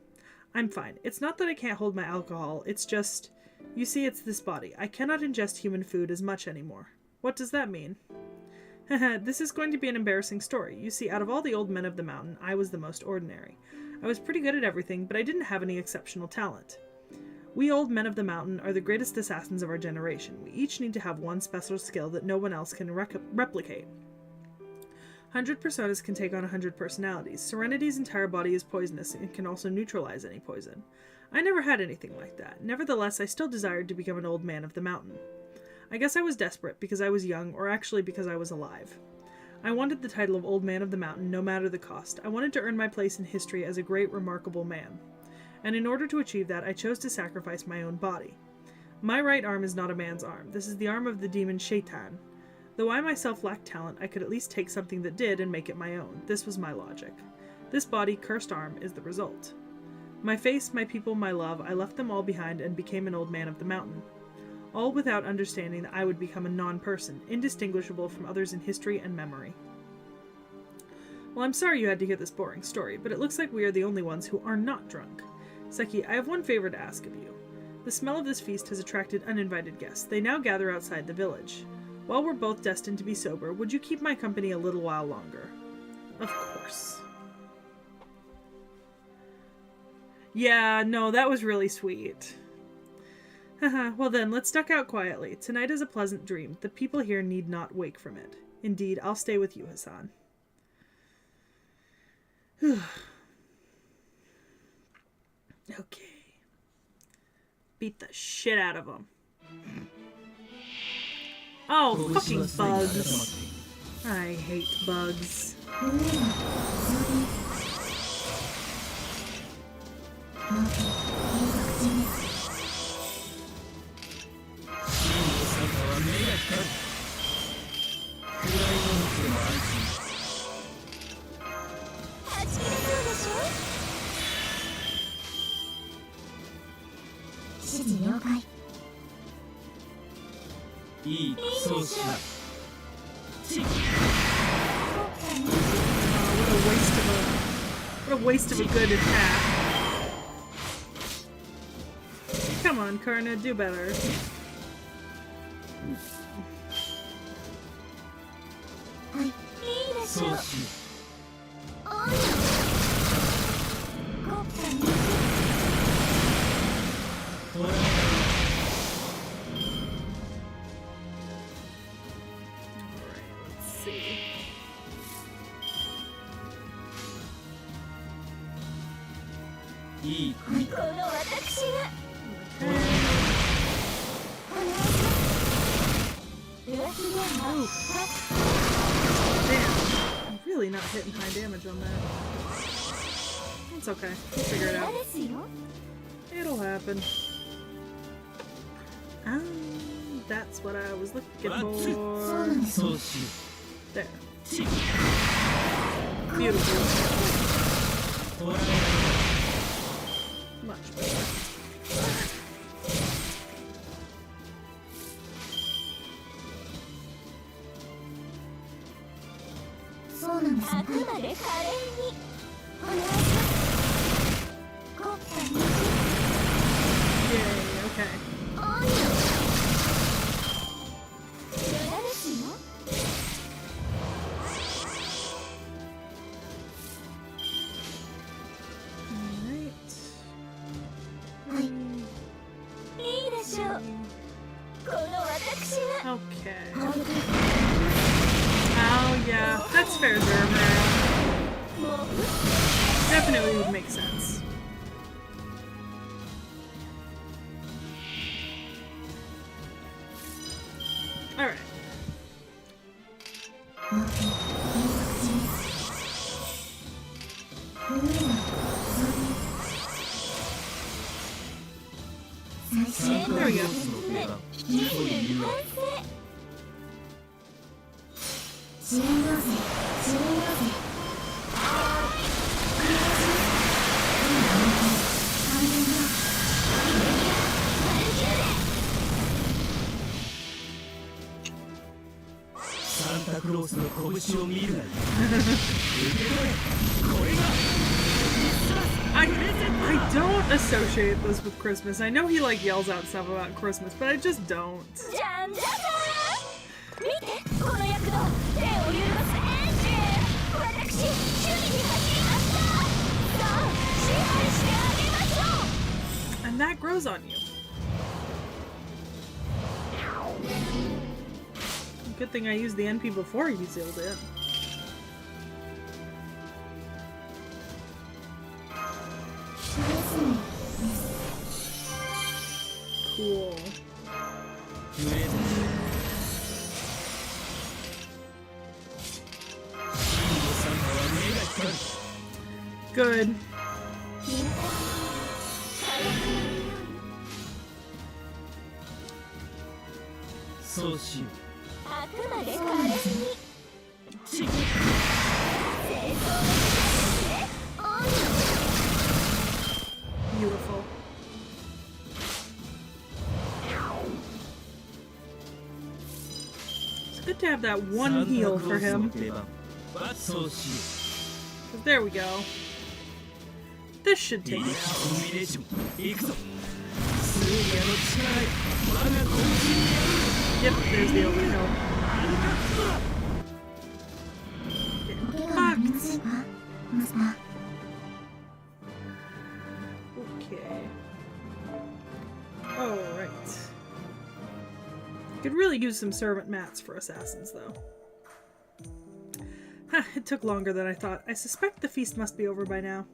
I'm fine. It's not that I can't hold my alcohol, it's just... You see, it's this body. I cannot ingest human food as much anymore. What does that mean? Haha, this is going to be an embarrassing story. You see, out of all the old men of the mountain, I was the most ordinary. I was pretty good at everything, but I didn't have any exceptional talent. We old men of the mountain are the greatest assassins of our generation. We each need to have one special skill that no one else can replicate. 100 personas can take on 100 personalities. Serenity's entire body is poisonous and can also neutralize any poison. I never had anything like that. Nevertheless, I still desired to become an old man of the mountain. I guess I was desperate because I was young, or actually because I was alive. I wanted the title of Old Man of the Mountain no matter the cost. I wanted to earn my place in history as a great, remarkable man. And in order to achieve that, I chose to sacrifice my own body. My right arm is not a man's arm. This is the arm of the demon Shaitan. Though I myself lacked talent, I could at least take something that did and make it my own. This was my logic. This body, cursed arm, is the result. My face, my people, my love, I left them all behind and became an old man of the mountain. All without understanding that I would become a non-person, indistinguishable from others in history and memory. Well, I'm sorry you had to hear this boring story, but it looks like we are the only ones who are not drunk. Seki, I have one favor to ask of you. The smell of this feast has attracted uninvited guests. They now gather outside the village. While we're both destined to be sober, would you keep my company a little while longer? Of course. Yeah, no, that was really sweet. Haha, well then, let's duck out quietly. Tonight is a pleasant dream. The people here need not wake from it. Indeed, I'll stay with you, Hassan. Okay. Beat the shit out of them. Oh, fucking bugs. I hate bugs. そうしよう。 What a waste of a good attack. Come on, Karna, do better.そうしよう。 Alright, let's see. いい国だ。 Damn, I'm really not hitting high damage on that. It's okay. We'll figure it out. It'll happen. Ah, that's what I was looking for. そうしよ There. Beautiful. う。捉え Much better. あくまで華麗にお願いします。国家に Yay, okay. おい無駄ですよ。 Alright. いいでしょう。この私が Okay. Oh, yeah. That's fair, Zermer. Definitely would make sense. Alright. There we go. 任務完成。支援要請支援要請。サンタクロースの拳を見るなり。受け取れ。これが。 I don't associate this with Christmas. I know he like yells out stuff about Christmas, but I just don't. じゃんじゃじゃーん。見てこの躍動。手を揺らすエンジン。私守備に走りました。さあ支配してあげましょう。 And that grows on you. Good thing I used the NP before he sealed it. Cool. Good. So she. あくまで華麗に。清掃ね。おい。 Beautiful. It's good to have that one heal for him. So she. 'Cause there we go. This should take it out. 行くぞ。スーリアの力へ我が攻撃にやる。 Yep, there's the overkill. Get fucked. Okay. Alright. Could really use some servant mats for assassins, though. Huh, it took longer than I thought. I suspect the feast must be over by now.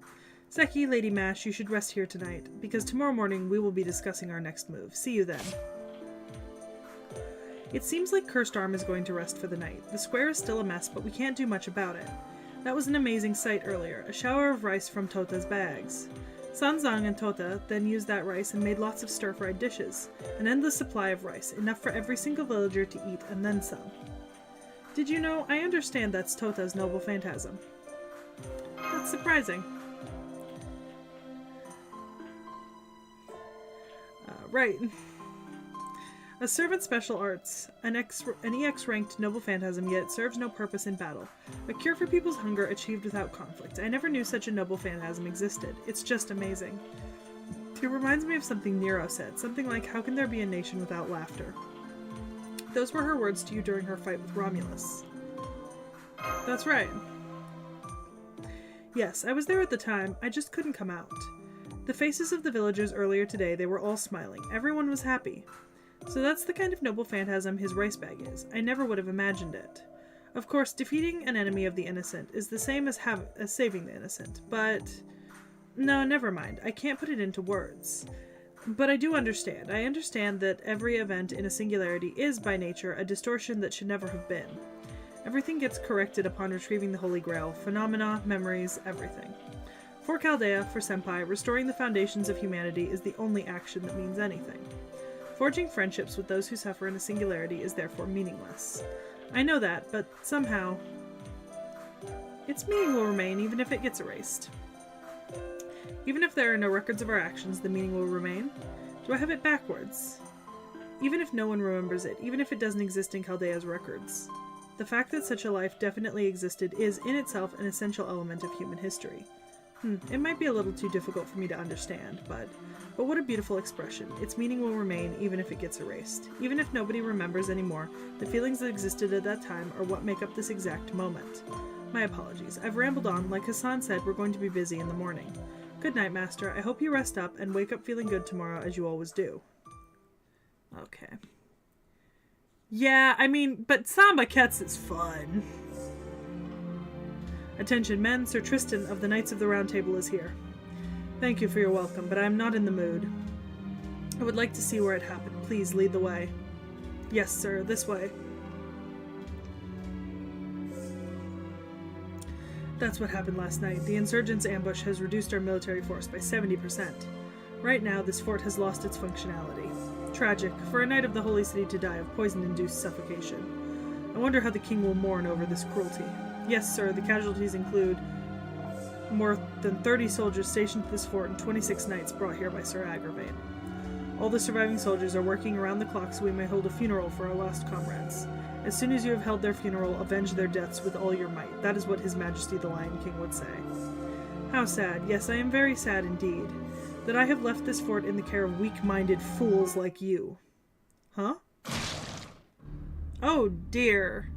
Seki, Lady Mash, you should rest here tonight, because tomorrow morning we will be discussing our next move. See you then. It seems like Cursed Arm is going to rest for the night. The square is still a mess, but we can't do much about it. That was an amazing sight earlier, a shower of rice from Tota's bags. Sanzang and Tota then used that rice and made lots of stir-fried dishes. An endless supply of rice, enough for every single villager to eat and then some. Did you know? I understand that's Tota's noble phantasm. That's surprising. Right. A servant special arts, an EX-ranked noble phantasm, yet it serves no purpose in battle. A cure for people's hunger achieved without conflict. I never knew such a noble phantasm existed. It's just amazing. It reminds me of something Nero said, something like, how can there be a nation without laughter? Those were her words to you during her fight with Romulus. That's right. Yes, I was there at the time, I just couldn't come out. The faces of the villagers earlier today, they were all smiling. Everyone was happy. So that's the kind of noble phantasm his race bag is. I never would have imagined it. Of course, defeating an enemy of the innocent is the same as saving the innocent, but... No, never mind. I can't put it into words. But I do understand. I understand that every event in a singularity is, by nature, a distortion that should never have been. Everything gets corrected upon retrieving the Holy Grail. Phenomena, memories, everything. For Chaldea, for Senpai, restoring the foundations of humanity is the only action that means anything. Forging friendships with those who suffer in a singularity is therefore meaningless. I know that, but somehow... its meaning will remain even if it gets erased. Even if there are no records of our actions, the meaning will remain? Do I have it backwards? Even if no one remembers it, even if it doesn't exist in Chaldea's records. The fact that such a life definitely existed is, in itself, an essential element of human history. It might be a little too difficult for me to understand, but what a beautiful expression. Its meaning will remain even if it gets erased. Even if nobody remembers anymore, the feelings that existed at that time are what make up this exact moment. My apologies. I've rambled on. Like Hassan said, we're going to be busy in the morning. Good night, Master. I hope you rest up and wake up feeling good tomorrow as you always do. Okay. Yeah, I mean, but Samba Ketz is fun. Attention men, Sir Tristan of the Knights of the Round Table is here. Thank you for your welcome, but I am not in the mood. I would like to see where it happened. Please lead the way. Yes, sir, this way. That's what happened last night. The insurgents' ambush has reduced our military force by 70%. Right now, this fort has lost its functionality. Tragic, for a knight of the Holy City to die of poison-induced suffocation. I wonder how the king will mourn over this cruelty. Yes, sir, the casualties include more than 30 soldiers stationed at this fort and 26 knights brought here by Sir Agravain. All the surviving soldiers are working around the clock so we may hold a funeral for our lost comrades. As soon as you have held their funeral, avenge their deaths with all your might. That is what His Majesty the Lion King would say. How sad. Yes, I am very sad indeed. That I have left this fort in the care of weak-minded fools like you. Huh? Oh, dear.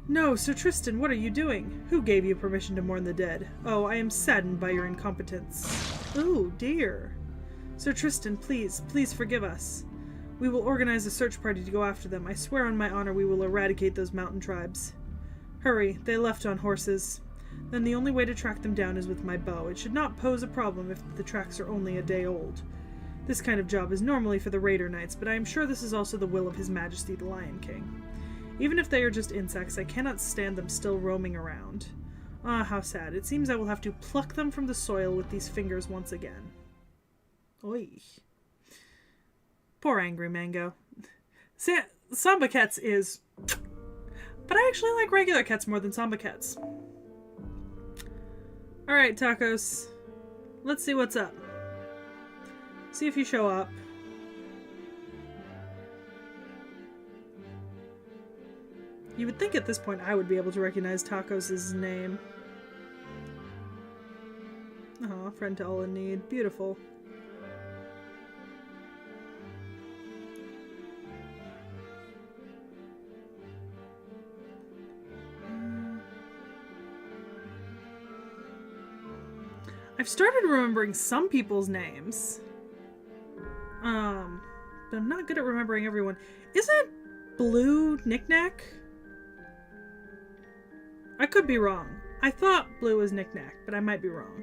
No, Sir Tristan, what are you doing? Who gave you permission to mourn the dead? Oh, I am saddened by your incompetence. Oh, dear. Sir Tristan, please, please forgive us. We will organize a search party to go after them. I swear on my honor we will eradicate those mountain tribes. Hurry, they left on horses. Then the only way to track them down is with my bow. It should not pose a problem if the tracks are only a day old. This kind of job is normally for the raider knights, but I am sure this is also the will of His Majesty the Lion King. Even if they are just insects, I cannot stand them still roaming around. Ah, how sad. It seems I will have to pluck them from the soil with these fingers once again. Oy. Poor angry Mango. Samba Ketz is... But I actually like regular Ketz more than Samba Ketz. Alright, Tacos. Let's see what's up. See if you show up. You would think at this point I would be able to recognize Tacos' name. Aw, friend to all in need. Beautiful. I've started remembering some people's names. But I'm not good at remembering everyone. Isn't Blue Knick-Knack? I could be wrong. I thought Blue was Knick-Knack, but I might be wrong.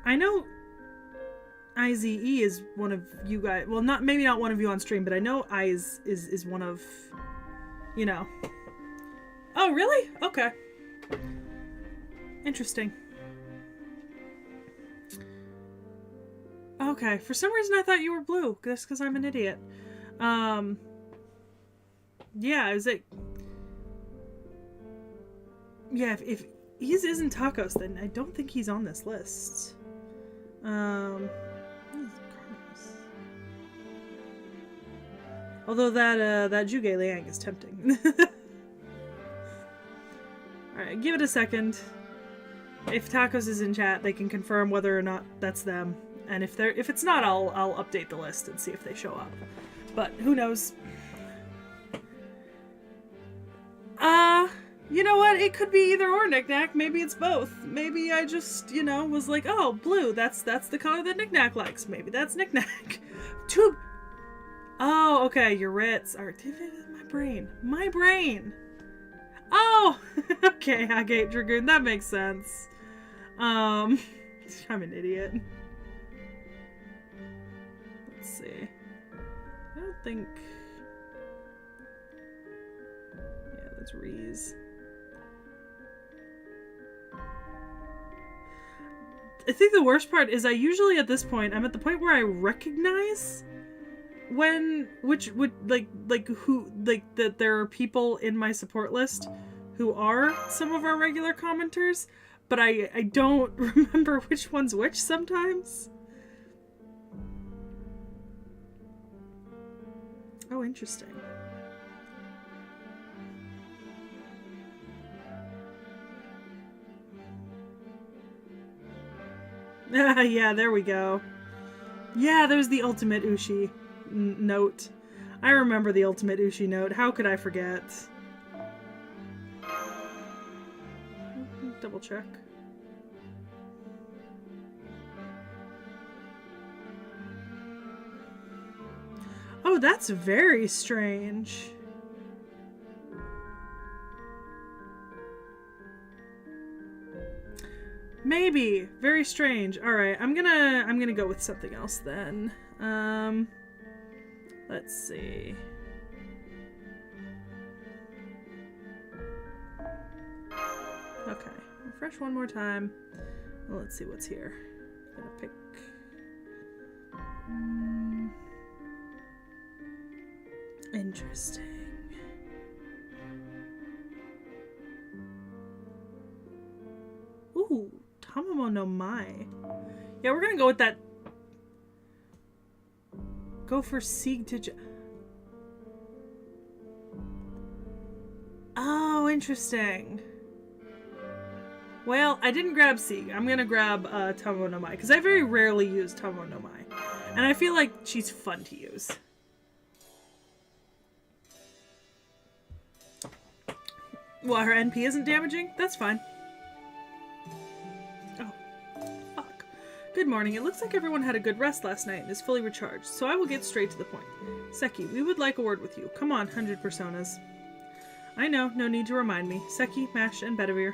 I know IZE is one of you guys. Well, maybe not one of you on stream, but I know Iz is one of, you know. Oh, really? Okay. Interesting. Okay, for some reason I thought you were blue. That's because I'm an idiot. Yeah, is it... Yeah, if he isn't Tacos, then I don't think he's on this list. Although that Zhuge Liang is tempting. Alright, give it a second. If Tacos is in chat, they can confirm whether or not that's them. And if it's not, I'll update the list and see if they show up. But who knows? You know what? It could be either or, Knick-Knack. Maybe it's both. Maybe I just, you know, was like, oh, blue, that's the color that Knick-Knack likes. Maybe that's Knick-Knack. Oh, okay, your Ritz. My brain. Oh! Okay, Agate Dragoon, that makes sense. I'm an idiot. Let's see. I don't think... Yeah, that's Reese. I think the worst part is I usually at this point, I'm at the point where I recognize that there are people in my support list who are some of our regular commenters, but I don't remember which one's which sometimes. Oh, interesting. Yeah, there we go. Yeah, there's the ultimate Ushi note. I remember the ultimate Ushi note. How could I forget? Double check. Oh, that's very strange. Maybe. Very strange. Alright, I'm gonna go with something else then. Let's see. Okay. Refresh one more time. Well, let's see what's here. I'm gonna pick... Interesting. Ooh, Tamamo no Mai. Yeah, we're gonna go with that. Go for Sieg to... Oh, interesting. Well, I didn't grab Sieg. I'm gonna grab Tamamo no Mai, because I very rarely use Tamamo no Mai. And I feel like she's fun to use. Well, her NP isn't damaging? That's fine. Oh, fuck. Good morning. It looks like everyone had a good rest last night and is fully recharged, so I will get straight to the point. Seki, we would like a word with you. Come on, 100 personas. I know, no need to remind me. Seki, Mash, and Bedivere,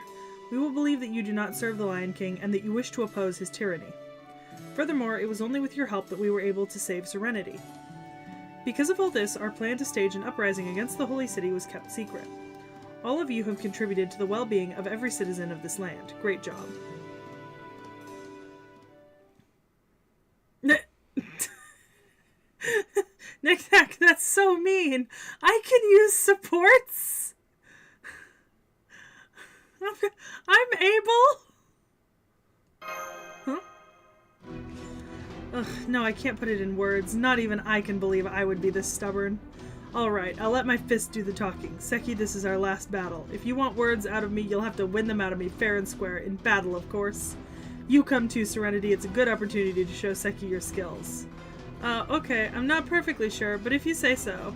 we will believe that you do not serve the Lion King and that you wish to oppose his tyranny. Furthermore, it was only with your help that we were able to save Serenity. Because of all this, our plan to stage an uprising against the Holy City was kept secret. All of you have contributed to the well-being of every citizen of this land. Great job. Knick-Knack, that's so mean. I can use supports. I'm able. Huh? Ugh, no, I can't put it in words. Not even I can believe I would be this stubborn. Alright, I'll let my fist do the talking. Seki, this is our last battle. If you want words out of me, you'll have to win them out of me fair and square. In battle, of course. You come too, Serenity. It's a good opportunity to show Seki your skills. Okay, I'm not perfectly sure, but if you say so.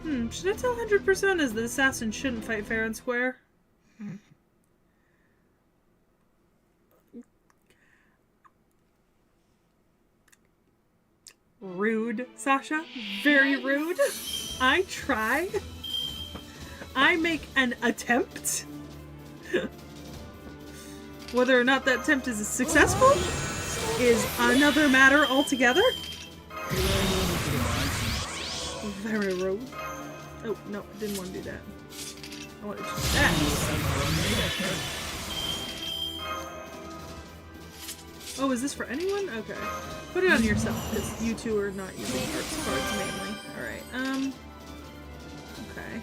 Should I tell 100 personas that assassins shouldn't fight fair and square? Rude, Sasha. Very rude. I try. I make an attempt. Whether or not that attempt is successful is another matter altogether. Very rude. Oh, no, I didn't want to do that. I wanted to do that. Oh, is this for anyone? Okay. Put it on yourself, because you two are not using arts cards mainly. Alright, okay.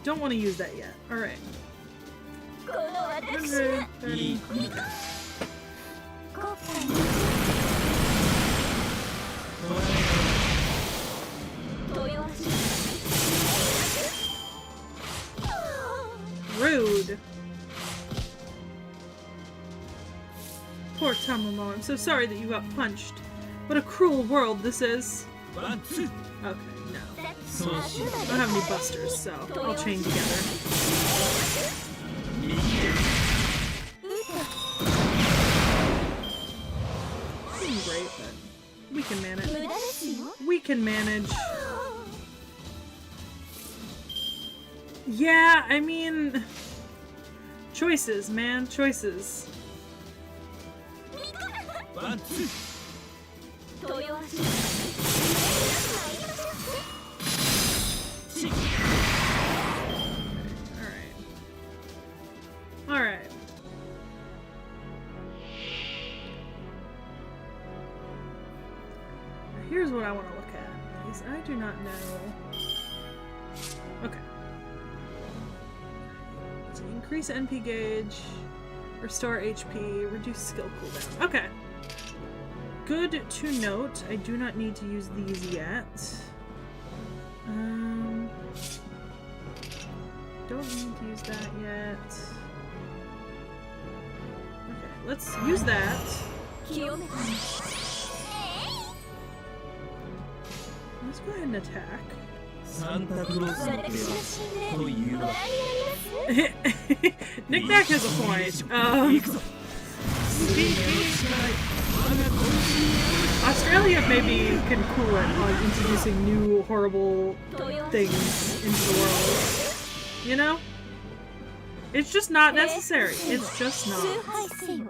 don't want to use that yet. Alright. この私が いい組み立てだ。後悔 豊足 Rude. Poor Tamamo, I'm so sorry that you got punched. What a cruel world this is. ワンツー Okay, no. そうしよ I don't have any busters, so I'll chain together. う。右へ Seems great, but we can 無 manage. 駄ですよ We can manage. Yeah, I mean... Choices, man. Choices. ワンツー 豊足 チッ Alright. Alright. Here's what I want to look at. Because I do not know. Okay. So increase NP gauge, restore HP, reduce skill cooldown. Okay. Good to note. I do not need to use these yet. Don't need to use that yet. Okay, let's use that. 清めた Let's go ahead and attack. サンタクロースの手私のは信念というわご覧け。になります Nick Nack has a point. 行くぞ。 Australia maybe can cool it on introducing new horrible 豊足 things into the world. You know? It's just not necessary. It's just 崇 not. 拝せよ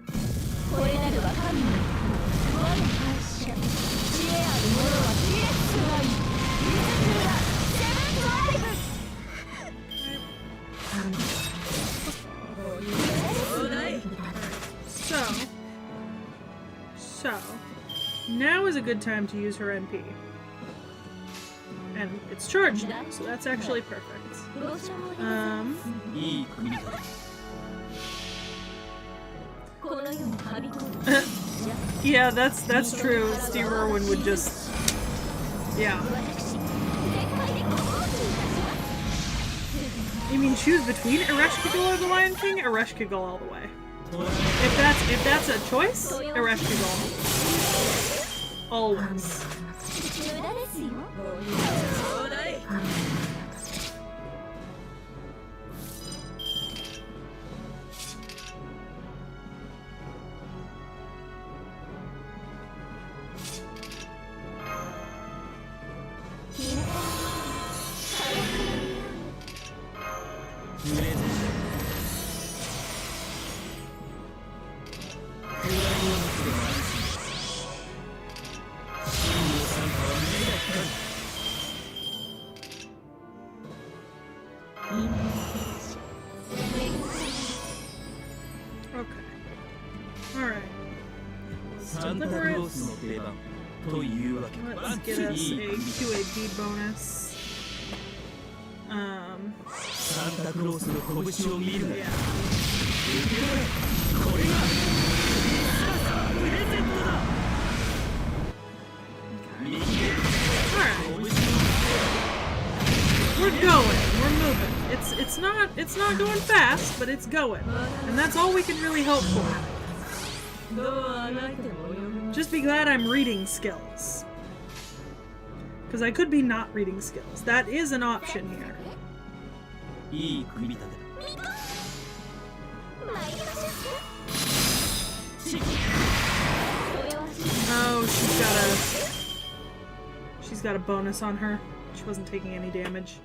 これなるは神の我の敗者知恵ある者は卑劣となり水がセブントライブ So, now is a good time to use her NP. And it's charged now, so that's actually perfect. ご所望でございます いい組み立てだ。この世にはびこる Yeah, that's true. Steve Irwin would just... Yeah. 私全開でご奉仕いたします You mean choose between Ereshkigal or the Lion King? Ereshkigal all the way. トライ If that's a choice, Ereshkigal. Always. 無駄ですよ プレゼント。クライオンクでも安心。真のサンタは目が光る。 Okay. Alright. サンタクロースの定番というわけ。 Let's get us a QAD bonus. サンタクロースの拳を見るな。 Yeah. これがプレゼントだ。右へ Alright. 拳を We're going. We're moving. It's not going fast, but it's going. And that's all we can really hope for. どうあがいても及ぶ Just be glad I'm reading skills. Because I could be not reading skills. That is an option here. いい組み立てだ。参りましょうチッ 豊足 Oh, she's got a bonus on her. She wasn't taking any damage.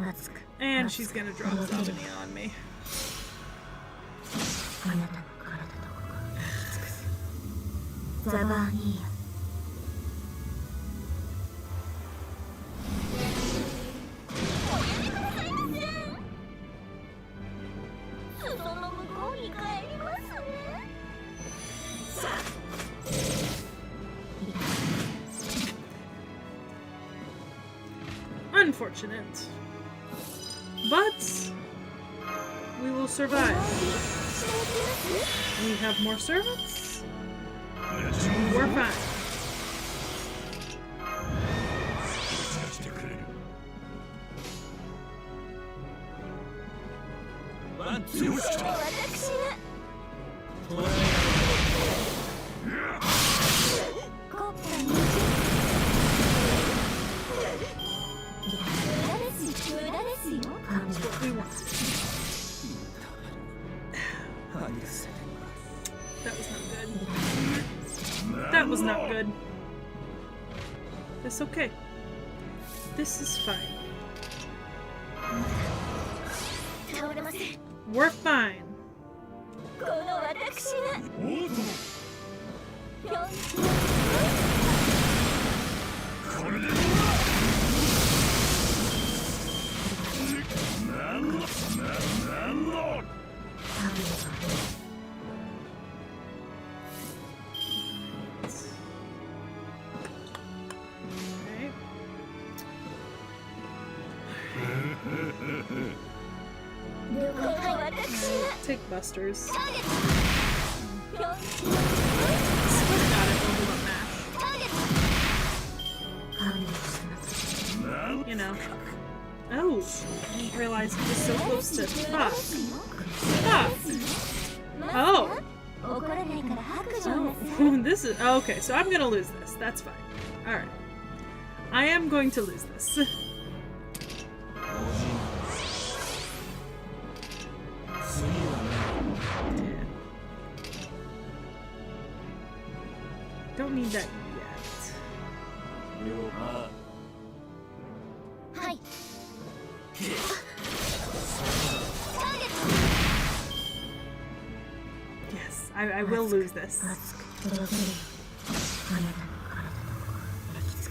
熱く And she's gonna drop Zobany on me. あなたの体と心を引き尽くすザバーニーヤおやめくださいませ裾の向こうに帰りますねさあ Unfortunate. But we will survive. We have more servants. We're fine. That's what we want. That was not good. That was not good. It's okay. This is fine. We're fine. Take busters. Swear to God, I don't want mash. You know. Oh, I didn't realize he was so close to. Fuck. Fuck. Oh. Oh, this is. Oh, okay, so I'm gonna lose this. That's fine. Alright. I am going to lose this. Don't need that yet. Yes, I will lose this.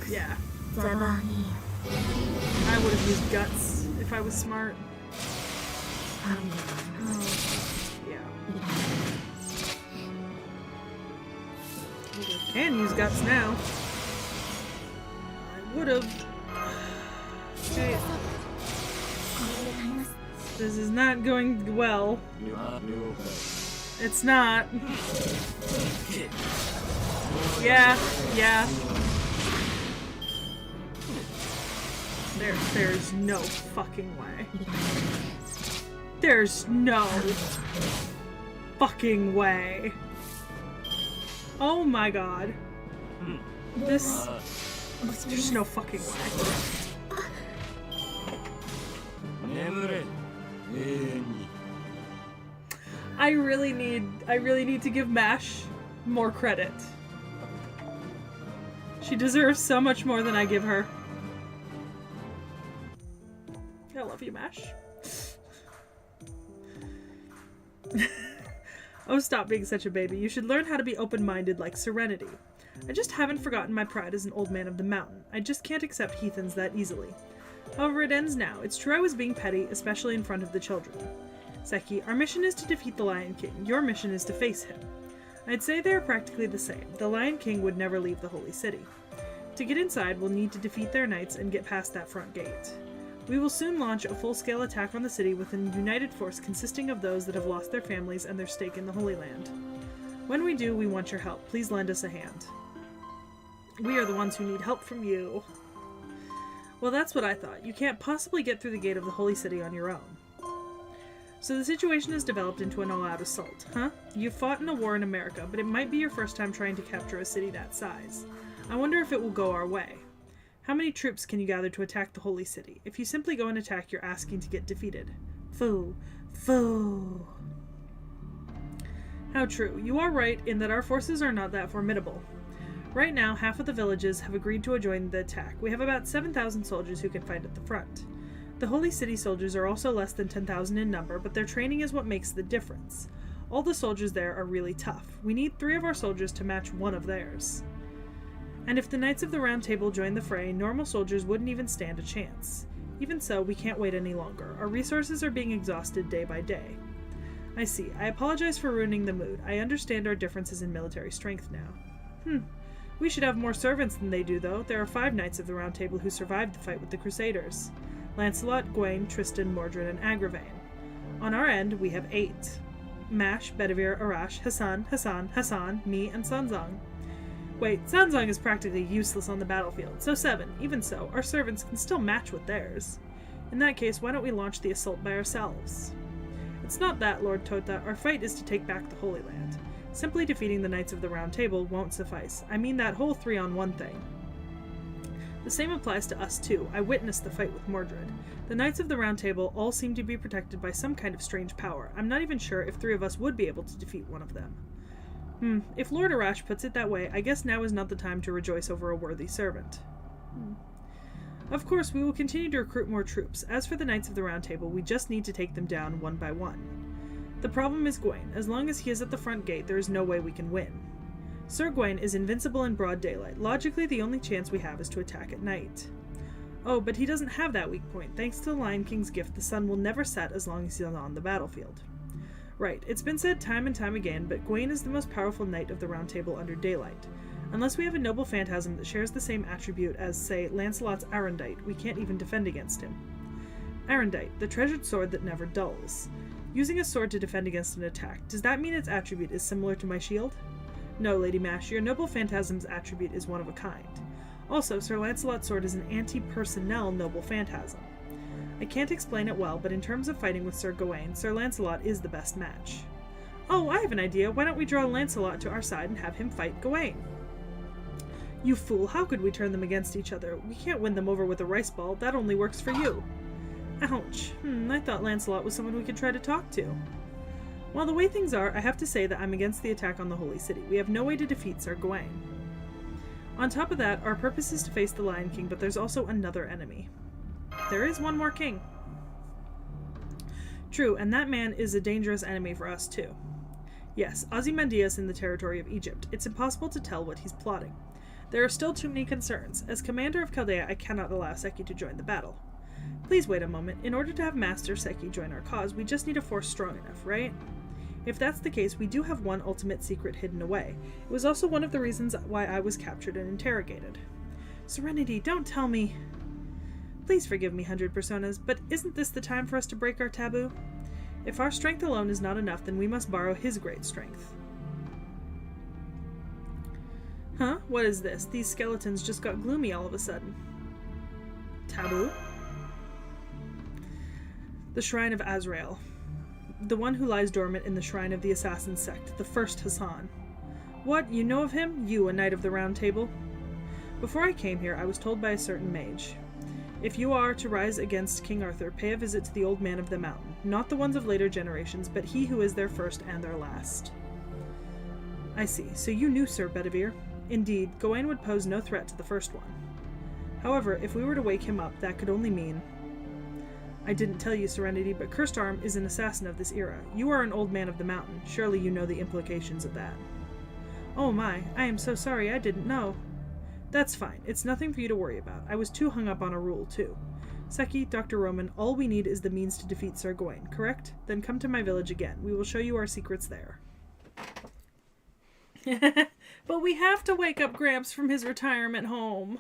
Yeah. I would have used guts if I was smart. Yeah. Can use guts now. I would have. Okay. This is not going well. It's not. Yeah, yeah. There's no fucking way. There's no fucking way. Oh my god. This... There's no fucking way. I really need to give Mash more credit. She deserves so much more than I give her. I love you, Mash. Oh, stop being such a baby. You should learn how to be open-minded like Serenity. I just haven't forgotten my pride as an old man of the mountain. I just can't accept heathens that easily. However, it ends now. It's true I was being petty, especially in front of the children. Seki, our mission is to defeat the Lion King. Your mission is to face him. I'd say they are practically the same. The Lion King would never leave the Holy City. To get inside, we'll need to defeat their knights and get past that front gate. We will soon launch a full-scale attack on the city with a united force consisting of those that have lost their families and their stake in the Holy Land. When we do, we want your help. Please lend us a hand. We are the ones who need help from you. Well, that's what I thought. You can't possibly get through the gate of the Holy City on your own. So the situation has developed into an all-out assault, huh? You've fought in a war in America, but it might be your first time trying to capture a city that size. I wonder if it will go our way. How many troops can you gather to attack the Holy City? If you simply go and attack, you're asking to get defeated. Foo. Foo. How true. You are right in that our forces are not that formidable. Right now, half of the villages have agreed to join the attack. We have about 7,000 soldiers who can fight at the front. The Holy City soldiers are also less than 10,000 in number, but their training is what makes the difference. All the soldiers there are really tough. We need 3 of our soldiers to match 1 of theirs. And if the Knights of the Round Table join the fray, normal soldiers wouldn't even stand a chance. Even so, we can't wait any longer. Our resources are being exhausted day by day. I see. I apologize for ruining the mood. I understand our differences in military strength now. We should have more servants than they do, though. There are 5 Knights of the Round Table who survived the fight with the Crusaders. Lancelot, Gawain, Tristan, Mordred, and Agravain. On our end, we have 8. Mash, Bedivere, Arash, Hassan, me, and Sanzang. Wait, Sanzang is practically useless on the battlefield, so 7. Even so, our servants can still match with theirs. In that case, why don't we launch the assault by ourselves? It's not that, Lord Tota. Our fight is to take back the Holy Land. Simply defeating the Knights of the Round Table won't suffice. I mean that whole 3-on-1 thing. The same applies to us too. I witnessed the fight with Mordred. The Knights of the Round Table all seem to be protected by some kind of strange power. I'm not even sure if 3 of us would be able to defeat one of them. If Lord Arash puts it that way, I guess now is not the time to rejoice over a worthy servant. Of course, we will continue to recruit more troops. As for the Knights of the Round Table, we just need to take them down one by one. The problem is Gawain. As long as he is at the front gate, there is no way we can win. Sir Gawain is invincible in broad daylight. Logically, the only chance we have is to attack at night. Oh, but he doesn't have that weak point. Thanks to the Lion King's gift, the sun will never set as long as he's on the battlefield. Right, it's been said time and time again, but Gawain is the most powerful knight of the Round Table under daylight. Unless we have a noble phantasm that shares the same attribute as, say, Lancelot's Arundite, we can't even defend against him. Arundite, the treasured sword that never dulls. Using a sword to defend against an attack, does that mean its attribute is similar to my shield? No, Lady Mash, your noble phantasm's attribute is one of a kind. Also, Sir Lancelot's sword is an anti-personnel noble phantasm. I can't explain it well, but in terms of fighting with Sir Gawain, Sir Lancelot is the best match. Oh, I have an idea. Why don't we draw Lancelot to our side and have him fight Gawain? You fool, how could we turn them against each other? We can't win them over with a rice ball. That only works for you. Ouch. I thought Lancelot was someone we could try to talk to. Well, the way things are, I have to say that I'm against the attack on the Holy City. We have no way to defeat Sir Gawain. On top of that, our purpose is to face the Lion King, but there's also another enemy. There is one more king. True, and that man is a dangerous enemy for us too. Yes, Ozymandias in the territory of Egypt. It's impossible to tell what he's plotting. There are still too many concerns. As commander of Chaldea, I cannot allow Seki to join the battle. Please wait a moment. In order to have Master Seki join our cause, we just need a force strong enough, right? If that's the case, we do have one ultimate secret hidden away. It was also one of the reasons why I was captured and interrogated. Serenity, don't tell me... Please forgive me, 100 Personas, but isn't this the time for us to break our taboo? If our strength alone is not enough, then we must borrow his great strength. Huh? What is this? These skeletons just got gloomy all of a sudden. Taboo? The Shrine of Azrael. The one who lies dormant in the Shrine of the Assassin Sect, the first Hassan. What? You know of him? You, a Knight of the Round Table? Before I came here, I was told by a certain mage. If you are to rise against King Arthur, pay a visit to the Old Man of the Mountain. Not the ones of later generations, but he who is their first and their last. I see. So you knew Sir Bedivere? Indeed, Gawain would pose no threat to the first one. However, if we were to wake him up, that could only mean... I didn't tell you, Serenity, but Cursed Arm is an assassin of this era. You are an Old Man of the Mountain. Surely you know the implications of that. Oh my, I am so sorry, I didn't know. That's fine. It's nothing for you to worry about. I was too hung up on a rule, too. Seki, Dr. Roman, all we need is the means to defeat Sir Gawain, correct? Then come to my village again. We will show you our secrets there. But we have to wake up Gramps from his retirement home.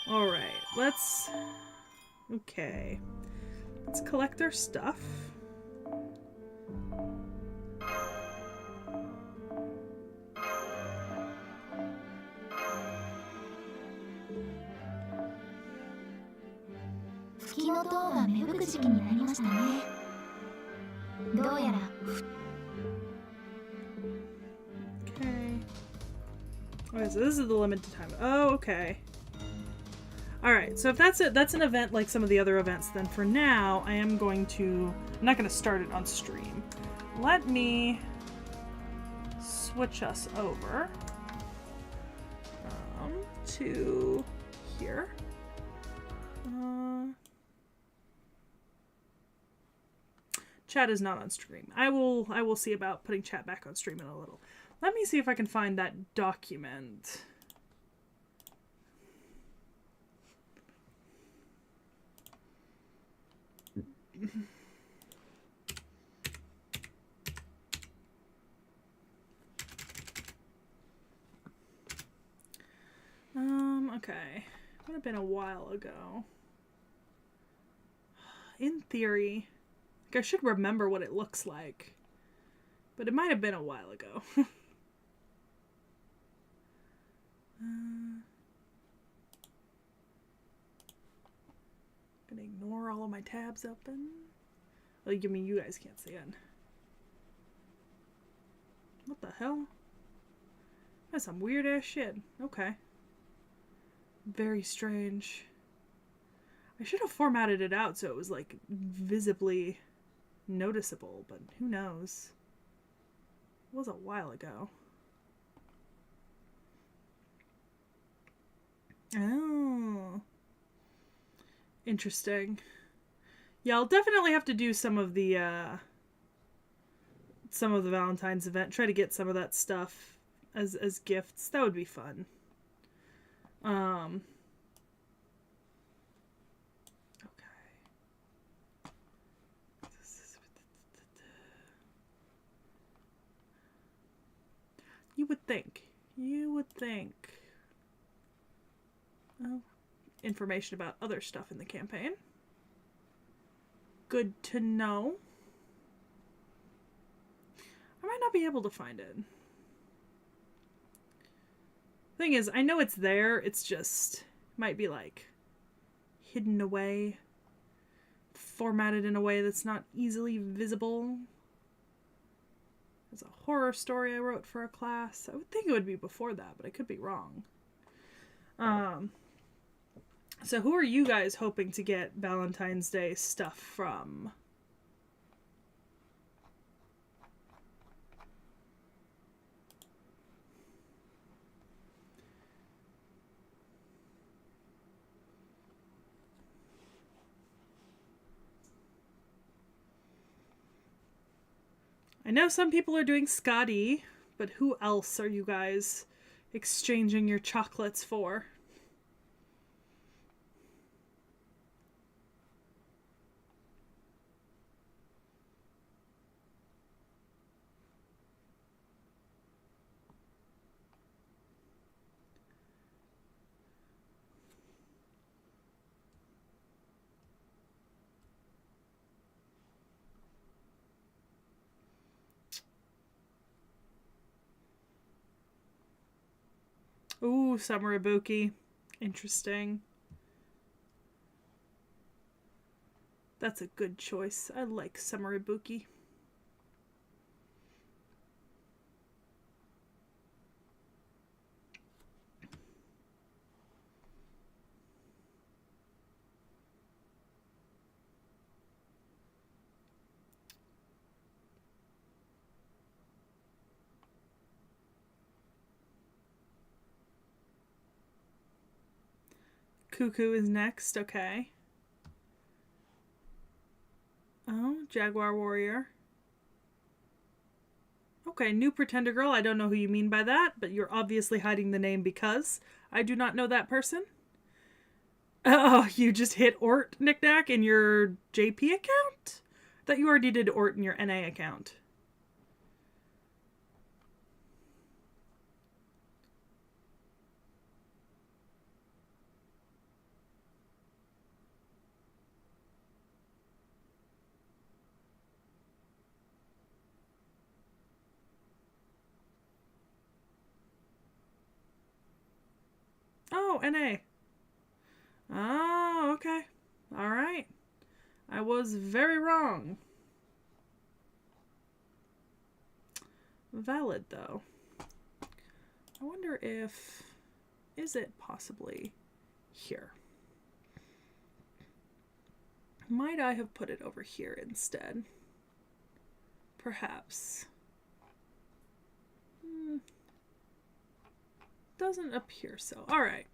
Alright, let's... Okay. Let's collect our stuff. Okay. Okay, so this is the limited time. Oh, okay. Alright, so if that's it, that's an event like some of the other events, then for now, I am going to... I'm not going to start it on stream. Let me switch us over to here. Chat is not on stream. I will see about putting chat back on stream in a little. Let me see if I can find that document. Okay. Would have been a while ago. in theory. Like, I should remember what it looks like. But it might have been a while ago. Gonna ignore all of my tabs open. Well, I mean, you guys can't see it. What the hell? That's some weird ass shit. Okay. Very strange. I should have formatted it out so it was like visibly noticeable, but who knows? It was a while ago. Oh. Interesting. Yeah, I'll definitely have to do some of the Valentine's event. Try to get some of that stuff as gifts. That would be fun. Okay. You would think. Oh, information about other stuff in the campaign. Good to know. I might not be able to find it. Thing is, I know it's there, it's just might be like hidden away, formatted in a way that's not easily visible. There's a horror story I wrote for a class. I would think it would be before that, but I could be wrong. So who are you guys hoping to get Valentine's Day stuff from? I know some people are doing Scotty, but who else are you guys exchanging your chocolates for? Ooh, Summer Ibuki. Interesting. That's a good choice. I like Summer Ibuki. Cuckoo is next, okay. Oh, Jaguar Warrior. Okay, new Pretender Girl. I don't know who you mean by that, but you're obviously hiding the name because I do not know that person. Oh, you just hit Ort Knickknack in your JP account? I thought you already did Ort in your NA account. Oh, NA. Oh, okay. Alright. I was very wrong. Valid, though. I wonder if... Is it possibly here? Might I have put it over here instead? Perhaps. Doesn't appear so. Alright.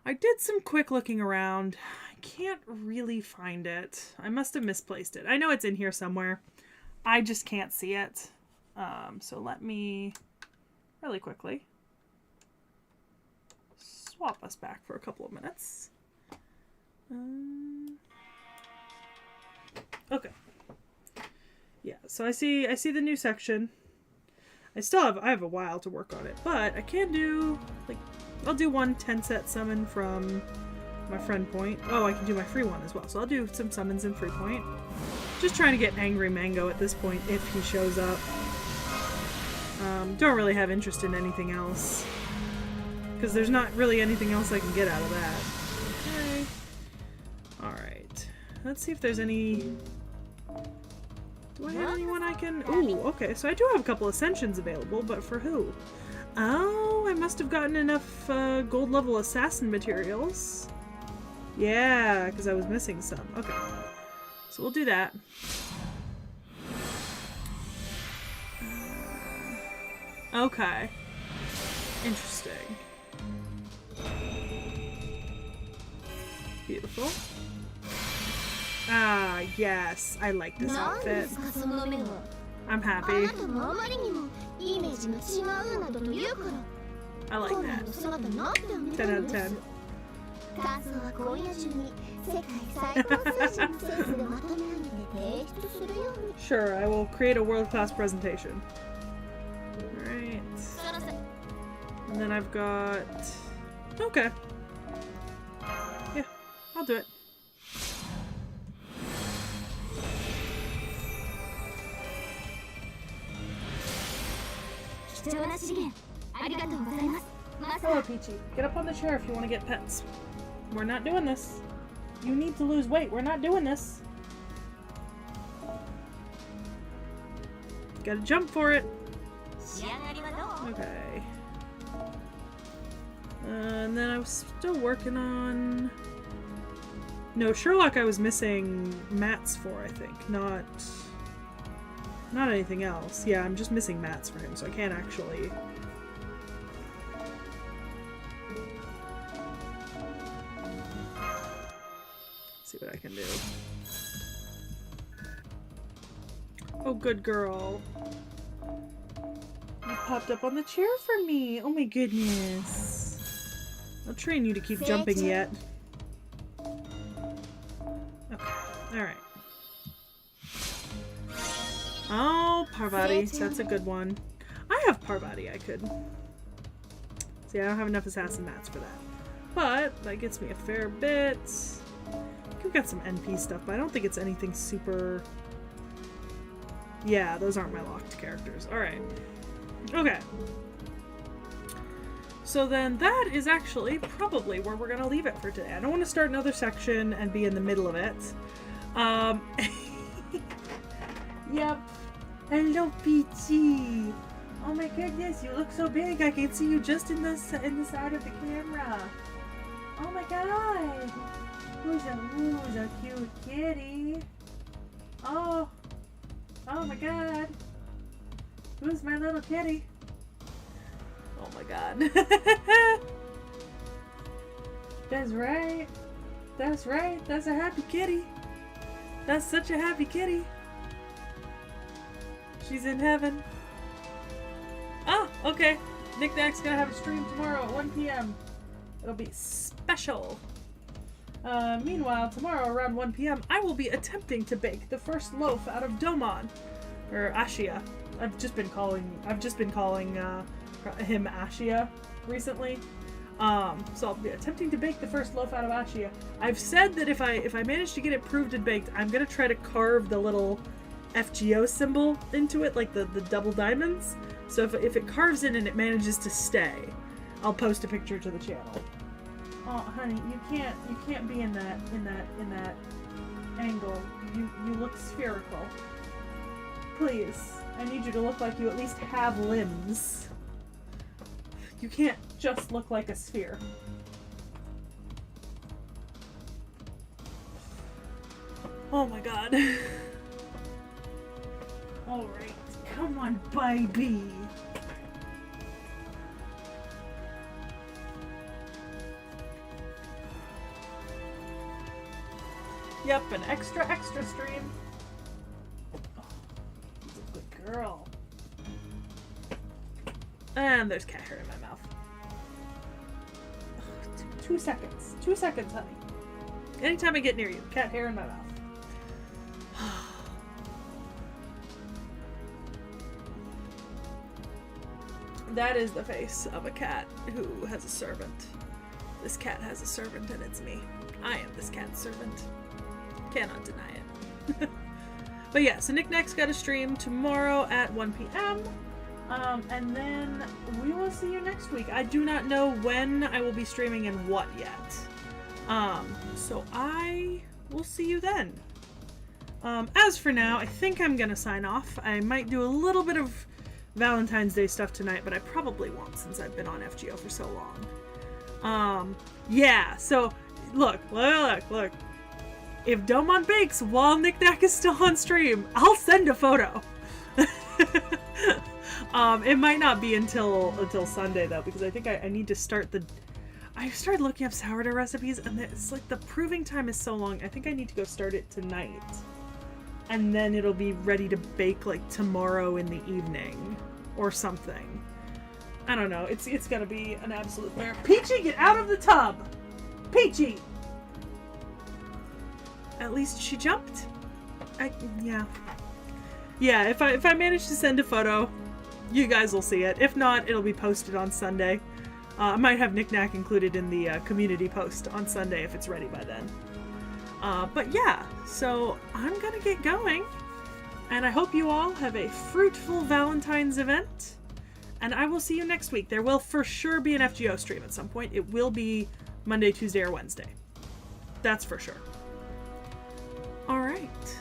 I did some quick looking around. I can't really find it. I must have misplaced it. I know it's in here somewhere. I just can't see it. So let me really quickly swap us back for a couple of minutes. Okay. Yeah, so I see the new section. I have a while to work on it, but I can do, like, I'll do one 10 set summon from my friend point. Oh, I can do my free one as well. So I'll do some summons in free point. Just trying to get Angry Mango at this point if he shows up. Don't really have interest in anything else. Because there's not really anything else I can get out of that. Okay. Alright. Let's see if there's any... Do I have anyone I can... Ooh, okay. So I do have a couple Ascensions available, but for who? Oh, I must have gotten enough gold level assassin materials. Yeah, because I was missing some. Okay. So we'll do that. Okay. Interesting. Beautiful. Ah, yes. I like this outfit. I'm happy. I like that. 10 out of 10. Sure, I will create a world-class presentation. Alright. And then I've got... Okay. Yeah, I'll do it. Hello, Peachy. Get up on the chair if you want to get pets. We're not doing this. You need to lose weight. We're not doing this. Gotta jump for it. Okay. And then I was still working on... No, Sherlock I was missing mats for, I think. Not anything else. Yeah, I'm just missing mats for him, so I can't actually... See what I can do. Oh, good girl. You popped up on the chair for me. Oh my goodness. I'll train you to keep jumping yet. Okay, alright. Oh, Parvati. That's a good one. I have Parvati I could. See, I don't have enough assassin mats for that. But that gets me a fair bit. We've got some NP stuff, but I don't think it's anything super... Yeah, those aren't my locked characters. Alright. Okay. So then that is actually probably where we're going to leave it for today. I don't want to start another section and be in the middle of it. Yep. Hello, Peachy. Oh my goodness, you look so big. I can see you just in the side of the camera. Oh my god. Who's a cute kitty? Oh my god. Who's my little kitty? Oh my god. That's right. That's right. That's a happy kitty. That's such a happy kitty. She's in heaven. Oh, okay. Nick Nack's gonna have a stream tomorrow at 1 p.m. It'll be special. Meanwhile, tomorrow around 1 p.m. I will be attempting to bake the first loaf out of Domon. Or Ashia. I've just been calling him Ashia recently. So I'll be attempting to bake the first loaf out of Ashia. I've said that if I manage to get it proved and baked, I'm gonna try to carve the little FGO symbol into it, like the double diamonds. So if it carves in and it manages to stay, I'll post a picture to the channel. Oh, honey, you can't be in that angle. You look spherical. Please, I need you to look like you at least have limbs. You can't just look like a sphere. Oh my god. Alright, come on, baby. Yep, an extra stream. Oh, he's a good girl. And there's cat hair in my mouth. 2 seconds. 2 seconds, honey. Anytime I get near you, cat hair in my mouth. That is the face of a cat who has a servant. This cat has a servant and it's me. I am this cat's servant. Cannot deny it. But yeah, so Knickknack's got a stream tomorrow at 1 p.m. And then we will see you next week. I do not know when I will be streaming and what yet. So I will see you then. As for now, I think I'm gonna sign off. I might do a little bit of Valentine's Day stuff tonight, but I probably won't since I've been on FGO for so long. Yeah, so look. If Domon bakes while Knickknack is still on stream, I'll send a photo. It might not be until Sunday though, because I think I need to start I started looking up sourdough recipes, and it's like the proving time is so long. I think I need to go start it tonight. And then it'll be ready to bake like tomorrow in the evening or something. I don't know. It's gonna be an absolute flare. Peachy, get out of the tub! Peachy! At least she jumped. Yeah. Yeah, if I manage to send a photo, you guys will see it. If not, it'll be posted on Sunday. I might have Knickknack included in the community post on Sunday if it's ready by then. But yeah, so I'm gonna get going, and I hope you all have a fruitful Valentine's event, and I will see you next week. There will for sure be an FGO stream at some point. It will be Monday, Tuesday, or Wednesday. That's for sure. Alright.